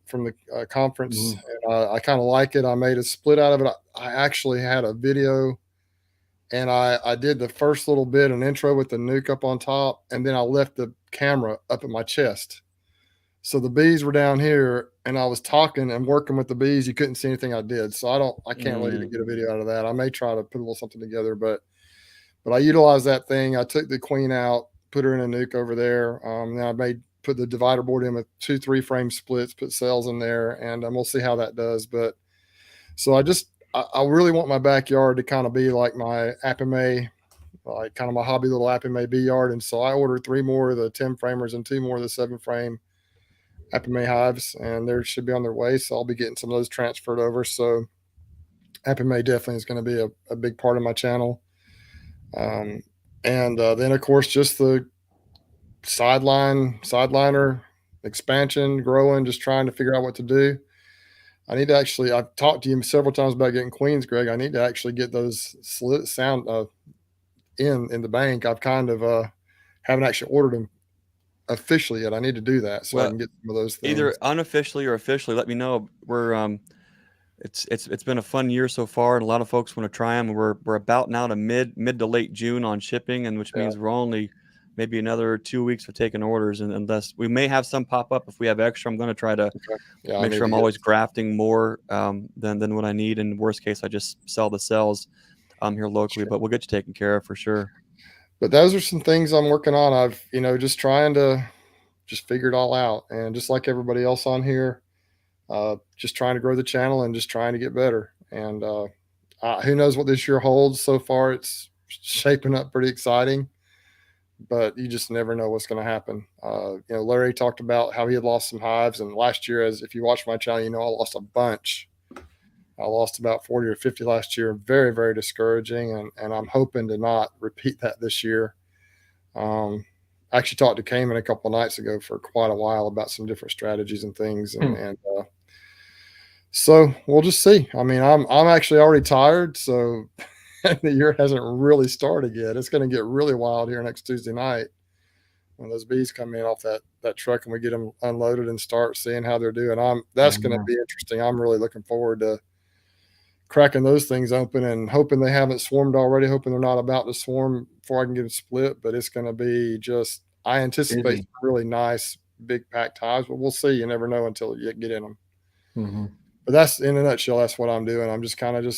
from the conference. And I kind of like it. I made a split out of it. I actually had a video. And I did the first little bit, an intro with the nuke up on top, and then I left the camera up at my chest. So the bees were down here, and I was talking and working with the bees. You couldn't see anything I did. So I can't really even get a video out of that. I may try to put a little something together, but I utilized that thing. I took the queen out, put her in a nuke over there. Then I put the divider board in with 2 3-frame splits, put cells in there, and we'll see how that does. But so I really want my backyard to kind of be like my Apame, like kind of my hobby little Apame bee yard. And so I ordered 3 more of the 10 framers and 2 more of the 7-frame Apame hives, and they should be on their way. So I'll be getting some of those transferred over. So Apame definitely is going to be a big part of my channel. And then of course, just the sideliner expansion, growing, just trying to figure out what to do. I need to I've talked to you several times about getting queens, Greg. I need to actually get those sound in the bank. I've kind of haven't actually ordered them officially yet. I need to do that so I can get some of those things. Either unofficially or officially. Let me know. We're it's been a fun year so far, and a lot of folks want to try them. We're about now to mid to late June on shipping, and which means we're only maybe another 2 weeks for taking orders, and unless we may have some pop up if we have extra. I'm going to try to make sure I'm always grafting more than what I need. And worst case, I just sell the cells here locally, but we'll get you taken care of for sure. But those are some things I'm working on. I've just trying to figure it all out, and just like everybody else on here, just trying to grow the channel and just trying to get better. And who knows what this year holds. So far, it's shaping up pretty exciting. But you just never know what's going to happen. Larry talked about how he had lost some hives, and last year, if you watch my channel, I lost a bunch. I lost about 40 or 50 last year. Very, very discouraging, and I'm hoping to not repeat that this year. I actually talked to Cayman a couple of nights ago for quite a while about some different strategies and things, and so we'll just see. I mean, I'm actually already tired, so. The year hasn't really started yet. It's going to get really wild here next Tuesday night when those bees come in off that truck and we get them unloaded and start seeing how they're doing. That's going to be interesting. I'm really looking forward to cracking those things open and hoping they haven't swarmed already, hoping they're not about to swarm before I can get it split. But it's going to be just, I anticipate really nice big packed hives, but we'll see. You never know until you get in them. But that's in a nutshell. That's what I'm doing. I'm just kind of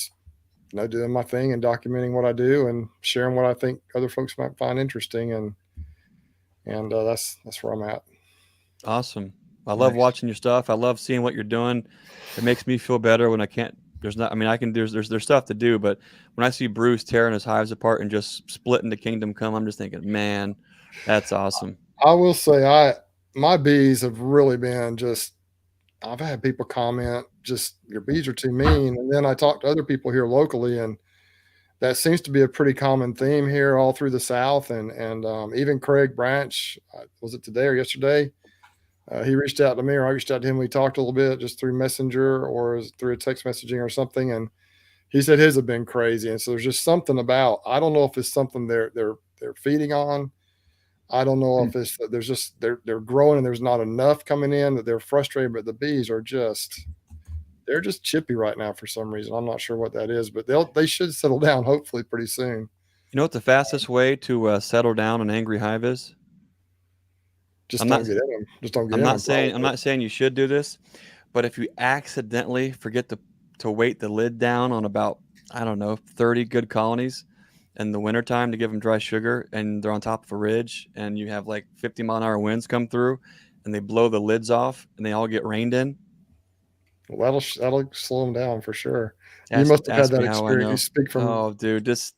doing my thing and documenting what I do and sharing what I think other folks might find interesting. And that's where I'm at. Awesome. I love watching your stuff. I love seeing what you're doing. It makes me feel better when I can't, there's stuff to do, but when I see Bruce tearing his hives apart and just splitting the kingdom come, I'm just thinking, man, that's awesome. I will say, my bees have really been just, I've had people comment, just your bees are too mean. And then I talked to other people here locally, and that seems to be a pretty common theme here all through the South. And even Craig Branch, was it today or yesterday? He reached out to me, or I reached out to him. We talked a little bit just through Messenger or through a text messaging or something. And he said his have been crazy. And so there's just something about, I don't know if it's something they're feeding on. I don't know if it's, there's just, they're growing and there's not enough coming in, that they're frustrated, but the bees are just, they're just chippy right now for some reason. I'm not sure what that is, but they should settle down hopefully pretty soon. You know what the fastest way to settle down an angry hive is? Just don't get in them. Just don't get in them. I'm not saying you should do this, but if you accidentally forget to weight the lid down on about, I don't know, 30 good colonies in the wintertime to give them dry sugar, and they're on top of a ridge, and you have like 50-mile-an-hour winds come through, and they blow the lids off, and they all get rained in. Well, that'll slow them down for sure. You must have had that experience. You speak from. Oh, dude, just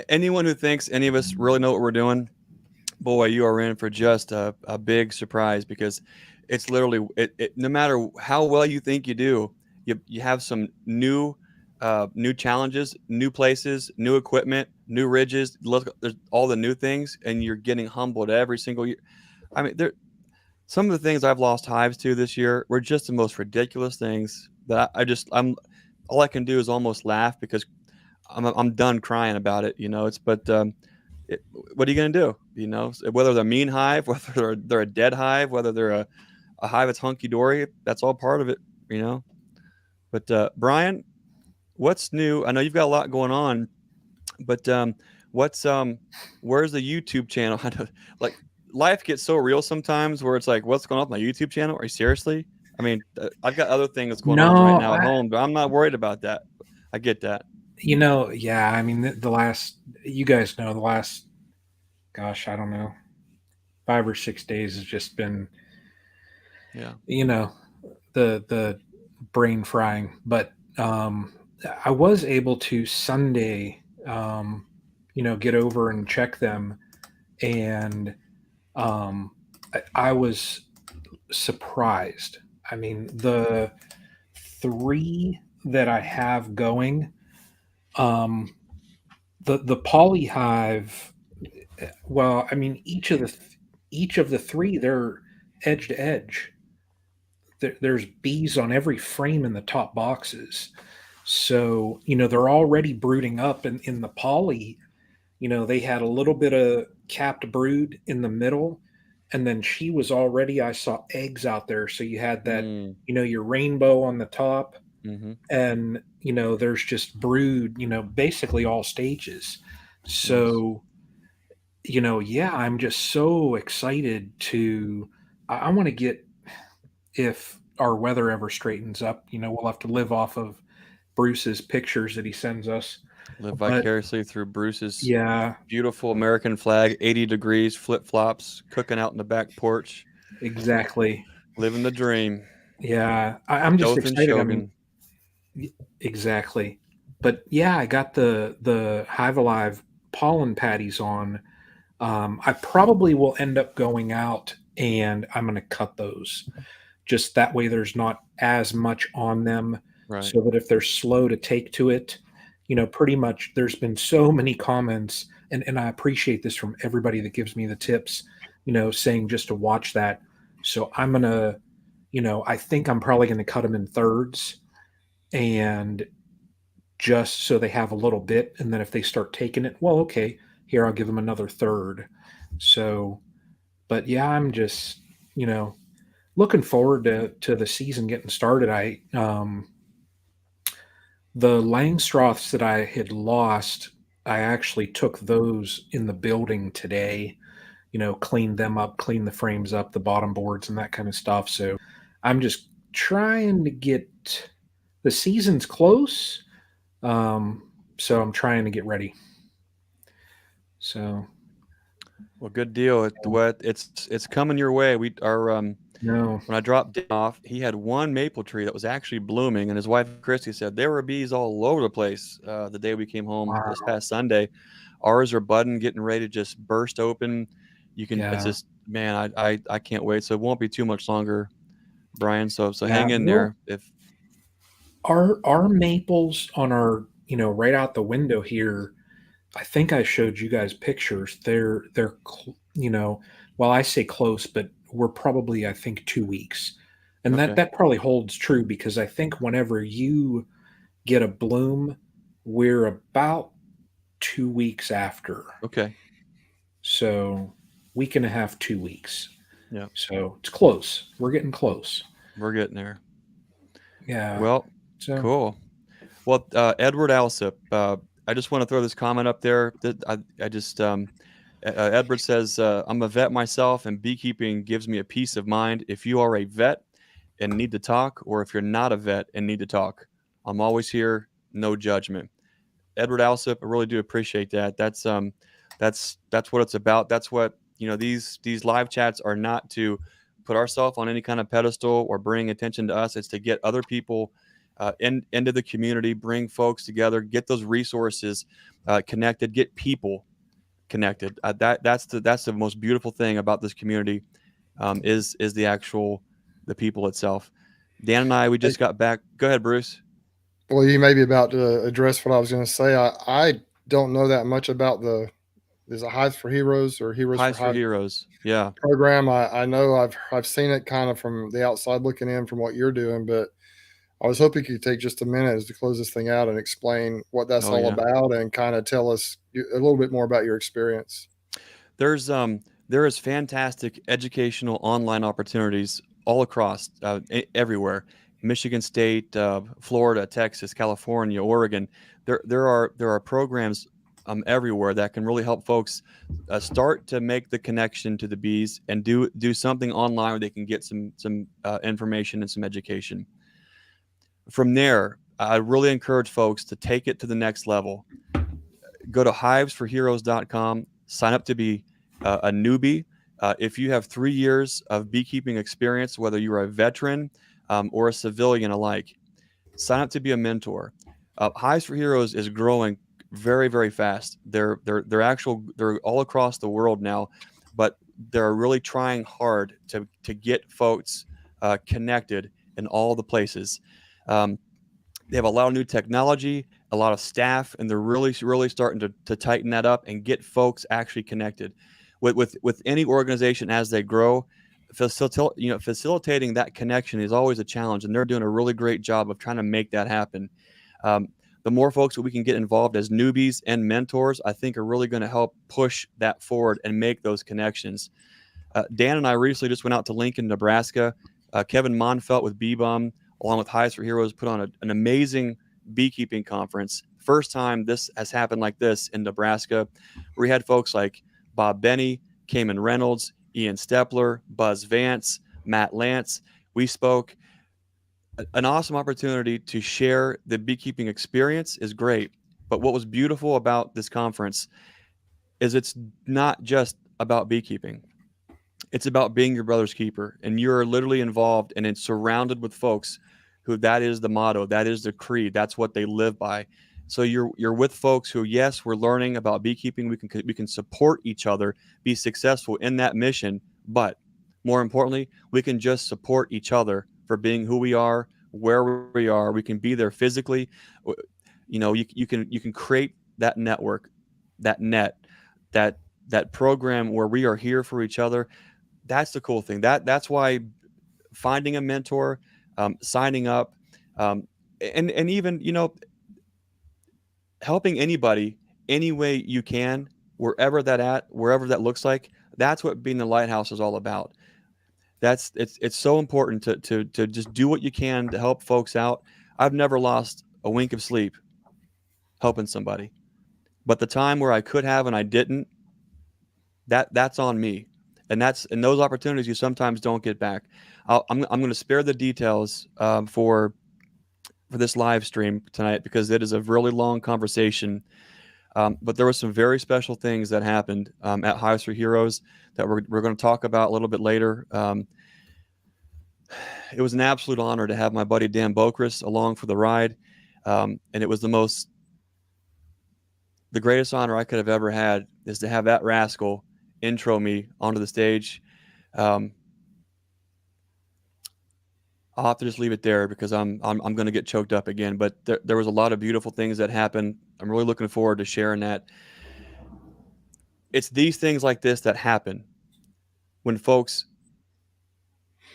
anyone who thinks any of us really know what we're doing, boy, you are in for just a big surprise, because it's literally no matter how well you think you do, you have some new challenges, new places, new equipment, new ridges. Look, there's all the new things, and you're getting humbled every single year. I mean, some of the things I've lost hives to this year were just the most ridiculous things that I'm all I can do is almost laugh, because I'm done crying about it. What are you going to do? Whether they're a mean hive, whether they're a dead hive, whether they're a hive that's hunky-dory, that's all part of it, But Brian, what's new? I know you've got a lot going on, but where's the YouTube channel? Like, life gets so real sometimes where it's like, what's going on with my YouTube channel? Are you seriously? I mean, I've got other things going on right now at home, but I'm not worried about that. I get that. Yeah. I mean, the last, you guys know, the last, gosh, I don't know, 5 or 6 days has just been, the brain frying. But I was able to Sunday, get over and check them, and I was surprised. I mean, the 3 that I have going, the poly hive, well, I mean, each of the 3, they're edge to edge. There's bees on every frame in the top boxes. So, they're already brooding up. And in the poly, they had a little bit of capped brood in the middle. And then she was already, I saw eggs out there. So you had that, your rainbow on the top. Mm-hmm. And, there's just brood, basically all stages. So, I'm just so excited I want to get, if our weather ever straightens up, we'll have to live off of Bruce's pictures that he sends us. Live vicariously through Bruce's beautiful American flag, 80 degrees, flip-flops, cooking out in the back porch. Exactly. Living the dream. Yeah. I'm just excited. I mean, exactly. But yeah, I got the Hive Alive pollen patties on. I probably will end up going out and I'm going to cut those. Just that way there's not as much on them. Right. So that if they're slow to take to it, pretty much there's been so many comments, and I appreciate this from everybody that gives me the tips, saying just to watch that. So I'm going to, I think I'm probably going to cut them in thirds, and just so they have a little bit. And then if they start taking it, well, okay, here, I'll give them another third. So, but yeah, I'm just, looking forward to the season getting started. The Langstroths that I had lost, I actually took those in the building today, cleaned them up, cleaned the frames up, the bottom boards and that kind of stuff. So I'm just trying to get, the season's close. So I'm trying to get ready. So. Well, good deal. It's coming your way. When I dropped him off, he had one maple tree that was actually blooming, and his wife Christy said there were bees all over the place the day we came home this past Sunday. Ours are budding, getting ready to just burst open. It's just Man, I can't wait. So it won't be too much longer, Brian. So hang in there. If our maples on our, right out the window here, I think I showed you guys pictures. They're well, I say close, but we're probably, I think, 2 weeks. And that probably holds true, because I think whenever you get a bloom, we're about 2 weeks after. Okay. So week and a half, 2 weeks. Yeah. So it's close. We're getting close. We're getting there. Yeah. Well, cool. Well, Edward Alsip, I just want to throw this comment up there. That I just Edward says, I'm a vet myself, and beekeeping gives me a peace of mind. If you are a vet and need to talk, or if you're not a vet and need to talk, I'm always here. No judgment. Edward Alsip, I really do appreciate that. That's what it's about. That's what, these live chats are not to put ourselves on any kind of pedestal or bring attention to us. It's to get other people into the community, bring folks together, get those resources connected, get people connected. That's the most beautiful thing about this community, is the people itself. Dan and I, we just got back. Go ahead, Bruce. Well, you may be about to address what I was going to say. I don't know that much about is it Hives for Heroes or Hives for Heroes? Yeah. Program. I know I've seen it kind of from the outside looking in from what you're doing, but I was hoping you could take just a minute to close this thing out and explain what that's all about, and kind of tell us a little bit more about your experience. There is fantastic educational online opportunities all across everywhere. Michigan State, Florida, Texas, California, Oregon. There are programs everywhere that can really help folks start to make the connection to the bees and do something online where they can get some information and some education. From there, I really encourage folks to take it to the next level. Go to hivesforheroes.com, sign up to be a newbie. If you have 3 years of beekeeping experience, whether you're a veteran or a civilian alike, sign up to be a mentor. Hives for Heroes is growing very, very fast. They're all across the world now, but they're really trying hard to get folks connected in all the places. They have a lot of new technology, a lot of staff, and they're really, really starting to tighten that up and get folks actually connected. With any organization as they grow, facilitating that connection is always a challenge, and they're doing a really great job of trying to make that happen. The more folks that we can get involved as newbies and mentors, I think are really going to help push that forward and make those connections. Dan and I recently just went out to Lincoln, Nebraska. Kevin Monfelt with BeeBum, along with Hives for Heroes, put on an amazing beekeeping conference. First time this has happened like this in Nebraska. We had folks like Bob Benny, Cayman Reynolds, Ian Stepler, Buzz Vance, Matt Lance. We spoke. An awesome opportunity to share the beekeeping experience is great. But what was beautiful about this conference is it's not just about beekeeping. It's about being your brother's keeper. And you're literally involved and it's surrounded with folks who that is the motto, that is the creed, that's what they live by. So you're with folks who, yes, we're learning about beekeeping. We can support each other, be successful in that mission. But more importantly, we can just support each other for being who we are, where we are. We can be there physically. You can create that network, that net, that program where we are here for each other. That's the cool thing. That's why finding a mentor, signing up, and even helping anybody any way you can, wherever that looks like. That's what being the lighthouse is all about. It's so important to just do what you can to help folks out. I've never lost a wink of sleep helping somebody, but the time where I could have and I didn't, that's on me. And those opportunities you sometimes don't get back. I'm going to spare the details for this live stream tonight because it is a really long conversation. But there were some very special things that happened at Hives for Heroes that we're going to talk about a little bit later. It was an absolute honor to have my buddy Dan Bokrus along for the ride, and it was the greatest honor I could have ever had is to have that rascal intro me onto the stage. I'll have to just leave it there because I'm going to get choked up again. But there was a lot of beautiful things that happened. I'm really looking forward to sharing that. It's these things like this that happen when folks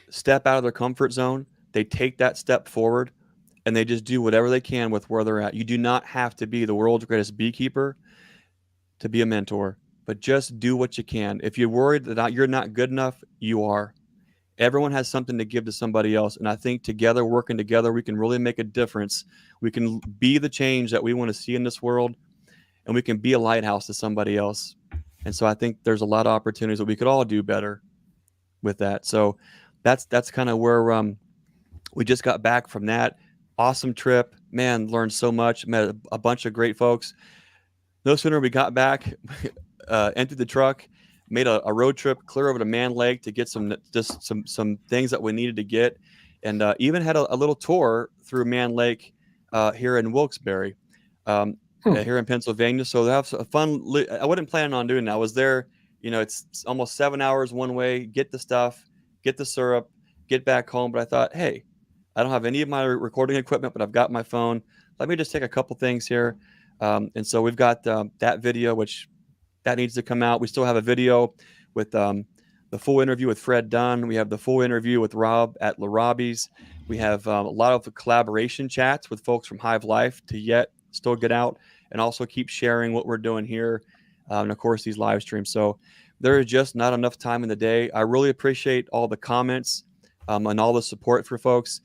step out of their comfort zone. They take that step forward and they just do whatever they can with where they're at. You do not have to be the world's greatest beekeeper to be a mentor, but just do what you can. If you're worried that you're not good enough, you are. Everyone has something to give to somebody else. And I think together, working together, we can really make a difference. We can be the change that we want to see in this world, and we can be a lighthouse to somebody else. And so I think there's a lot of opportunities that we could all do better with that. So that's kind of where we just got back from that awesome trip. Man, learned so much, met a bunch of great folks. No sooner we got back, emptied the truck, made a road trip clear over to Man Lake to get some things that we needed to get, and even had a little tour through Man Lake here in Wilkes-Barre, here in Pennsylvania. So that was a fun. I wasn't planning on doing that. I was there. It's almost 7 hours one way. Get the stuff, get the syrup, get back home. But I thought, hey, I don't have any of my recording equipment, but I've got my phone. Let me just take a couple things here. And so we've got that video, which that needs to come out. We still have a video with the full interview with Fred Dunn. We have the full interview with Rob at Robbie's. We have a lot of collaboration chats with folks from Hive Life to still get out and also keep sharing what we're doing here. And of course, these live streams. So there is just not enough time in the day. I really appreciate all the comments and all the support for folks.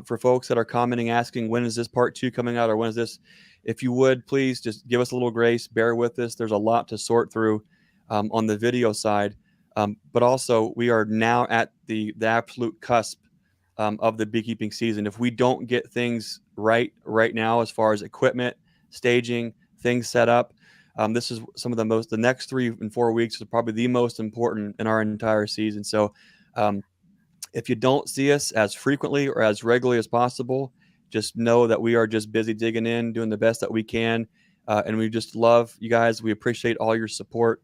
For folks that are commenting, asking, when is this part 2 coming out, or when is this? If you would, please just give us a little grace, bear with us. There's a lot to sort through on the video side. But also, we are now at the absolute cusp of the beekeeping season. If we don't get things right now, as far as equipment, staging, things set up, this is some of the next 3 and 4 weeks are probably the most important in our entire season. So if you don't see us as frequently or as regularly as possible, just know that we are just busy digging in, doing the best that we can. And we just love you guys. We appreciate all your support.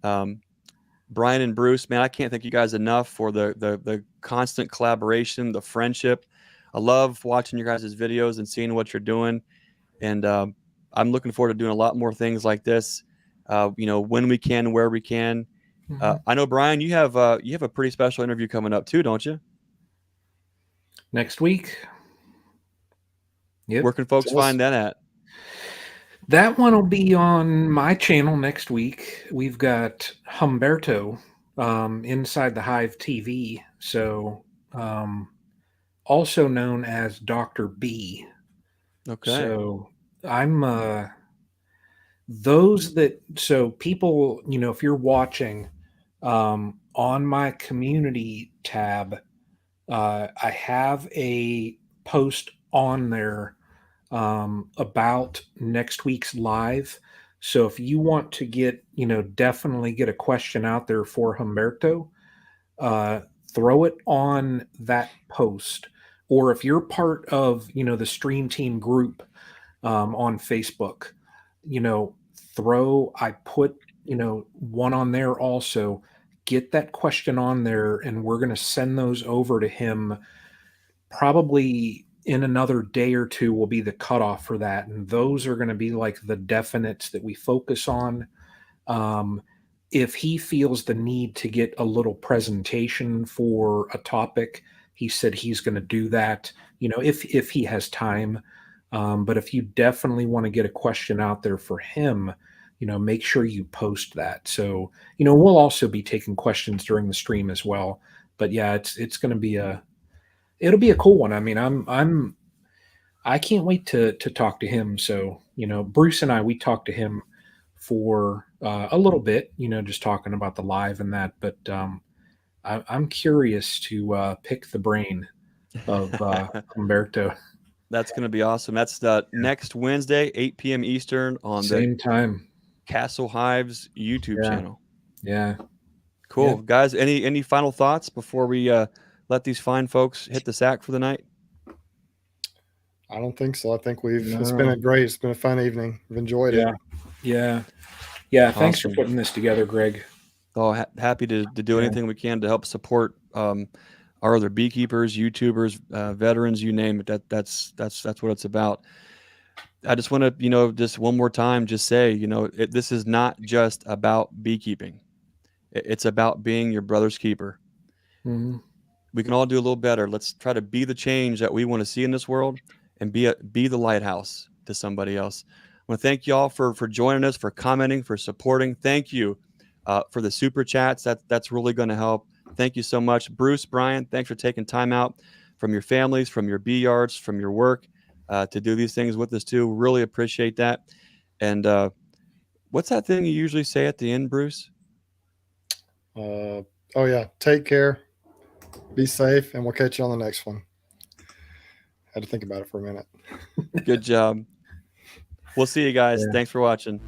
Brian and Bruce, man, I can't thank you guys enough for the constant collaboration, the friendship. I love watching your guys' videos and seeing what you're doing. And I'm looking forward to doing a lot more things like this, when we can, where we can. I know, Brian, you have a pretty special interview coming up too, don't you? Next week. Yep. Where can folks find that at? That one will be on my channel next week. We've got Humberto inside the Hive TV, so also known as Dr. B. Okay. So I'm so people, if you're watching on my community tab, I have a post on there about next week's live. So if you want to get, definitely get a question out there for Humberto, throw it on that post. Or if you're part of, the Stream Team group on Facebook, I put, one on there also. Get that question on there, and we're going to send those over to him. Probably in another day or two will be the cutoff for that. And those are going to be like the definites that we focus on. If he feels the need to get a little presentation for a topic, he said he's going to do that, if he has time. But if you definitely want to get a question out there for him, make sure you post that. So, we'll also be taking questions during the stream as well. But yeah, it's going to be it'll be a cool one. I mean, I can't wait to talk to him. So, Bruce and we talked to him for a little bit, just talking about the live and that. But I'm curious to pick the brain of Humberto. That's going to be awesome. That's next Wednesday, 8 p.m. Eastern on same time. Castle Hives YouTube channel. Yeah. Cool. Guys, any final thoughts before we let these fine folks hit the sack for the night? I don't think so. I think it's been a fun evening. We've enjoyed it. Yeah. Thanks for putting this together, Greg. happy to do anything we can to help support our other beekeepers, YouTubers, veterans, you name it. That's what it's about. I just want to, just one more time, just say, this is not just about beekeeping. It's about being your brother's keeper. Mm-hmm. We can all do a little better. Let's try to be the change that we want to see in this world and be the lighthouse to somebody else. I want to thank you all for joining us, for commenting, for supporting. Thank you for the super chats. That's really going to help. Thank you so much. Bruce, Brian, thanks for taking time out from your families, from your bee yards, from your work to do these things with us too. Really appreciate that. And what's that thing you usually say at the end, Bruce? Oh yeah. Take care. Be safe, and we'll catch you on the next one. Had to think about it for a minute. Good job. We'll see you guys. Thanks for watching.